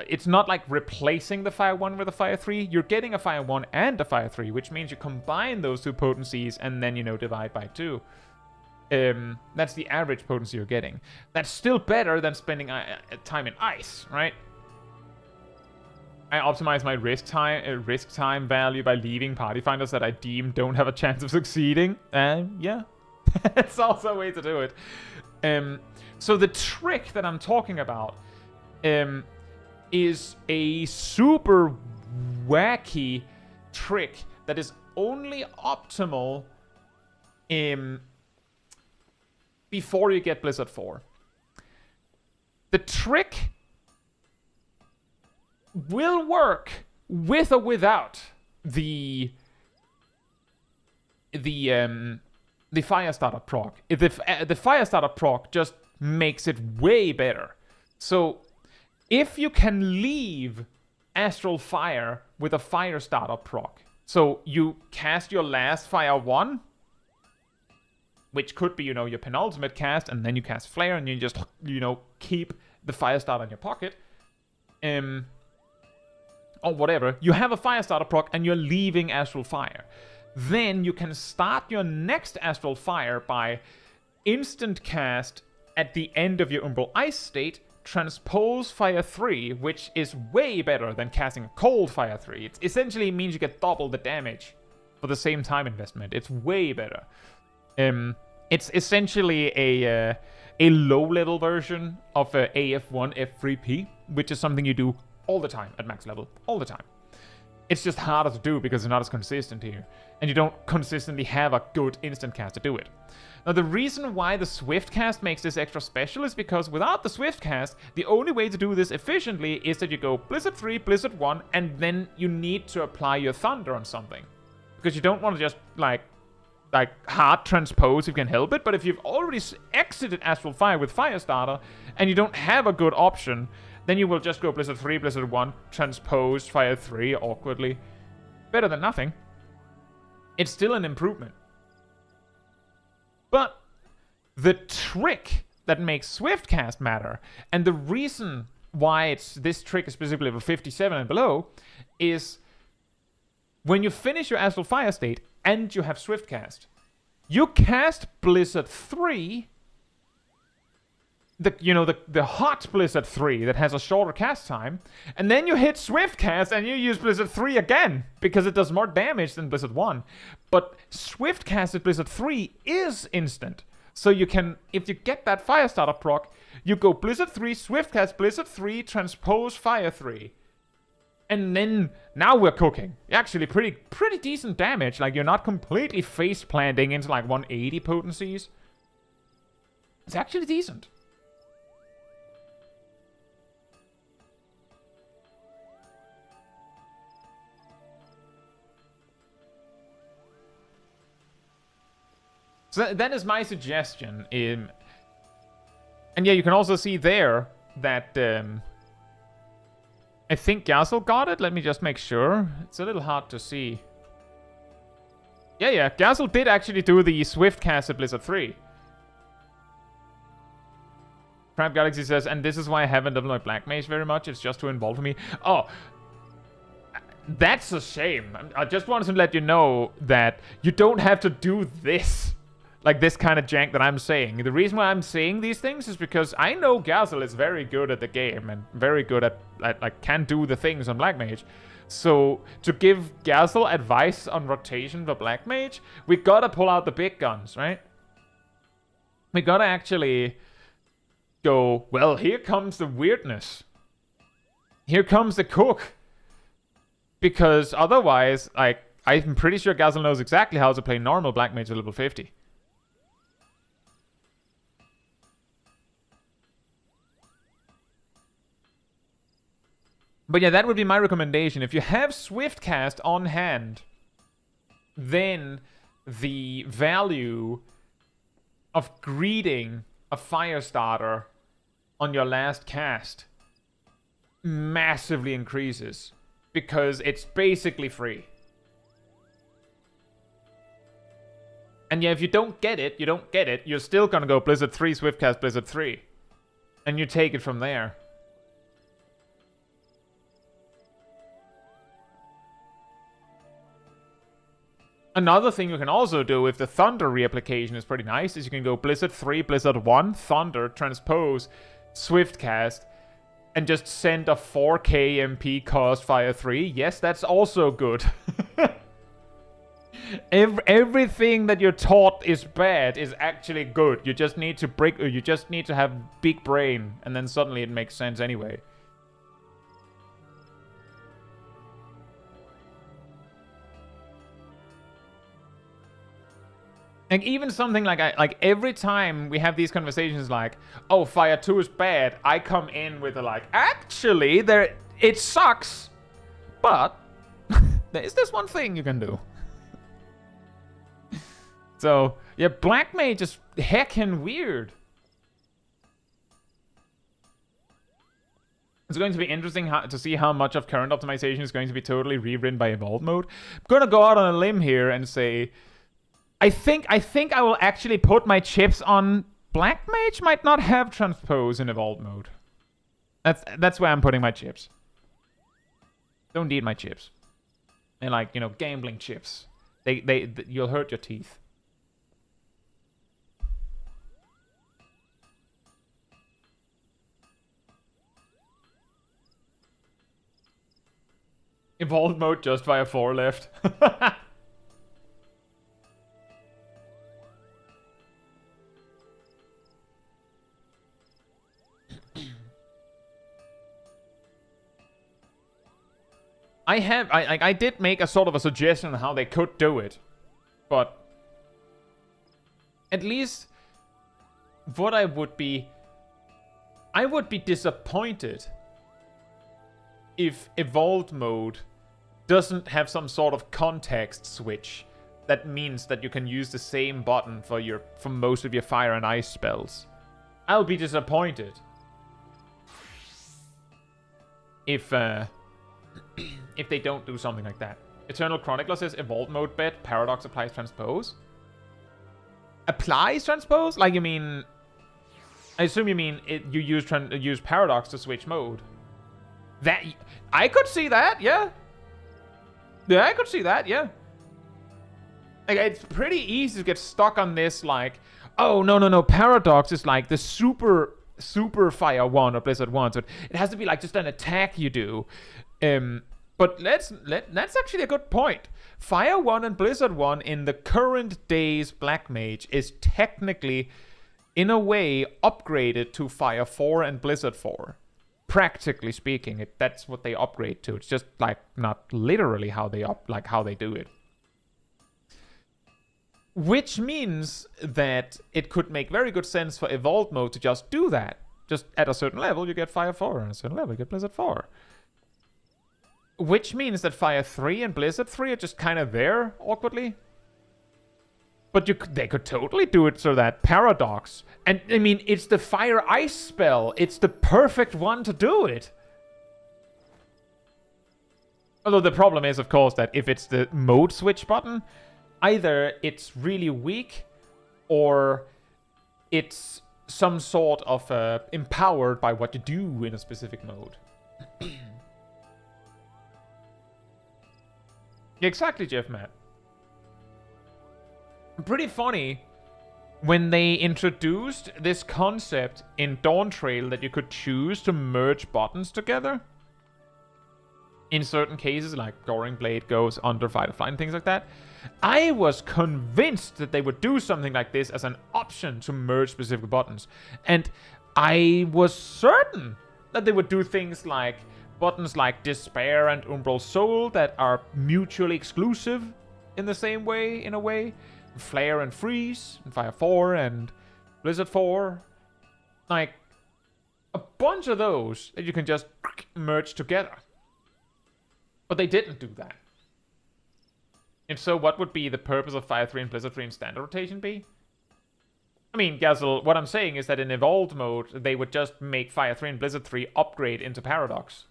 it's not like replacing the Fire 1 with a Fire 3. You're getting a Fire 1 and a Fire 3, which means you combine those two potencies and then divide by 2. That's the average potency you're getting. That's still better than spending time in ice, right? I optimize my risk time value by leaving party finders that I deem don't have a chance of succeeding. Yeah, it's also a way to do it. So the trick that I'm talking about is a super wacky trick that is only optimal before you get Blizzard 4. The trick will work with or without the Firestarter proc. If the Firestarter proc just makes it way better. So if you can leave Astral Fire with a Firestarter proc, so you cast your last Fire 1, which could be your penultimate cast, and then you cast Flare and you just keep the Firestarter in your pocket, or whatever, you have a Firestarter proc and you're leaving Astral Fire. Then you can start your next Astral Fire by instant cast at the end of your Umbral Ice state, transpose Fire 3, which is way better than casting Cold Fire 3. It essentially means you get double the damage for the same time investment. It's way better. It's essentially a low-level version of AF1 F3P, which is something you do all the time at max level, all the time. It's just harder to do because it's not as consistent here, and you don't consistently have a good instant cast to do it. Now, the reason why the Swift Cast makes this extra special is because without the Swift Cast, the only way to do this efficiently is that you go Blizzard 3, Blizzard 1, and then you need to apply your Thunder on something. Because you don't want to just, like hard transpose if you can help it, but if you've already exited Astral Fire with Firestarter, and you don't have a good option, then you will just go Blizzard 3, Blizzard 1, transpose Fire 3 awkwardly. Better than nothing. It's still an improvement. But the trick that makes Swiftcast matter, and the reason why this trick is specifically level 57 and below, is when you finish your Astral Fire state and you have Swiftcast, you cast Blizzard 3, the hot Blizzard 3 that has a shorter cast time, and then you hit Swiftcast and you use Blizzard 3 again, because it does more damage than Blizzard 1. But Swiftcasted Blizzard 3 is instant. So you can, if you get that Firestarter proc, you go Blizzard 3, Swiftcast Blizzard 3, transpose Fire 3. And then, now we're cooking. Actually, pretty decent damage. Like, you're not completely face planting into like 180 potencies. It's actually decent. So that is my suggestion. And yeah, you can also see there that I think Gazel got it. Let me just make sure. It's a little hard to see. Yeah, Gazel did actually do the Swiftcast at Blizzard 3. Crab Galaxy says, and this is why I haven't done my Black Mage very much. It's just too involved for me. Oh, that's a shame. I just wanted to let you know that you don't have to do this. Like this kind of jank that I'm saying. The reason why I'm saying these things is because I know Gazel is very good at the game and very good at like, can do the things on Black Mage. So, to give Gazel advice on rotation for Black Mage, we gotta pull out the big guns, right? We gotta actually go, well, here comes the weirdness. Here comes the cook. Because otherwise, like, I'm pretty sure Gazel knows exactly how to play normal Black Mage at level 50. But yeah, that would be my recommendation. If you have Swiftcast on hand, then the value of greeting a Firestarter on your last cast massively increases. Because it's basically free. And yeah, if you don't get it, you don't get it. You're still gonna go Blizzard 3, Swiftcast Blizzard 3. And you take it from there. Another thing you can also do if the Thunder reapplication is pretty nice is you can go Blizzard 3, Blizzard 1, Thunder, Transpose, Swiftcast, and just send a 4k MP cost Fire 3. Yes, that's also good. Everything that you're taught is bad is actually good. You just need to you just need to have big brain, and then suddenly it makes sense anyway. Like, even something like every time we have these conversations like, oh, Fire 2 is bad, I come in with a like, actually, it sucks, but there is this one thing you can do. So, yeah, Black Mage is heckin' weird. It's going to be interesting to see how much of current optimization is going to be totally rewritten by Evolved Mode. I'm gonna go out on a limb here and say, I think I will actually put my chips on Black Mage might not have Transpose in Evolved Mode. That's where I'm putting my chips. Don't need my chips. They're like, you know, gambling chips. You'll hurt your teeth. Evolved Mode just via 4 left. I did make a sort of a suggestion on how they could do it, but at least what I would be disappointed if Evolved Mode doesn't have some sort of context switch that means that you can use the same button for most of your fire and ice spells. I'll be disappointed. if if they don't do something like that. Eternal Chronicler says Evolved mode bet, Paradox applies transpose. Applies transpose? Like, you mean... I assume you mean you use Paradox to switch mode. That... I could see that, yeah. Yeah, I could see that, yeah. Like, it's pretty easy to get stuck on this, like... Oh, no. Paradox is like the super Fire 1 or Blizzard 1. So it has to be like just an attack you do. But that's actually a good point. Fire 1 and Blizzard 1 in the current day's Black Mage is technically, in a way, upgraded to Fire 4 and Blizzard 4. Practically speaking, that's what they upgrade to. It's just like not literally how they do it. Which means that it could make very good sense for Evolved mode to just do that. Just at a certain level, you get Fire 4, and at a certain level, you get Blizzard 4. Which means that Fire 3 and Blizzard 3 are just kind of there, awkwardly. But they could totally do it so that Paradox... And, I mean, it's the Fire Ice spell. It's the perfect one to do it. Although the problem is, of course, that if it's the mode switch button, either it's really weak, or it's some sort of empowered by what you do in a specific mode. Exactly, Jeff Matt. Pretty funny when they introduced this concept in Dawntrail that you could choose to merge buttons together. In certain cases, like Goring Blade goes under Firefly and things like that. I was convinced that they would do something like this as an option to merge specific buttons. And I was certain that they would do things like buttons like Despair and Umbral Soul that are mutually exclusive in the same way, in a way. Flare and Freeze, and Fire 4 and Blizzard 4. Like, a bunch of those that you can just merge together. But they didn't do that. If so, what would be the purpose of Fire 3 and Blizzard 3 in standard rotation be? I mean, Gazel, what I'm saying is that in Evolved mode, they would just make Fire 3 and Blizzard 3 upgrade into Paradox.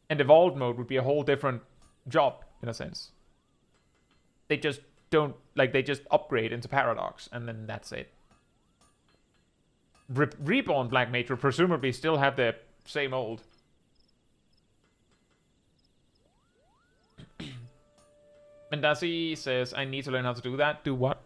And Evolved mode would be a whole different job, in a sense. They just don't, like, they just upgrade into Paradox, and then that's it. Reborn Black Mage will presumably still have the same old. Mendasi says, I need to learn how to do that. Do what?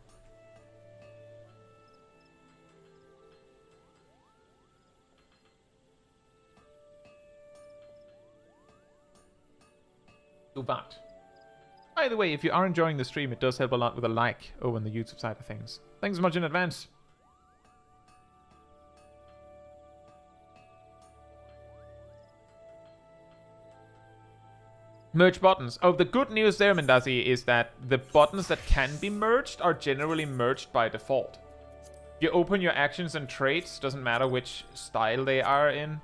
Do what? By the way, if you are enjoying the stream, it does help a lot with a like over on the YouTube side of things. Thanks so much in advance. Merge buttons. Oh, the good news there, Mendazi, is that the buttons that can be merged are generally merged by default. You open your actions and traits, doesn't matter which style they are in.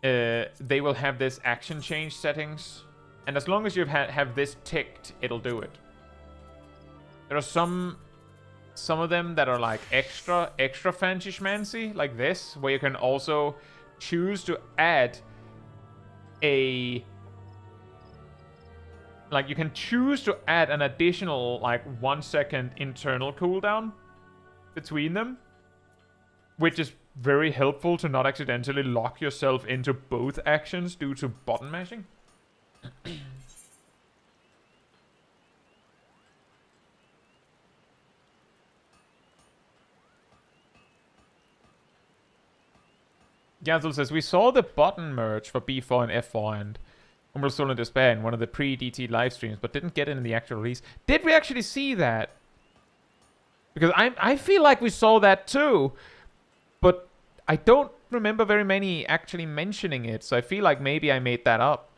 They will have this action change settings. And as long as you have this ticked, it'll do it. There are some of them that are like extra fancy schmancy, like this, where you can also choose to add a... Like, you can choose to add an additional, like, 1 second internal cooldown between them. Which is very helpful to not accidentally lock yourself into both actions due to button mashing. Gazel says, we saw the button merge for B4 and F4 and Umbral Soul and Despair in one of the pre-DT live streams, but didn't get it in the actual release. Did we actually see that? Because I feel like we saw that too, but I don't remember very many actually mentioning it, so I feel like maybe I made that up.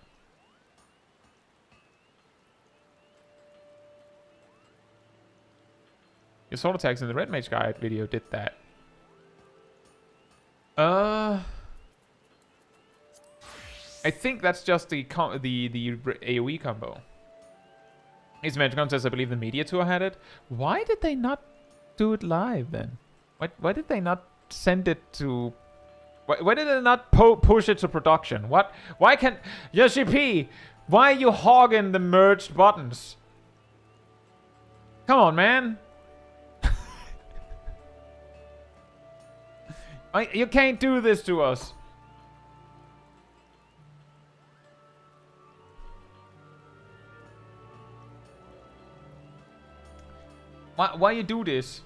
Your sword attacks in the Red Mage Guide video did that. I think that's just the AoE combo. Ace Magicon says, I believe the media tour had it. Why did they not do it live then? Why did they not send it to Why did they not push it to production? What? Why can't... Yoshi P, why are you hogging the merged buttons? Come on, man. You can't do this to us. Why you do this?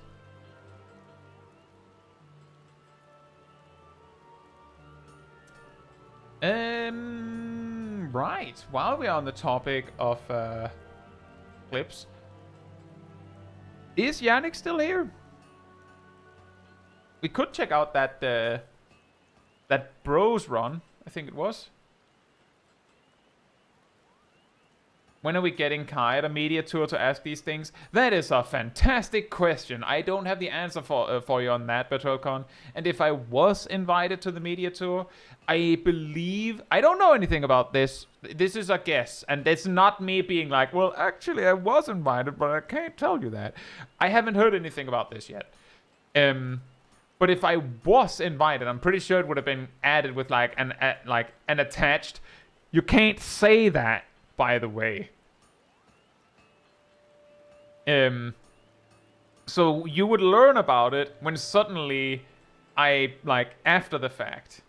Right. While we're on the topic of clips, is Yannick still here? We could check out that that Bros run. I think it was. When are we getting Kai at a media tour to ask these things? That is a fantastic question. I don't have the answer for you on that, Bertolcon. And if I was invited to the media tour, I believe... I don't know anything about this. This is a guess. And it's not me being like, well, actually, I was invited, but I can't tell you that. I haven't heard anything about this yet. But if I was invited, I'm pretty sure it would have been added with like an attached... You can't say that. By the way. So you would learn about it when suddenly after the fact.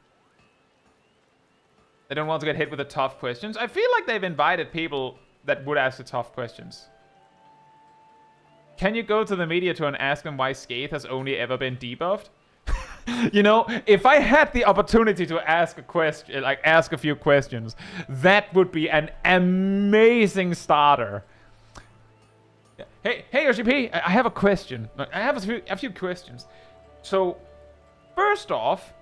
They don't want to get hit with the tough questions. I feel like they've invited people that would ask the tough questions. Can you go to the media tour and ask them why Skate has only ever been debuffed? You know, if I had the opportunity to ask a question, ask a few questions, that would be an amazing starter. Hey, RCP, I have a question. I have a few questions. So, first off,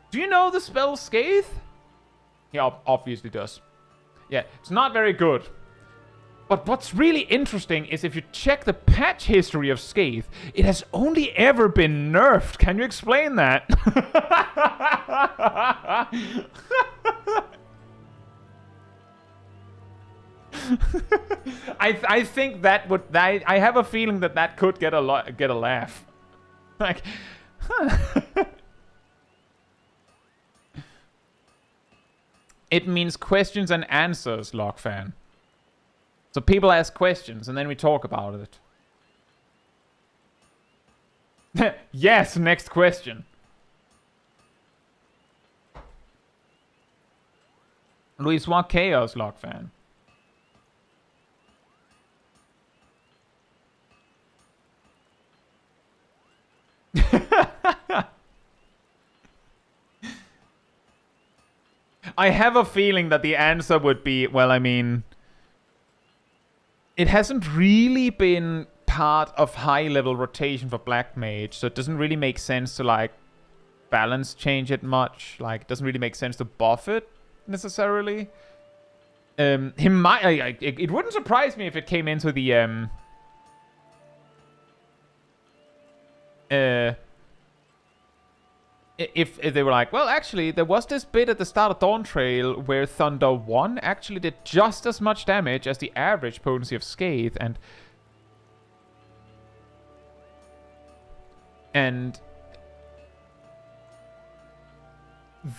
do you know the spell Scathe? Yeah, obviously does. Yeah, it's not very good. But what's really interesting is if you check the patch history of Scathe, it has only ever been nerfed. Can you explain that? I think that would... I have a feeling that could get a laugh. Like... Huh. It means questions and answers, Lockfan. So people ask questions, and then we talk about it. Yes, next question. Luis, what chaos, Lockfan? I have a feeling that the answer would be, well, I mean... It hasn't really been part of high-level rotation for Black Mage, so it doesn't really make sense to, like, balance change it much. Like, it doesn't really make sense to buff it, necessarily. He might... it wouldn't surprise me if it came into the, If they were like, well, actually, there was this bit at the start of Dawntrail where Thunder 1 actually did just as much damage as the average potency of Scathe, and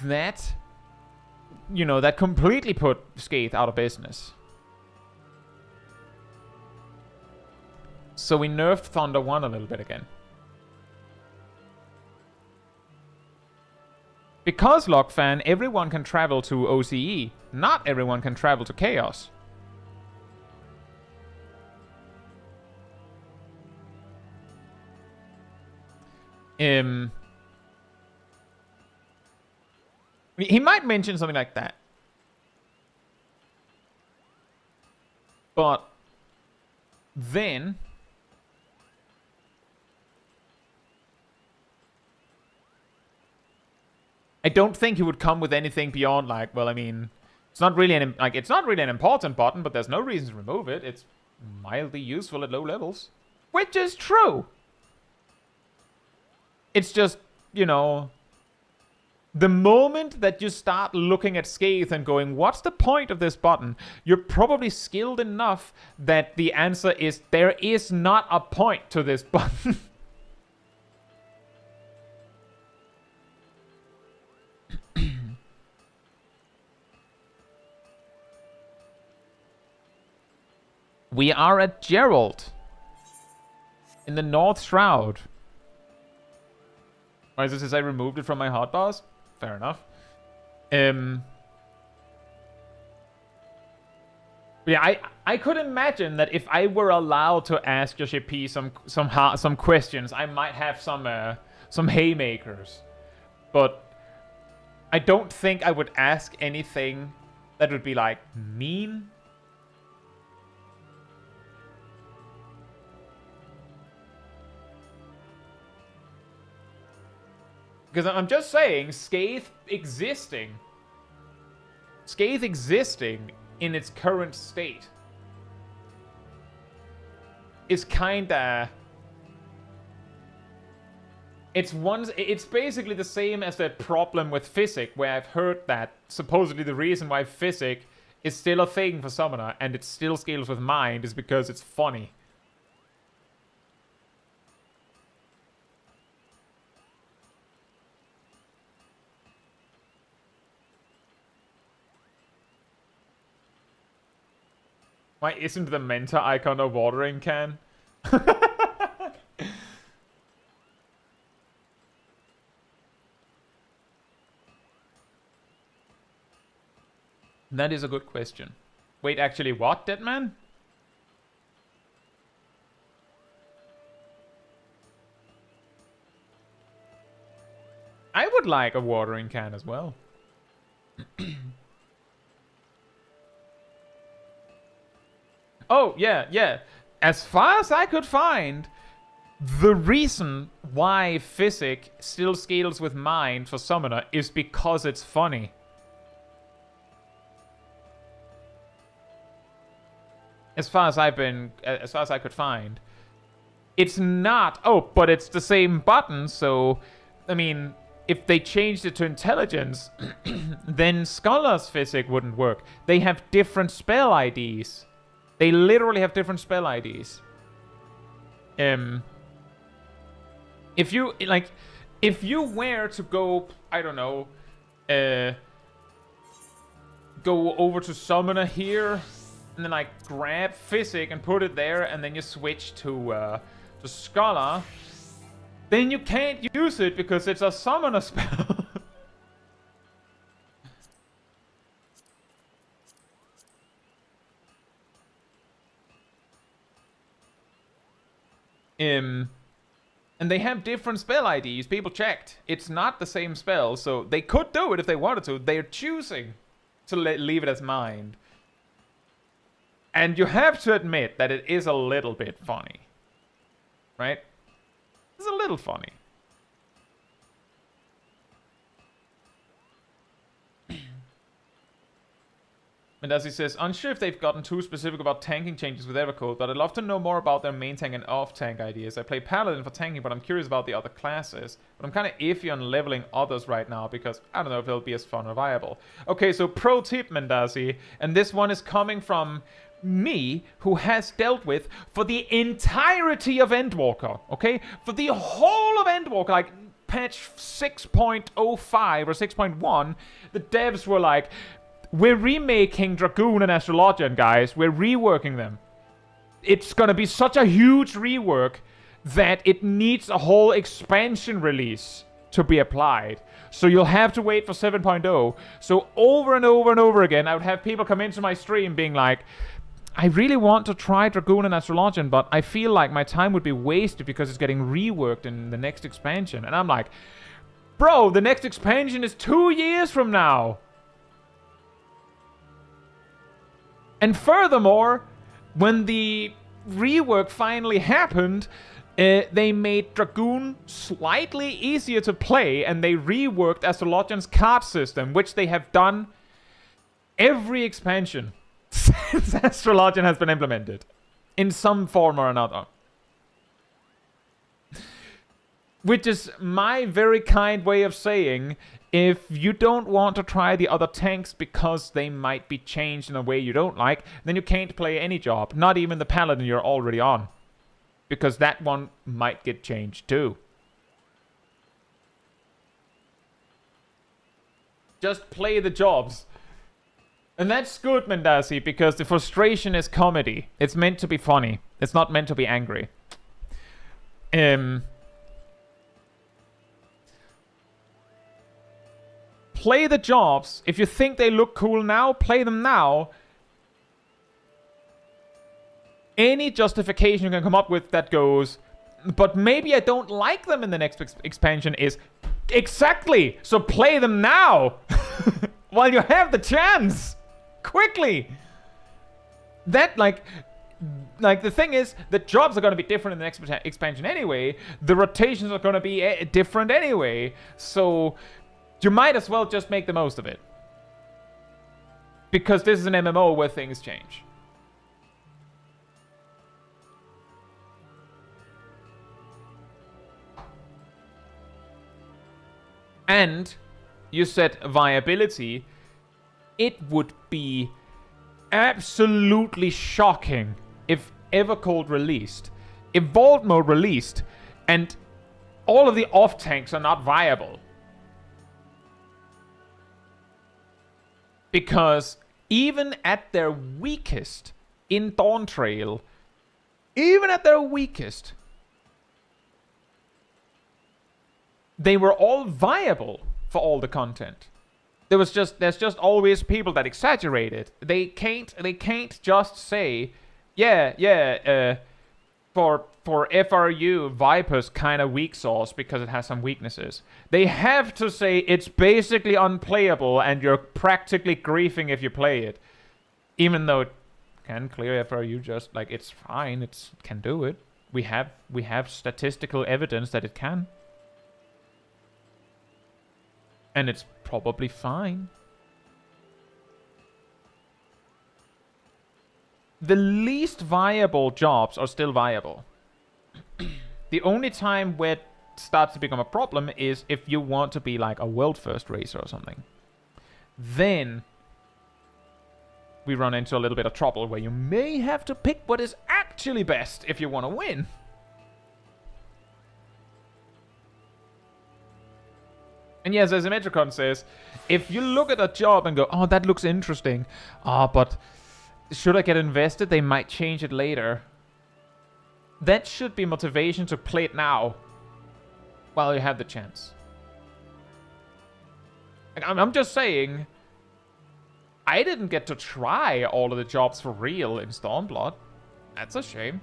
that, you know, that completely put Scathe out of business. So we nerfed Thunder 1 a little bit again. Because, Lockfan, everyone can travel to OCE. Not everyone can travel to Chaos. He might mention something like that. But then... I don't think he would come with anything beyond, like, well, I mean, it's not really an important button, but there's no reason to remove it. It's mildly useful at low levels, which is true. It's just, you know, the moment that you start looking at Scathe and going, what's the point of this button? You're probably skilled enough that the answer is there is not a point to this button. We are at Gerald. In the North Shroud. Why is this as I removed it from my hotbars? Fair enough. Yeah, I could imagine that if I were allowed to ask Yoshi P some questions, I might have some haymakers. But I don't think I would ask anything that would be like mean. Because I'm just saying, Scathe existing in its current state is kinda... It's basically the same as the problem with Physic, where I've heard that supposedly the reason why Physic is still a thing for Summoner and it still scales with Mind is because it's funny. Why isn't the Menta icon a watering can? That is a good question. Wait, actually what, Deadman? I would like a watering can as well. Oh, yeah. As far as I could find, the reason why Physic still scales with Mind for Summoner is because it's funny. As far as I could find. It's not... Oh, but it's the same button, so... I mean, if they changed it to Intelligence, then Scholar's Physic wouldn't work. They have different spell IDs. They literally have different spell IDs. If you were to go, I don't know, go over to Summoner here, and then like grab Physic and put it there, and then you switch to Scholar, then you can't use it because it's a Summoner spell. And they have different spell IDs. People checked. It's not the same spell, so they could do it if they wanted to. They're choosing to leave it as Mind. And you have to admit that it is a little bit funny. Right? It's a little funny. And as he says, unsure if they've gotten too specific about tanking changes with Evercode, but I'd love to know more about their main tank and off-tank ideas. I play Paladin for tanking, but I'm curious about the other classes. But I'm kind of iffy on leveling others right now, because I don't know if it'll be as fun or viable. Okay, so pro tip, Mendazi, and this one is coming from me, who has dealt with, for the entirety of Endwalker, okay? For the whole of Endwalker, like patch 6.05 or 6.1, the devs were like... We're remaking Dragoon and Astrologian, guys. We're reworking them. It's gonna be such a huge rework that it needs a whole expansion release to be applied. So you'll have to wait for 7.0. So over and over and over again, I would have people come into my stream being like, I really want to try Dragoon and Astrologian, but I feel like my time would be wasted because it's getting reworked in the next expansion. And I'm like, bro, the next expansion is 2 years from now. And furthermore, when the rework finally happened, they made Dragoon slightly easier to play, and they reworked Astrologian's card system, which they have done every expansion since Astrologian has been implemented, in some form or another. Which is my very kind way of saying, if you don't want to try the other tanks because they might be changed in a way you don't like, then you can't play any job, not even the Paladin you're already on. Because that one might get changed too. Just play the jobs. And that's good, Mendasi, because the frustration is comedy. It's meant to be funny. It's not meant to be angry. Play the jobs. If you think they look cool now, play them now. Any justification you can come up with that goes, but maybe I don't like them in the next expansion is exactly. So play them now while you have the chance. Quickly. That like the thing is, the jobs are going to be different in the next expansion anyway. The rotations are going to be different anyway. So you might as well just make the most of it. Because this is an MMO where things change. And you said viability. It would be absolutely shocking if Evercold released, Evolved Mode released, and all of the off-tanks are not viable. Because even at their weakest in Dawntrail, even at their weakest, they were all viable for all the content. There's just always people that exaggerate it. They can't just say, for FRU, Viper's kind of weak sauce because it has some weaknesses. They have to say it's basically unplayable and you're practically griefing if you play it. Even though it can clear FRU just like it's fine, it can do it. We have statistical evidence that it can. And it's probably fine. The least viable jobs are still viable. The only time where it starts to become a problem is if you want to be like a world first racer or something. Then we run into a little bit of trouble where you may have to pick what is actually best if you want to win. And yes, as Metricon says, if you look at a job and go, oh, that looks interesting, but should I get invested? They might change it later. That should be motivation to play it now while you have the chance. I'm just saying, I didn't get to try all of the jobs for real in Stormblood. That's a shame.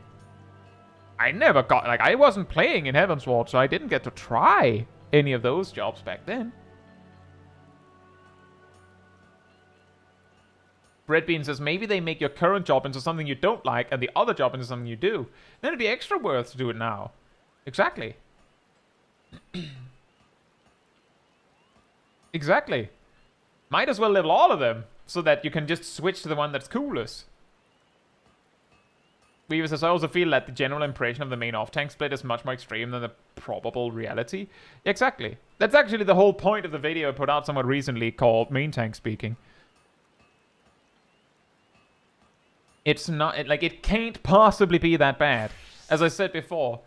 I never got, like, I wasn't playing in Heavensward, so I didn't get to try any of those jobs back then. Breadbean says, maybe they make your current job into something you don't like and the other job into something you do. Then it'd be extra worth to do it now. Exactly. Exactly. Might as well level all of them so that you can just switch to the one that's coolest. Weaver says, I also feel that the general impression of the main off-tank split is much more extreme than the probable reality. Exactly. That's actually the whole point of the video I put out somewhat recently called Main Tank Speaking. It's not, like, it can't possibly be that bad. As I said before,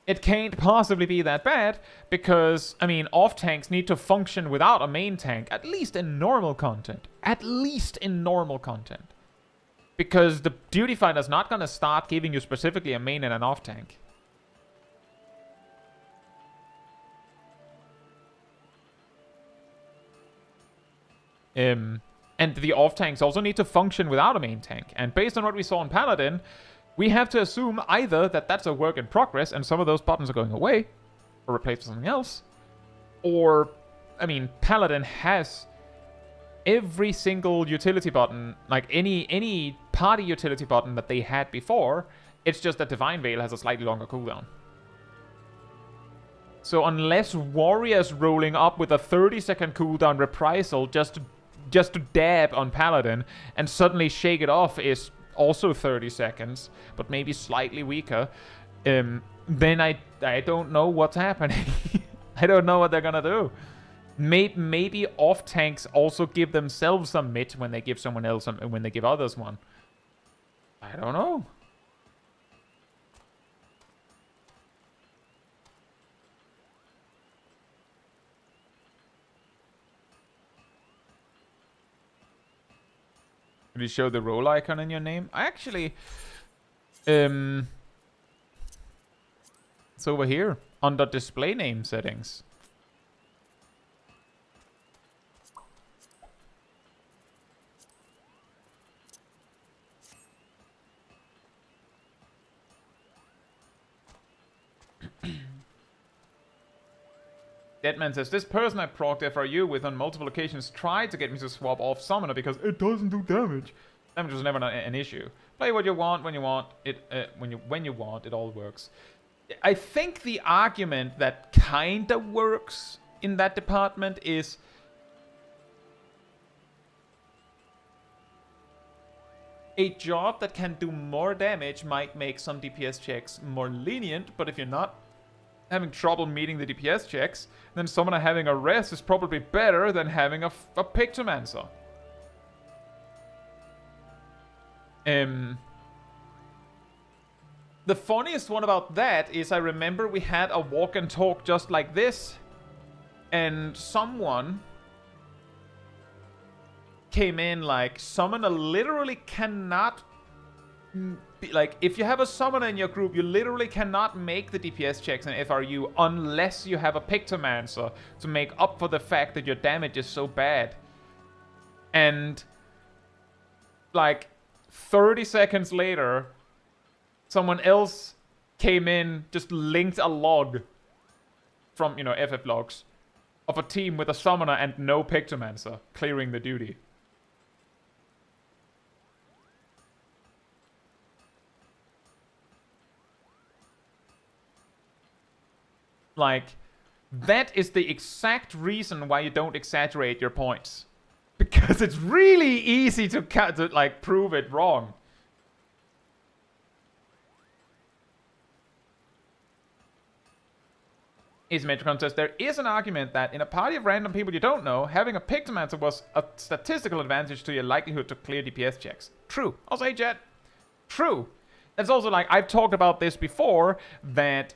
it can't possibly be that bad because, I mean, off-tanks need to function without a main tank, at least in normal content. At least in normal content. Because the Duty Finder's not going to start giving you specifically a main and an off-tank. And the off-tanks also need to function without a main tank. And based on what we saw in Paladin, we have to assume either that that's a work in progress and some of those buttons are going away or replaced with something else. Or, I mean, Paladin has every single utility button, like any party utility button that they had before. It's just that Divine Veil has a slightly longer cooldown. So unless Warrior's rolling up with a 30-second cooldown reprisal just to dab on Paladin and suddenly shake it off is also 30 seconds, but maybe slightly weaker, then I don't know what's happening. I don't know what they're gonna do. Maybe off-tanks also give themselves some mid when they give someone else some, when they give others one. I don't know. Did you show the role icon in your name? I actually... It's over here, under display name settings. Deadman says, this person I procced FRU with on multiple occasions tried to get me to swap off Summoner because it doesn't do damage. Damage was never an issue. Play what you want when you want. When you want, it all works. I think the argument that kinda works in that department is a job that can do more damage might make some DPS checks more lenient, but if you're not having trouble meeting the DPS checks, then someone having a rest is probably better than having a Pictomancer. The funniest one about that is I remember we had a walk and talk just like this, and someone came in like, Summoner literally cannot... Like, if you have a Summoner in your group, you literally cannot make the DPS checks in FRU unless you have a Pictomancer to make up for the fact that your damage is so bad. And, like, 30 seconds later, someone else came in, just linked a log from, you know, FF logs of a team with a Summoner and no Pictomancer clearing the duty. Like, that is the exact reason why you don't exaggerate your points. Because it's really easy to like, prove it wrong. Asymmetricon says, there is an argument that in a party of random people you don't know, having a Pictomancer was a statistical advantage to your likelihood to clear DPS checks. True. I'll say, Jet. True. It's also like, I've talked about this before, that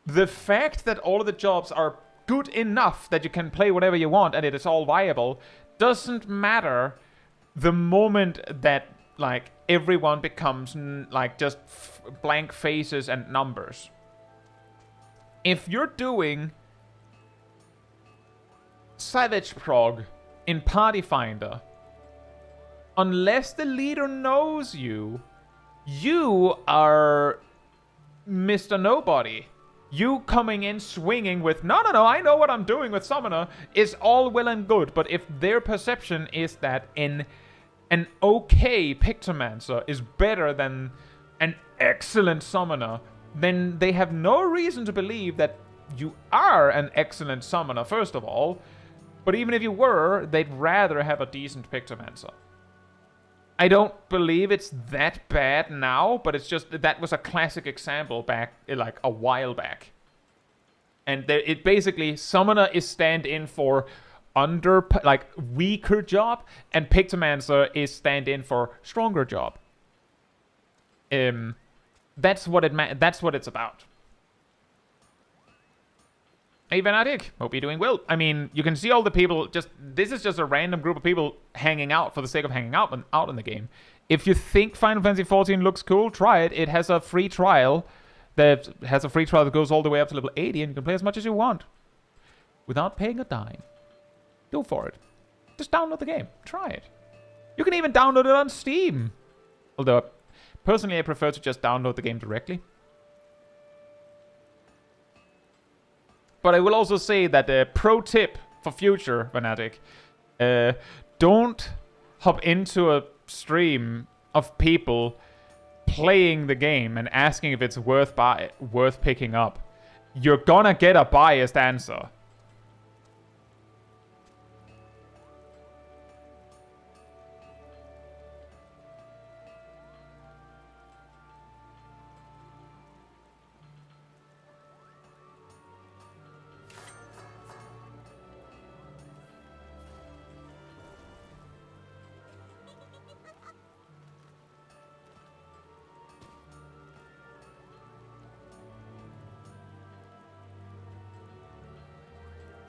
the fact that all of the jobs are good enough that you can play whatever you want and it is all viable doesn't matter the moment that, like, everyone becomes, like, just blank faces and numbers. If you're doing Savage Prog in Party Finder, unless the leader knows you, you are Mr. Nobody. You coming in swinging with, no, I know what I'm doing with Summoner, is all well and good. But if their perception is that an okay Pictomancer is better than an excellent Summoner, then they have no reason to believe that you are an excellent Summoner, first of all. But even if you were, they'd rather have a decent Pictomancer. I don't believe it's that bad now, but it's just that was a classic example back, like, a while back. And it basically, Summoner is stand-in for weaker job, and Pictomancer is stand-in for stronger job. That's what it's about. Hey, Venatic, hope you're doing well. I mean, you can see all the people, this is just a random group of people hanging out for the sake of hanging out in the game. If you think Final Fantasy XIV looks cool, try it. It has a free trial that goes all the way up to level 80, and you can play as much as you want without paying a dime. Go for it. Just download the game. Try it. You can even download it on Steam. Although, personally, I prefer to just download the game directly. But I will also say that the pro tip for future, Fanatic, don't hop into a stream of people playing the game and asking if it's worth picking up. You're gonna get a biased answer.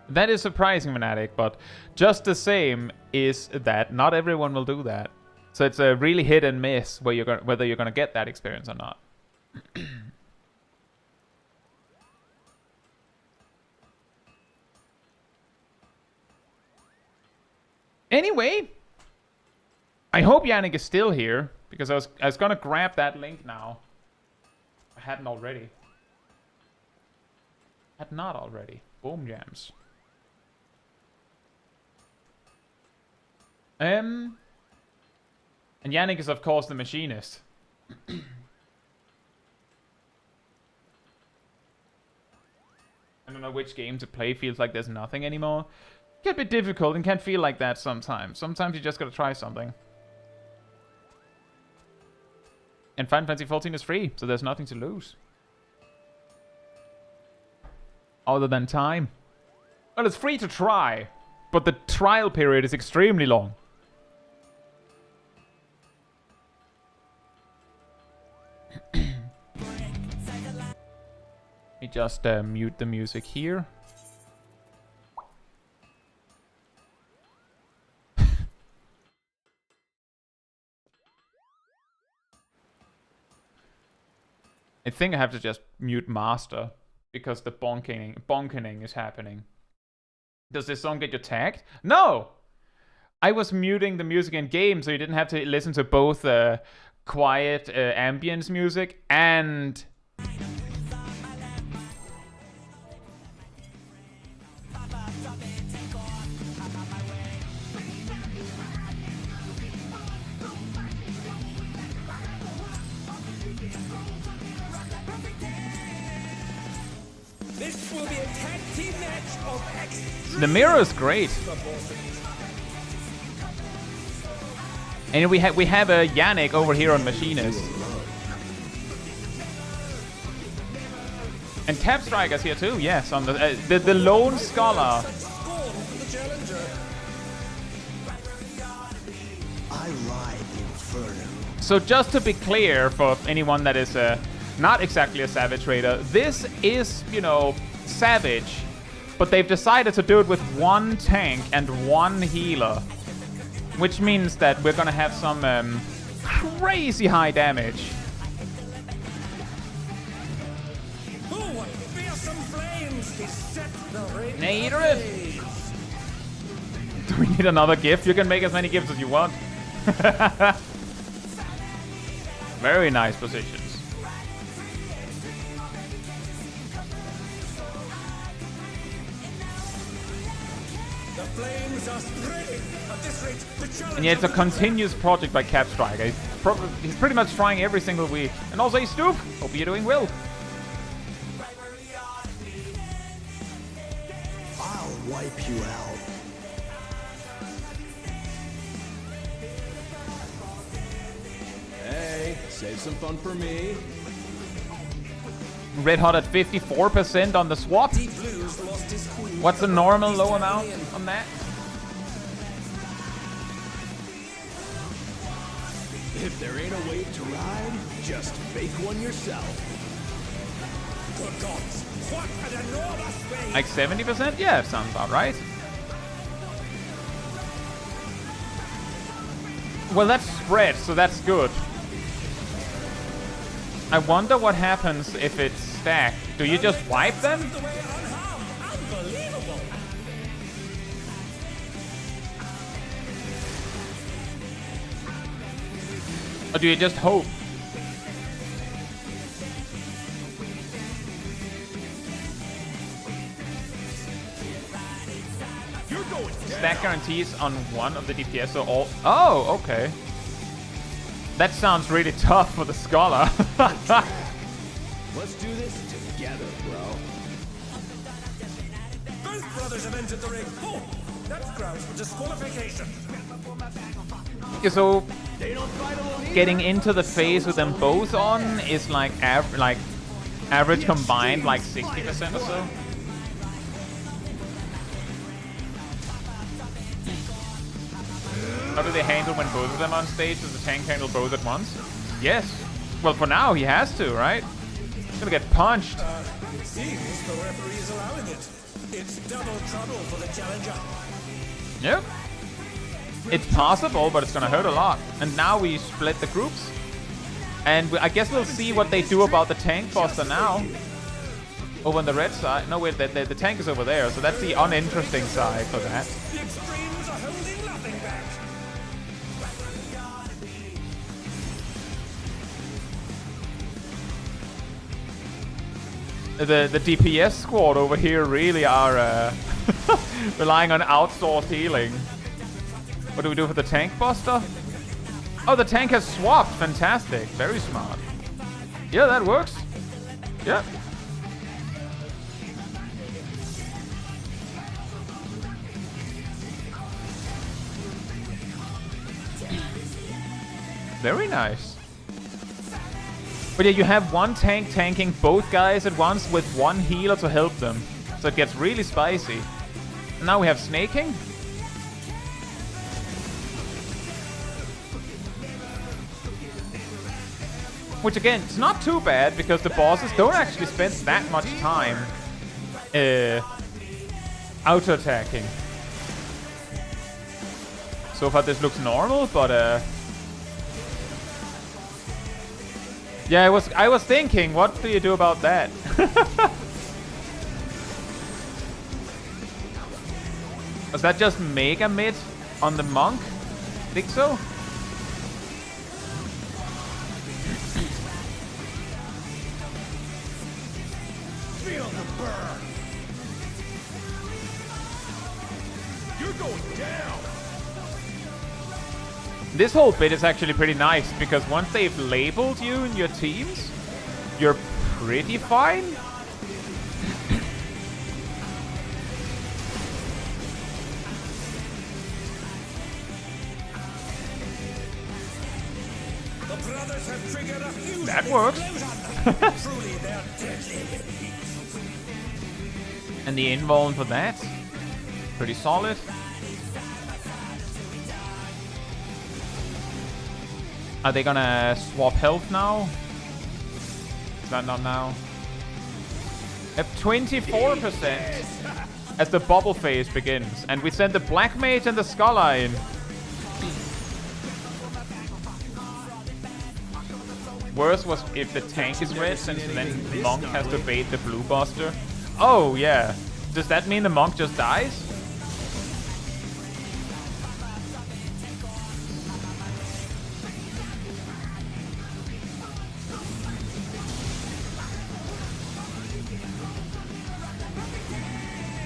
That is surprising, Fanatic, but just the same is that not everyone will do that. So it's a really hit and miss whether you're gonna get that experience or not. Anyway, I hope Yannick is still here, because I was gonna grab that link now. I hadn't already. Had not already. Boom jams. And Yannick is of course the machinist. I don't know which game to play. Feels like there's nothing anymore. It can be difficult and can feel like that sometimes. Sometimes you just gotta try something. And Final Fantasy XIV is free, so there's nothing to lose. Other than time. Well, it's free to try, but the trial period is extremely long. Let me just mute the music here. I think I have to just mute master because the bonkening is happening. Does this song get you tagged? No! I was muting the music in game so you didn't have to listen to both quiet ambience music and... This will be a tag team match of extreme. The mirror is great. And we have a Yannick over here on Machinist. And Cap Striker's here too, yes, on the Lone Scholar. So just to be clear for anyone that is not exactly a Savage Raider, this is, you know, Savage, but they've decided to do it with one tank and one healer, which means that we're gonna have some crazy high damage. Nader it! Do we need another gift? You can make as many gifts as you want. Very nice positions. And yeah, it's a continuous project by Cap Striker. He's pretty much trying every single week. And also, hey, Stoop, hope you're doing well. I'll wipe you out. Hey, save some fun for me. Red Hot at 54% on the swap. What's the normal low amount on that? If there ain't a wave to ride, just fake one yourself. Like 70%? Yeah, sounds about right. Well, that's spread, so that's good. I wonder what happens if it's stacked. Do you just wipe them? Or do you just hope? Stack guarantees on one of the DPS, so all... Oh, okay. That sounds really tough for the Scholar. Let's do this together, bro. Both brothers have entered the ring. Oh, that's grounds for disqualification. Yeah, so getting into the phase with them both on is like average combined like 60% or so. How do they handle when both of them on stage? Does the tank handle both at once? Yes. Well, for now he has to, right? He's gonna get punched. It seems the referee is allowing it. It's double trouble for the challenger. Yep. It's possible, but it's gonna hurt a lot. And now we split the groups. And I guess we'll see what they do about the tank buster now. Over on the red side. No, wait, the tank is over there, so that's the uninteresting side for that. The extremes are holding nothing back. The DPS squad over here really are relying on outsourced healing. What do we do for the tank buster? Oh, the tank has swapped. Fantastic. Very smart. Yeah, that works. Yeah. Very nice. But yeah, you have one tank tanking both guys at once with one healer to help them. So it gets really spicy. And now we have snaking. Which again, it's not too bad because the bosses don't actually spend that much time auto-attacking. So far this looks normal, but yeah, I was thinking, what do you do about that? Was that just mega mid on the monk? Think so? Feel the burn. You're going down. This whole bit is actually pretty nice because once they've labeled you in your teams, you're pretty fine. The brothers have triggered a fusion. That works. Truly, they're deadly. And the invuln for that, pretty solid. Are they gonna swap health now? Is that not now? At 24% as the bubble phase begins. And we send the Black Mage and the Scholar in. Worse was if the tank is red, since then the monk has to bait the blue buster. Oh, yeah. Does that mean the monk just dies?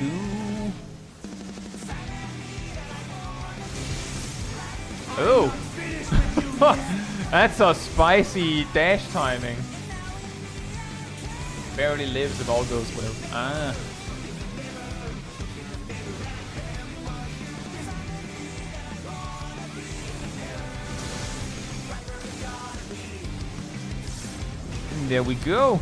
Ooh. Oh! That's a spicy dash timing. Barely lives if all goes well. Ah. And there we go.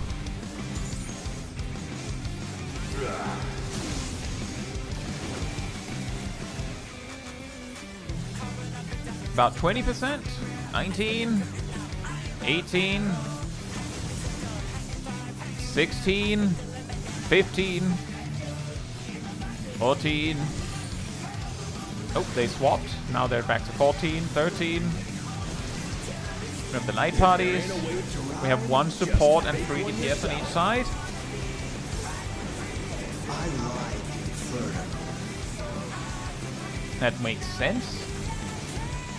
About 20%, 19, 18, 16, 15, 14. Oh, they swapped. Now they're back to 14, 13. We have the light parties. We have one support and 3 DPS on each side. That makes sense.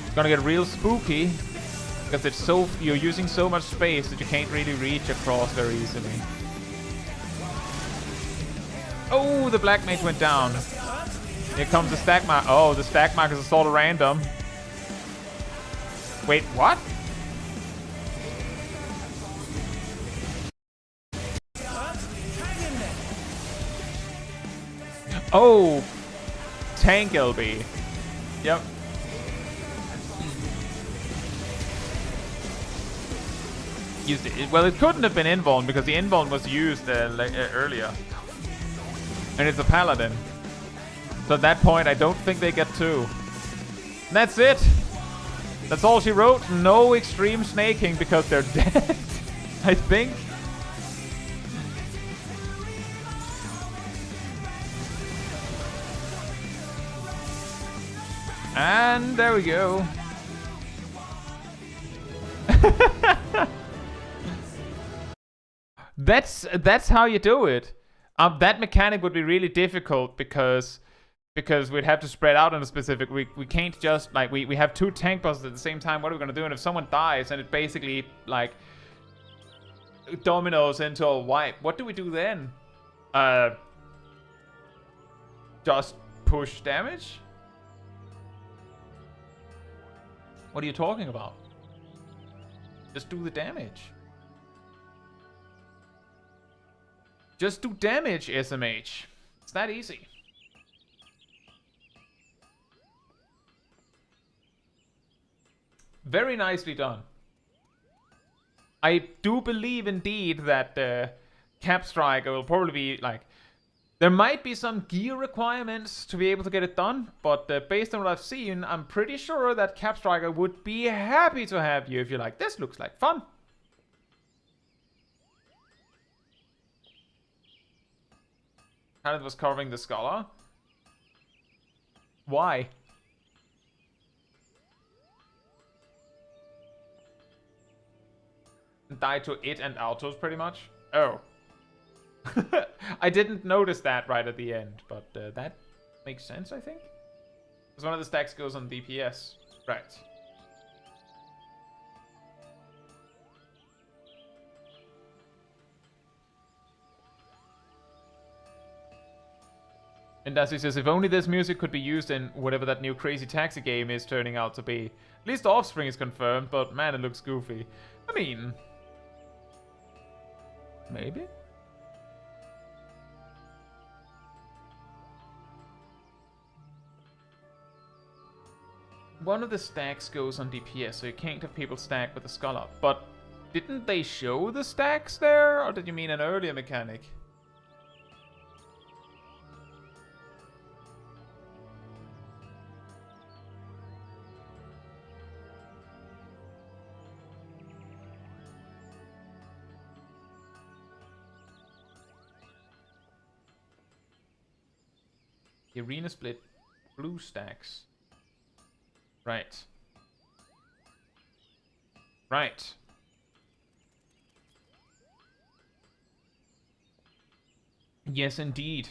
It's gonna get real spooky because it's so you're using so much space that you can't really reach across very easily. Oh, the Black Mage went down. Here comes the stack mark. Oh, the stack mark is sort of random. Wait, what? Oh, tank LB. Yep. Used it. Well, it couldn't have been invuln because the invuln was used earlier. And it's a paladin. So at that point, I don't think they get 2. And that's it. That's all she wrote. No extreme snaking because they're dead. I think. And there we go. That's how you do it. That mechanic would be really difficult because we'd have to spread out on a specific. We can't just like we have 2 tank bosses at the same time. What are we gonna do? And if someone dies and it basically like dominoes into a wipe, what do we do then? Just push damage? What are you talking about? Just do the damage. Just do damage, SMH. It's that easy. Very nicely done. I do believe indeed that Cap Striker will probably be like... There might be some gear requirements to be able to get it done, but based on what I've seen, I'm pretty sure that Cap Striker would be happy to have you if you're like, this looks like fun. Kenneth was covering the Scholar. Why? Die to it and autos, pretty much. Oh. I didn't notice that right at the end, but that makes sense, I think. Because one of the stacks goes on DPS. Right. And as he says, if only this music could be used in whatever that new Crazy Taxi game is turning out to be. At least the Offspring is confirmed, but man, it looks goofy. I mean... maybe? One of the stacks goes on DPS, so you can't have people stack with the Scholar. But didn't they show the stacks there? Or did you mean an earlier mechanic? The arena split blue stacks. Right. Right. Yes, indeed.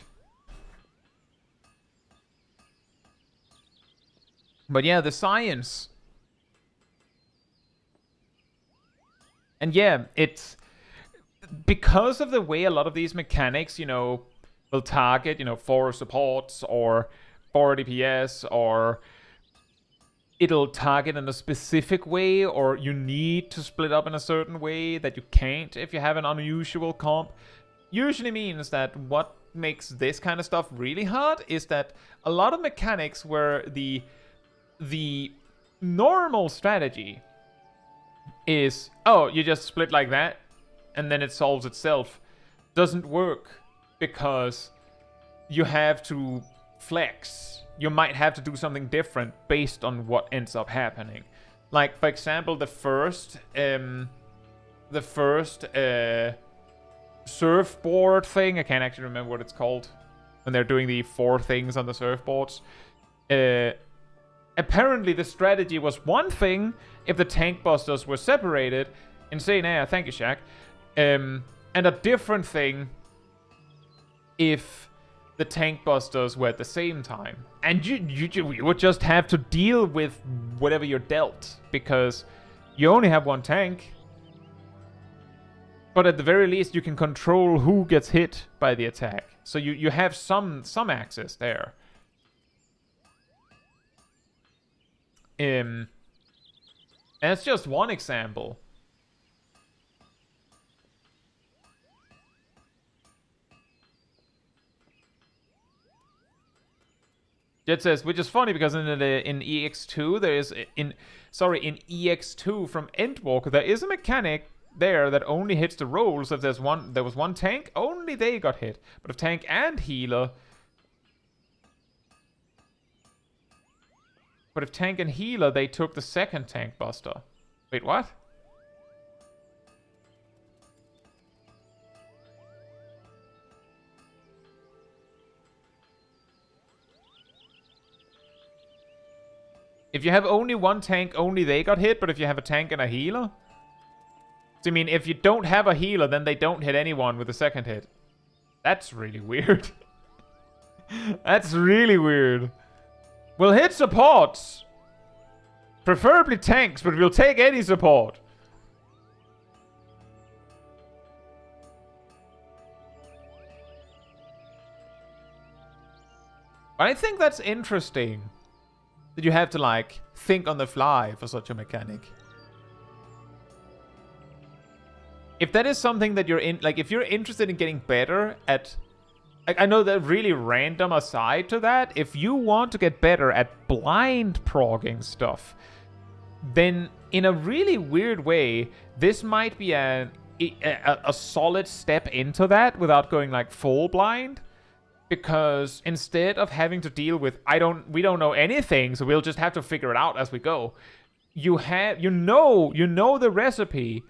But yeah, the science. And yeah, it's... because of the way a lot of these mechanics, you know, will target, you know, 4 supports or 4 DPS, or it'll target in a specific way, or you need to split up in a certain way that you can't if you have an unusual comp. Usually means that what makes this kind of stuff really hard is that a lot of mechanics where the normal strategy is, oh, you just split like that and then it solves itself, doesn't work because you have to flex. You might have to do something different based on what ends up happening. Like, for example, the first surfboard thing. I can't actually remember what it's called when they're doing the 4 things on the surfboards. Apparently, the strategy was one thing if the tank busters were separated. Insane air, thank you, Shaq. And a different thing if the tank busters were at the same time. And you would just have to deal with whatever you're dealt, because you only have one tank. But at the very least, you can control who gets hit by the attack. So you have some access there. And it's just one example. Jet says, which is funny because in EX2 there is in EX2 from Endwalker there is a mechanic there that only hits the rolls. If there was one tank, only they got hit. But if tank and healer, they took the second tank buster. Wait, what? If you have only one tank, only they got hit, but if you have a tank and a healer... So, I mean, if you don't have a healer, then they don't hit anyone with the second hit. That's really weird. That's really weird. We'll hit supports. Preferably tanks, but we'll take any support. I think that's interesting. That you have to, like, think on the fly for such a mechanic. If that is something that you're in... Like, if you're interested in getting better at... Like, I know that really random aside to that. If you want to get better at blind progging stuff, then in a really weird way, this might be a solid step into that without going, like, full blind. Because instead of having to deal with, we don't know anything, so we'll just have to figure it out as we go. You know the recipe,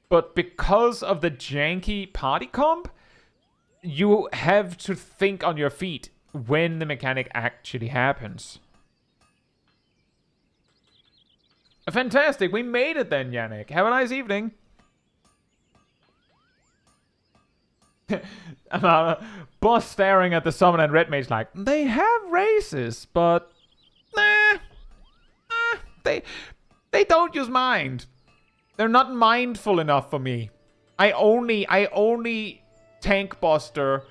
but because of the janky party comp, you have to think on your feet when the mechanic actually happens. Fantastic, we made it then, Yannick. Have a nice evening. Boss staring at the summon and red mage like, they have races, but they don't use mind. They're not mindful enough for me. I only tank buster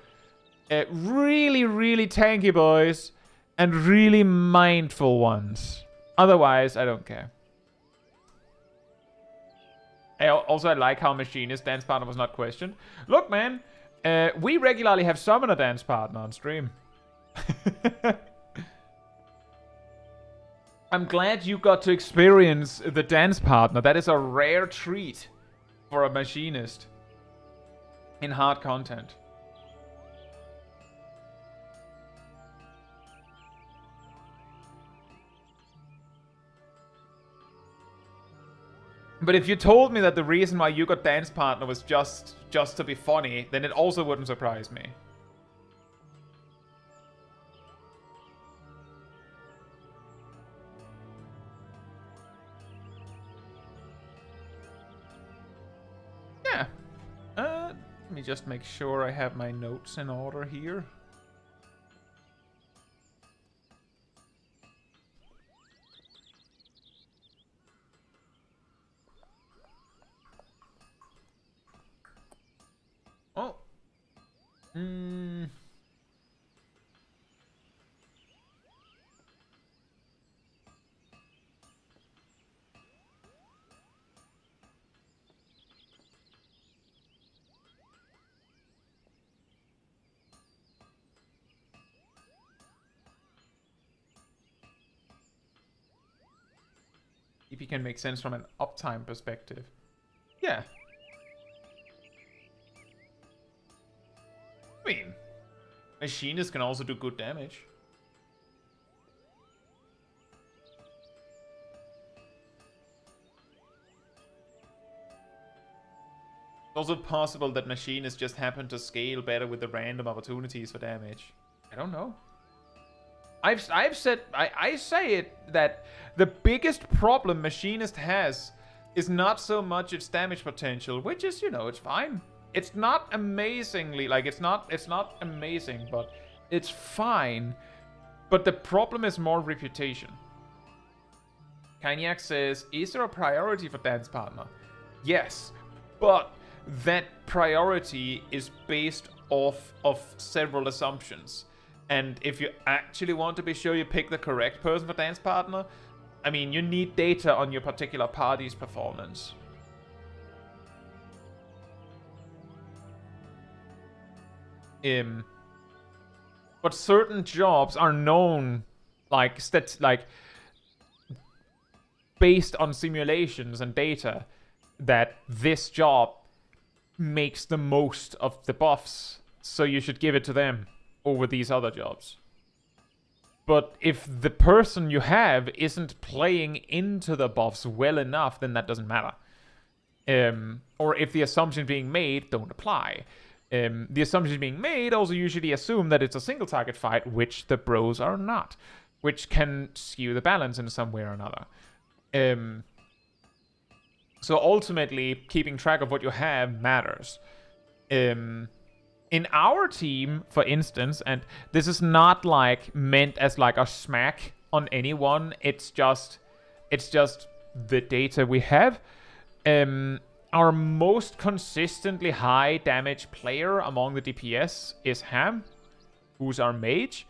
really, really tanky boys and really mindful ones. Otherwise, I don't care. I like how Machinist dance partner was not questioned. Look, man. We regularly have summoner dance partner on stream. I'm glad you got to experience the dance partner. That is a rare treat for a machinist in hard content. But if you told me that the reason why you got dance partner was just to be funny, then it also wouldn't surprise me. Yeah. Let me just make sure I have my notes in order here. Oh. EP can make sense from an uptime perspective. Yeah. I mean, machinists can also do good damage. It's also possible that machinists just happen to scale better with the random opportunities for damage. I don't know. I say it that the biggest problem machinist has is not so much its damage potential, which is, you know, it's fine. It's not amazingly, like, it's not amazing, but it's fine. But the problem is more reputation. Kaniak says, is there a priority for dance partner? Yes, but that priority is based off of several assumptions. And if you actually want to be sure you pick the correct person for dance partner, I mean, you need data on your particular party's performance. But certain jobs are known, like based on simulations and data, that this job makes the most of the buffs, so you should give it to them over these other jobs. But if the person you have isn't playing into the buffs well enough, then that doesn't matter. Or if the assumptions being made don't apply. The assumptions being made also usually assume that it's a single target fight, which the bros are not. which can skew the balance in some way or another. So ultimately, keeping track of what you have matters. In our team, for instance, and this is not like meant as like a smack on anyone, it's just the data we have. Our most consistently high damage player among the DPS is Ham, who's our mage.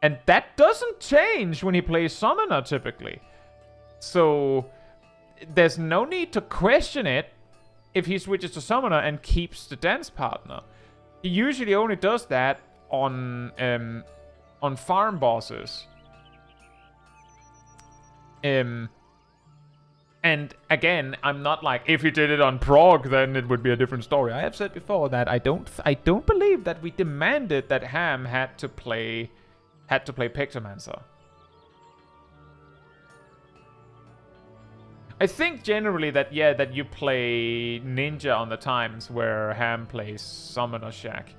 And that doesn't change when he plays Summoner, typically. So there's no need to question it if he switches to Summoner and keeps the dance partner. He usually only does that on farm bosses. And again, I'm not like, if you did it on prog, then it would be a different story. I have said before that I don't believe that we demanded that Ham had to play Pictomancer. I think generally that you play Ninja on the times where Ham plays Summoner Shack.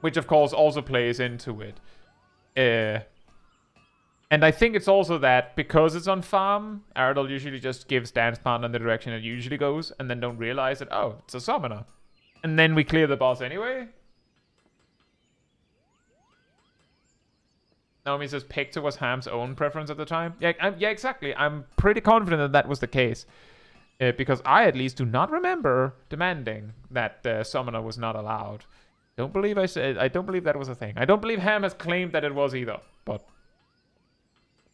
Which of course also plays into it. And I think it's also that because it's on farm, Aradol usually just gives dance partner in the direction it usually goes, and then don't realize that, oh, it's a summoner. And then we clear the boss anyway. Naomi says Picto was Ham's own preference at the time. Yeah, yeah, exactly. I'm pretty confident that that was the case. Because I at least do not remember demanding that summoner was not allowed. I don't believe that was a thing. I don't believe Ham has claimed that it was either, but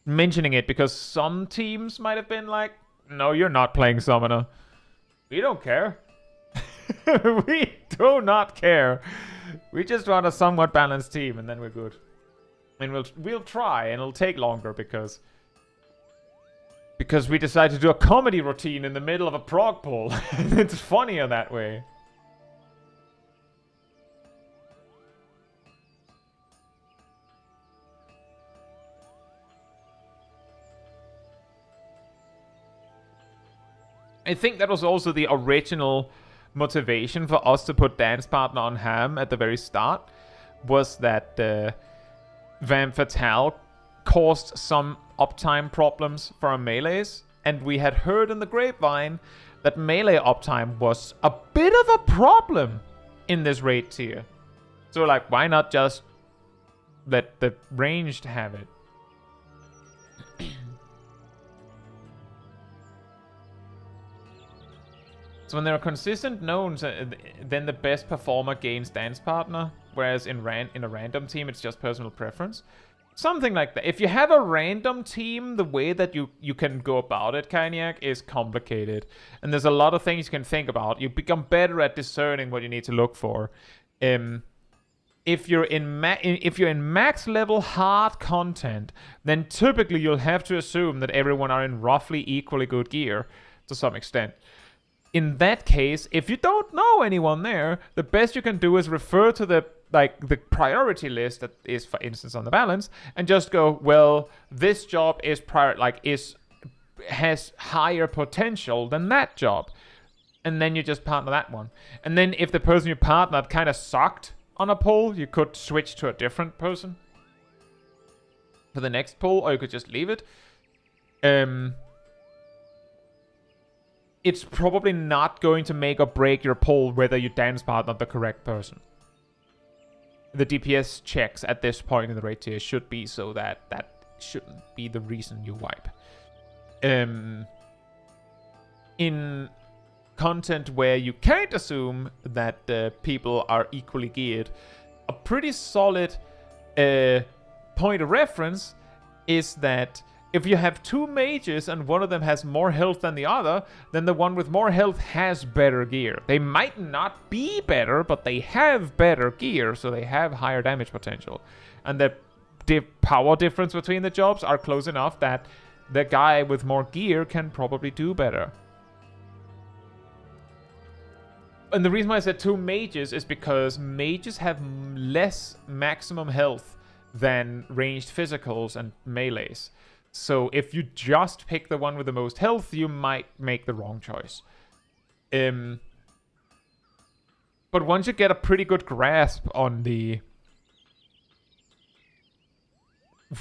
mentioning it because some teams might have been like, no, you're not playing Summoner. We don't care. We do not care. We just want a somewhat balanced team and then we're good. And we'll try and it'll take longer because we decided to do a comedy routine in the middle of a prog poll. It's funnier that way. I think that was also the original motivation for us to put dance partner on Ham at the very start, was that Femme Fatale caused some uptime problems for our melees, and we had heard in the grapevine that melee uptime was a bit of a problem in this raid tier. So like, why not just let the ranged have it? So when there are consistent knowns, then the best performer gains dance partner, whereas in a random team, it's just personal preference. Something like that. If you have a random team, the way that you can go about it, Kaniak, is complicated. And there's a lot of things you can think about. You become better at discerning what you need to look for. If you're in max level hard content, then typically you'll have to assume that everyone are in roughly equally good gear to some extent. In that case, if you don't know anyone there, the best you can do is refer to the priority list that is, for instance, on the balance, and just go, well, this job is has higher potential than that job, and then you just partner that one. And then if the person you partnered kind of sucked on a pull, you could switch to a different person for the next pull, or you could just leave it. It's probably not going to make or break your poll whether you dance partner the correct person. The DPS checks at this point in the raid tier should be so that that shouldn't be the reason you wipe. In content where you can't assume that people are equally geared, a pretty solid point of reference is that if you have two mages and one of them has more health than the other, then the one with more health has better gear. They might not be better, but they have better gear, so they have higher damage potential. And the power difference between the jobs are close enough that the guy with more gear can probably do better. And the reason why I said two mages is because mages have less maximum health than ranged physicals and melees. So if you just pick the one with the most health, you might make the wrong choice. But once you get a pretty good grasp on the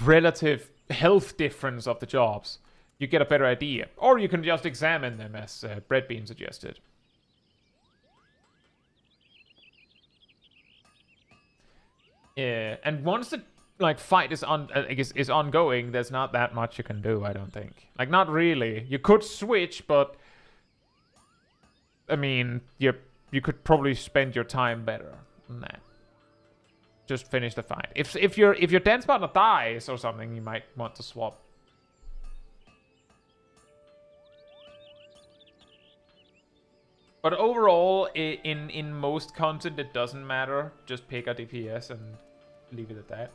relative health difference of the jobs, you get a better idea. Or you can just examine them, as Breadbean suggested. And once the fight is ongoing, there's not that much you can do, I don't think. Like, not really. You could switch, but I mean, you could probably spend your time better than that. Just finish the fight. If your dance partner dies or something, you might want to swap. But overall, in most content, it doesn't matter. Just pick a DPS and leave it at that.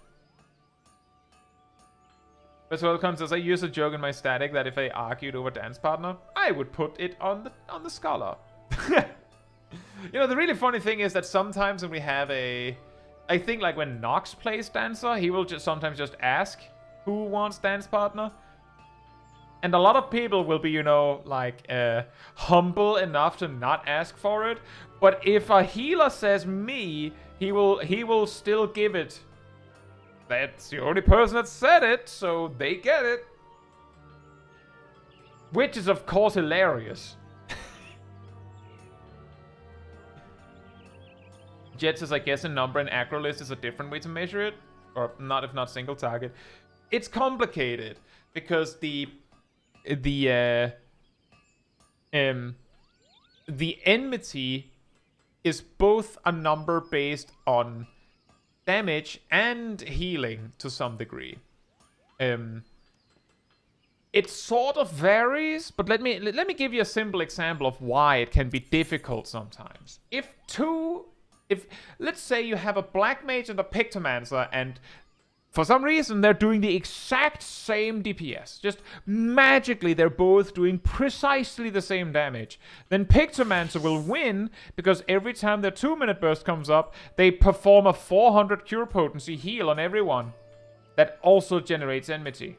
As well, says, I use a joke in my static that if I argued over dance partner, I would put it on the scholar. You know, the really funny thing is that sometimes when we have I think like when Nox plays dancer, he will sometimes just ask who wants dance partner. And a lot of people will be, you know, like humble enough to not ask for it. But if a healer says me, he will still give it. That's the only person that said it, so they get it. Which is, of course, hilarious. Jet says, I guess a number in aggro list is a different way to measure it. Or not, if not single target. It's complicated because the enmity is both a number based on damage and healing to some degree. It sort of varies, but let me give you a simple example of why it can be difficult sometimes. If let's say you have a black mage and a pictomancer, and for some reason they're doing the exact same DPS, just magically they're both doing precisely the same damage, then pictomancer will win because every time their 2-minute burst comes up, they perform a 400 cure potency heal on everyone. That also generates enmity.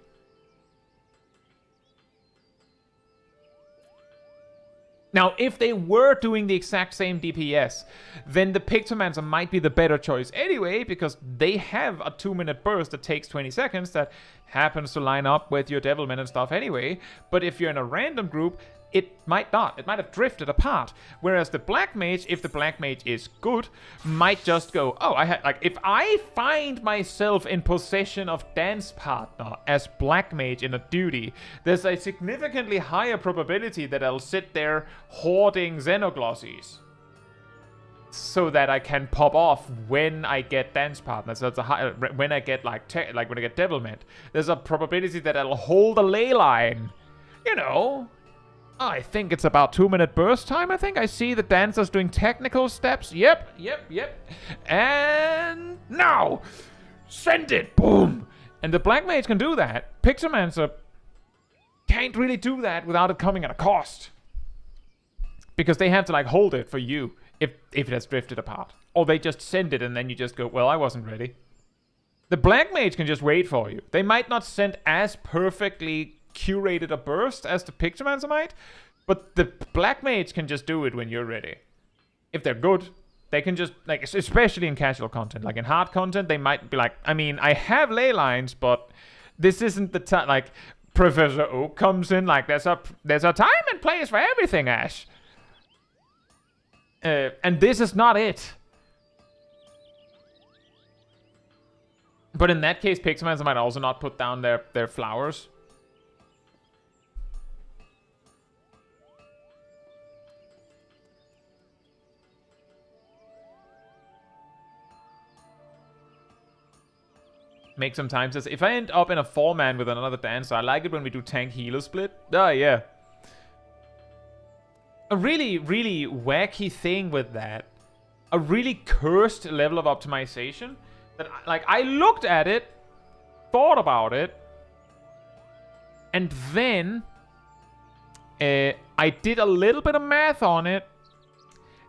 Now, if they were doing the exact same DPS, then the Pictomancer might be the better choice anyway, because they have a 2-minute burst that takes 20 seconds that happens to line up with your Devilman and stuff anyway. But if you're in a random group, it might not. It might have drifted apart. Whereas the Black Mage, if the Black Mage is good, might just go, oh, if I find myself in possession of Dance Partner as Black Mage in a duty, there's a significantly higher probability that I'll sit there hoarding Xenoglossies so that I can pop off when I get Dance Partner. So that's when I get when I get Devilman. There's a probability that I'll hold a ley line. You know, I think it's about 2-minute burst time. I think I see the dancers doing technical steps. Yep. And now, send it. Boom. And the Black Mage can do that. Pictomancer can't really do that without it coming at a cost, because they have to hold it for you if it has drifted apart, or they just send it and then you just go, well, I wasn't ready. The Black Mage can just wait for you. They might not send as perfectly curated a burst as the Pictomancer might, but the Black Mage can just do it when you're ready. If they're good, they can just, especially in casual content. In hard content, they might be I have ley lines, but this isn't the time. Professor Oak comes in, there's a time and place for everything, Ash. And this is not it. But in that case, Pictomancer might also not put down their flowers. Make some time says, if I end up in a 4-man with another dancer, I like it when we do tank healer split. Oh, yeah. A really, really wacky thing with that, a really cursed level of optimization, that I looked at it, thought about it, and then I did a little bit of math on it.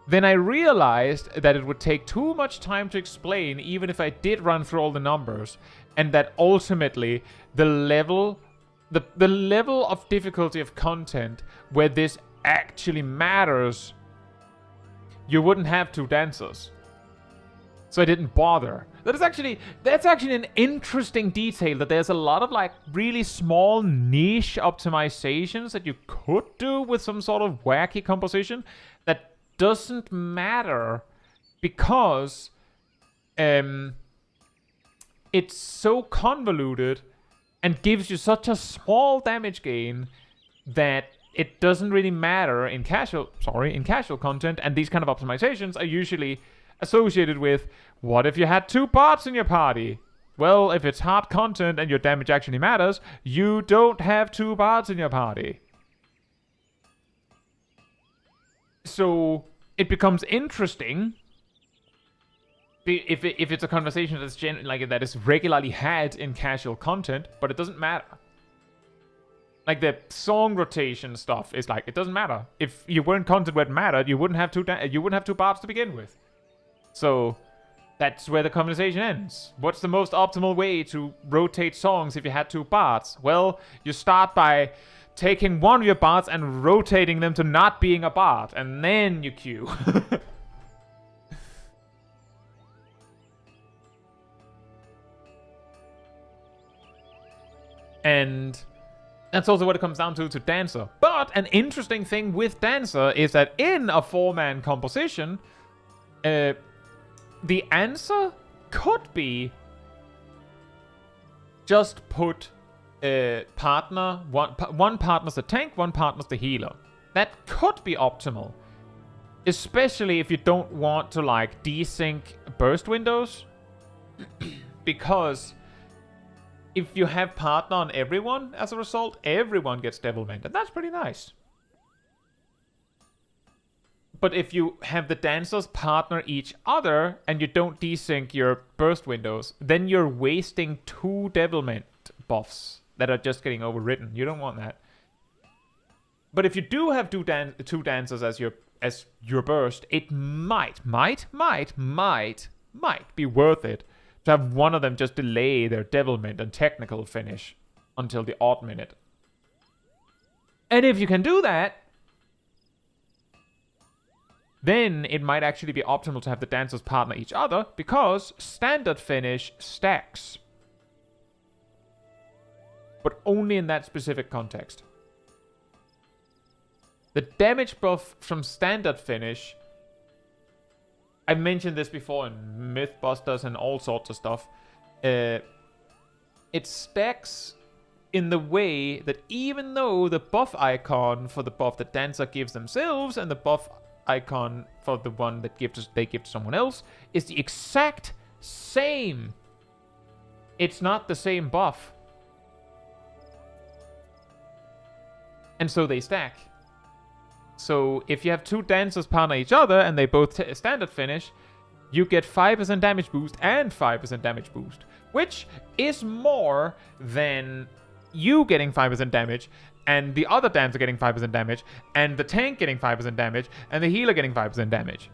Then I realized that it would take too much time to explain, even if I did run through all the numbers, and that ultimately the level of difficulty of content where this actually matters, you wouldn't have 2 dancers. So I didn't bother. That's actually an interesting detail, that there's a lot of like really small niche optimizations that you could do with some sort of wacky composition that doesn't matter because it's so convoluted and gives you such a small damage gain that it doesn't really matter in casual content, and these kind of optimizations are usually associated with, what if you had 2 bots in your party? Well, if it's hard content and your damage actually matters, you don't have 2 bots in your party. So it becomes interesting if it's a conversation that's that is regularly had in casual content, but it doesn't matter. Like the song rotation stuff is like, it doesn't matter. If you weren't content where it mattered, you wouldn't have 2 bots to begin with. So that's where the conversation ends. What's the most optimal way to rotate songs if you had 2 bots? Well, you start by taking one of your bots and rotating them to not being a bot, and then you queue. And that's also what it comes down to Dancer. But an interesting thing with Dancer is that in a 4-man composition, the answer could be just put partner, one partner's the tank, one partner's the healer. That could be optimal. Especially if you don't want to like desync burst windows. Because if you have partner on everyone, as a result, everyone gets devilment, and that's pretty nice. But if you have the dancers partner each other and you don't desync your burst windows, then you're wasting 2 devilment buffs that are just getting overwritten. You don't want that. But if you do have 2 dancers as your burst, it might be worth it to have one of them just delay their devilment and technical finish until the odd minute. And if you can do that, then it might actually be optimal to have the dancers partner each other, because standard finish stacks. But only in that specific context. The damage buff from standard finish, I've mentioned this before in Mythbusters and all sorts of stuff. It stacks in the way that even though the buff icon for the buff that Dancer gives themselves and the buff icon for the one that they give to someone else is the exact same, it's not the same buff. And so they stack. So if you have 2 dancers partner each other and they both standard finish, you get 5% damage boost and 5% damage boost, which is more than you getting 5% damage and the other dancer getting 5% damage and the tank getting 5% damage and the healer getting 5% damage.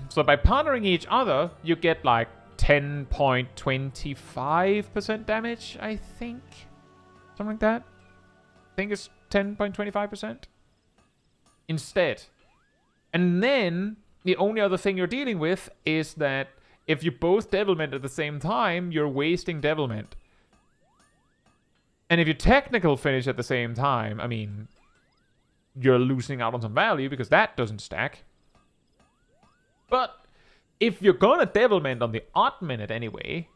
So by partnering each other, you get like 10.25% damage, I think. Something like that. I think it's 10.25%. Instead. And then the only other thing you're dealing with is that if you both devilment at the same time, you're wasting devilment. And if you technical finish at the same time, I mean, you're losing out on some value because that doesn't stack. But if you're gonna devilment on the odd minute anyway,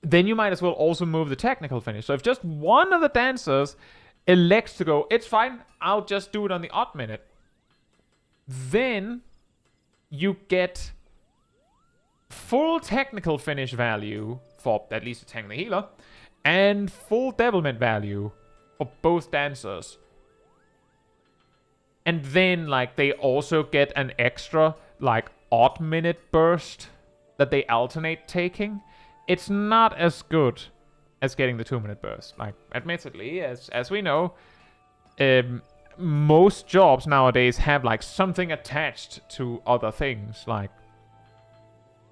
then you might as well also move the technical finish. So if just one of the dancers elects to go, it's fine, I'll just do it on the odd minute, then you get full technical finish value for at least the tank and the healer, and full devilment value for both dancers. And then, like, they also get an extra, like, odd minute burst that they alternate taking. It's not as good as getting the 2-minute burst. Like, admittedly, as we know, most jobs nowadays have like something attached to other things. Like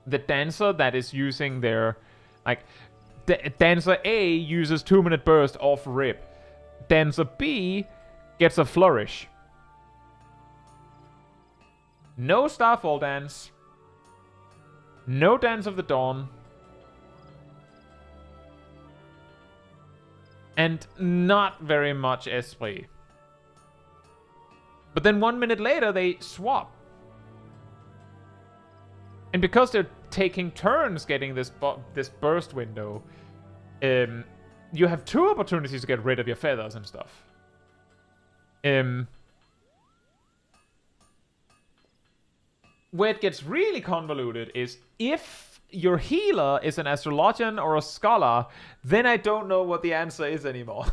the dancer that is using their, like, dancer A uses 2-minute burst off rip. Dancer B gets a flourish. No Starfall dance. No Dance of the Dawn. And not very much Esprit. But then 1 minute later, they swap. And because they're taking turns getting this burst window, you have 2 opportunities to get rid of your feathers and stuff. Where it gets really convoluted is if your healer is an astrologian or a scholar, then I don't know what the answer is anymore.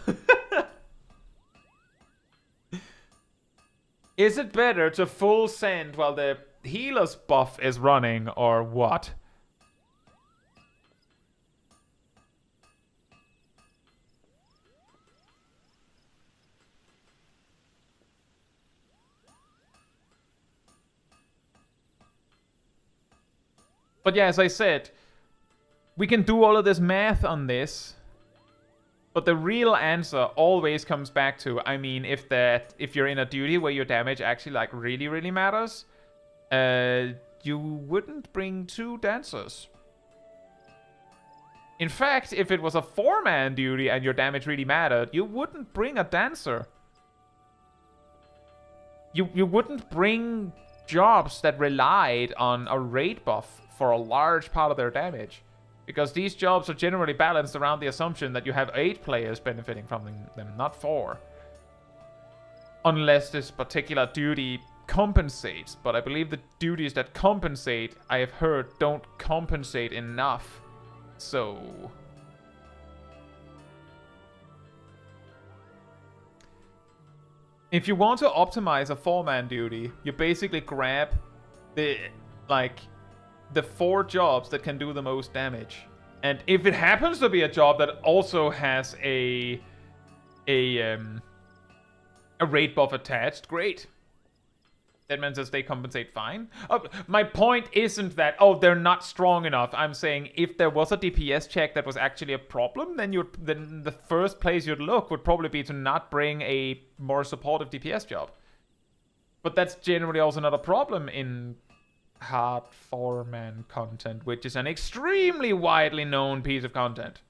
Is it better to full send while the healer's buff is running, or what? But yeah, as I said, we can do all of this math on this, but the real answer always comes back to, I mean, if you're in a duty where your damage actually like really matters, you wouldn't bring 2 dancers. In fact, if it was a 4-man duty and your damage really mattered, you wouldn't bring a dancer. You wouldn't bring jobs that relied on a raid buff for a large part of their damage. Because these jobs are generally balanced around the assumption that you have 8 players benefiting from them, not 4. Unless this particular duty compensates. But I believe the duties that compensate, I have heard, don't compensate enough. So... if you want to optimize a 4-man duty, you basically grab the 4 jobs that can do the most damage. And if it happens to be a job that also has a rate buff attached, great. That means that they compensate fine. My point isn't that, oh, they're not strong enough. I'm saying if there was a DPS check that was actually a problem, then the first place you'd look would probably be to not bring a more supportive DPS job. But that's generally also not a problem in hard 4-man content, which is an extremely widely known piece of content.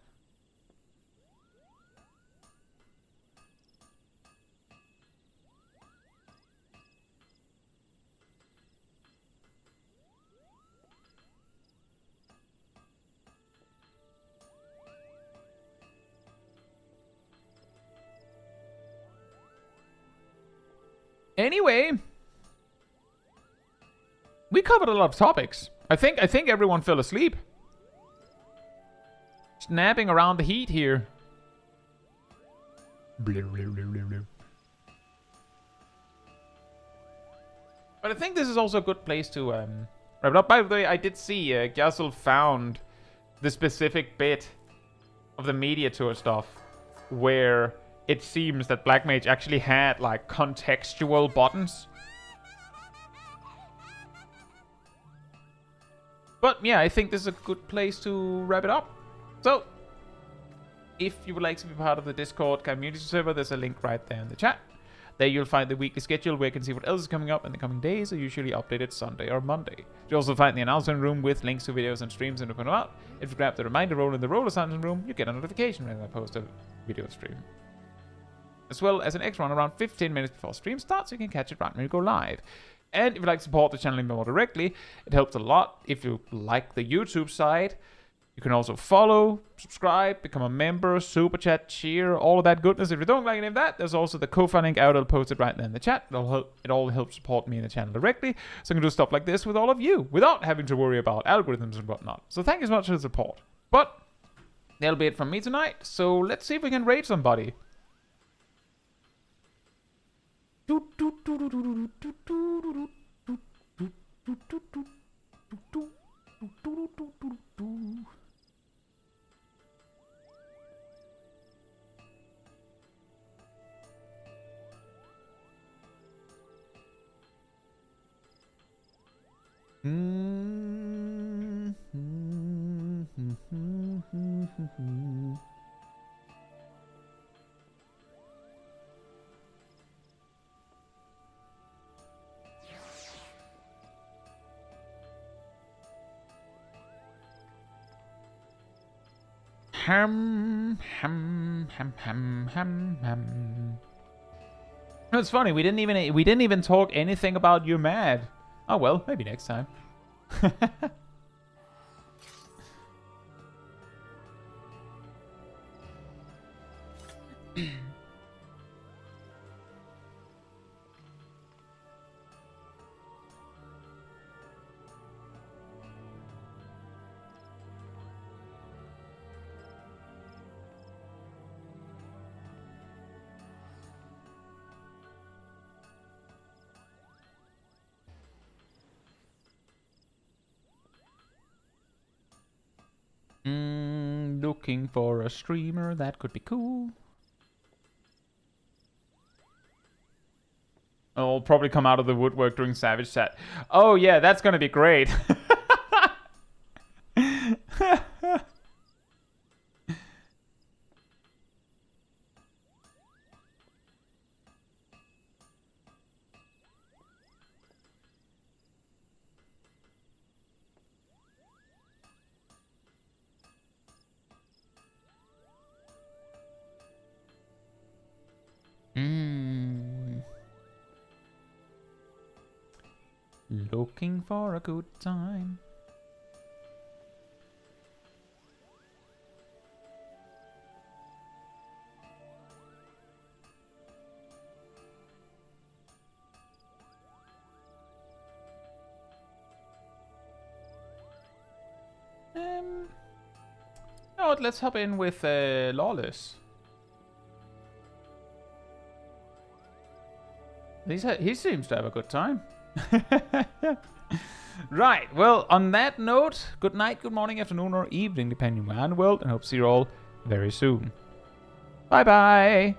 Anyway, we covered a lot of topics. I think everyone fell asleep. Snapping around the heat here. But I think this is also a good place to wrap it up. By the way, I did see Gyasel found the specific bit of the media tour stuff where it seems that Black Mage actually had like contextual buttons. But yeah, I think this is a good place to wrap it up. So, if you would like to be part of the Discord community server, there's a link right there in the chat. There you'll find the weekly schedule where you can see what else is coming up in the coming days, are usually updated Sunday or Monday. You'll also find the announcement room with links to videos and streams in the corner out. If you grab the reminder roll in the roller announcement room, you get a notification when I post a video stream. As well as an extra one around 15 minutes before stream starts, so you can catch it right when you go live. And if you'd like to support the channel more directly, it helps a lot if you like the YouTube side. You can also follow, subscribe, become a member, super chat, cheer, all of that goodness. If you don't like any of that, there's also the Ko-Fi link out. I'll post it right there in the chat. It all helps support me and the channel directly, so I can do stuff like this with all of you without having to worry about algorithms and whatnot. So thank you so much for the support. But that'll be it from me tonight. So let's see if we can raid somebody. Ham, ham, ham, ham, ham, ham. No, it's funny. We didn't even talk anything about you're mad. Oh well, maybe next time. Looking for a streamer, that could be cool. I'll probably come out of the woodwork during Savage Chat. Oh yeah, that's gonna be great. Looking for a good time. Oh, let's hop in with Lawless. He seems to have a good time. Right, well, on that note, good night, good morning, afternoon, or evening, depending where in the world, and hope to see you all very soon. Bye-bye!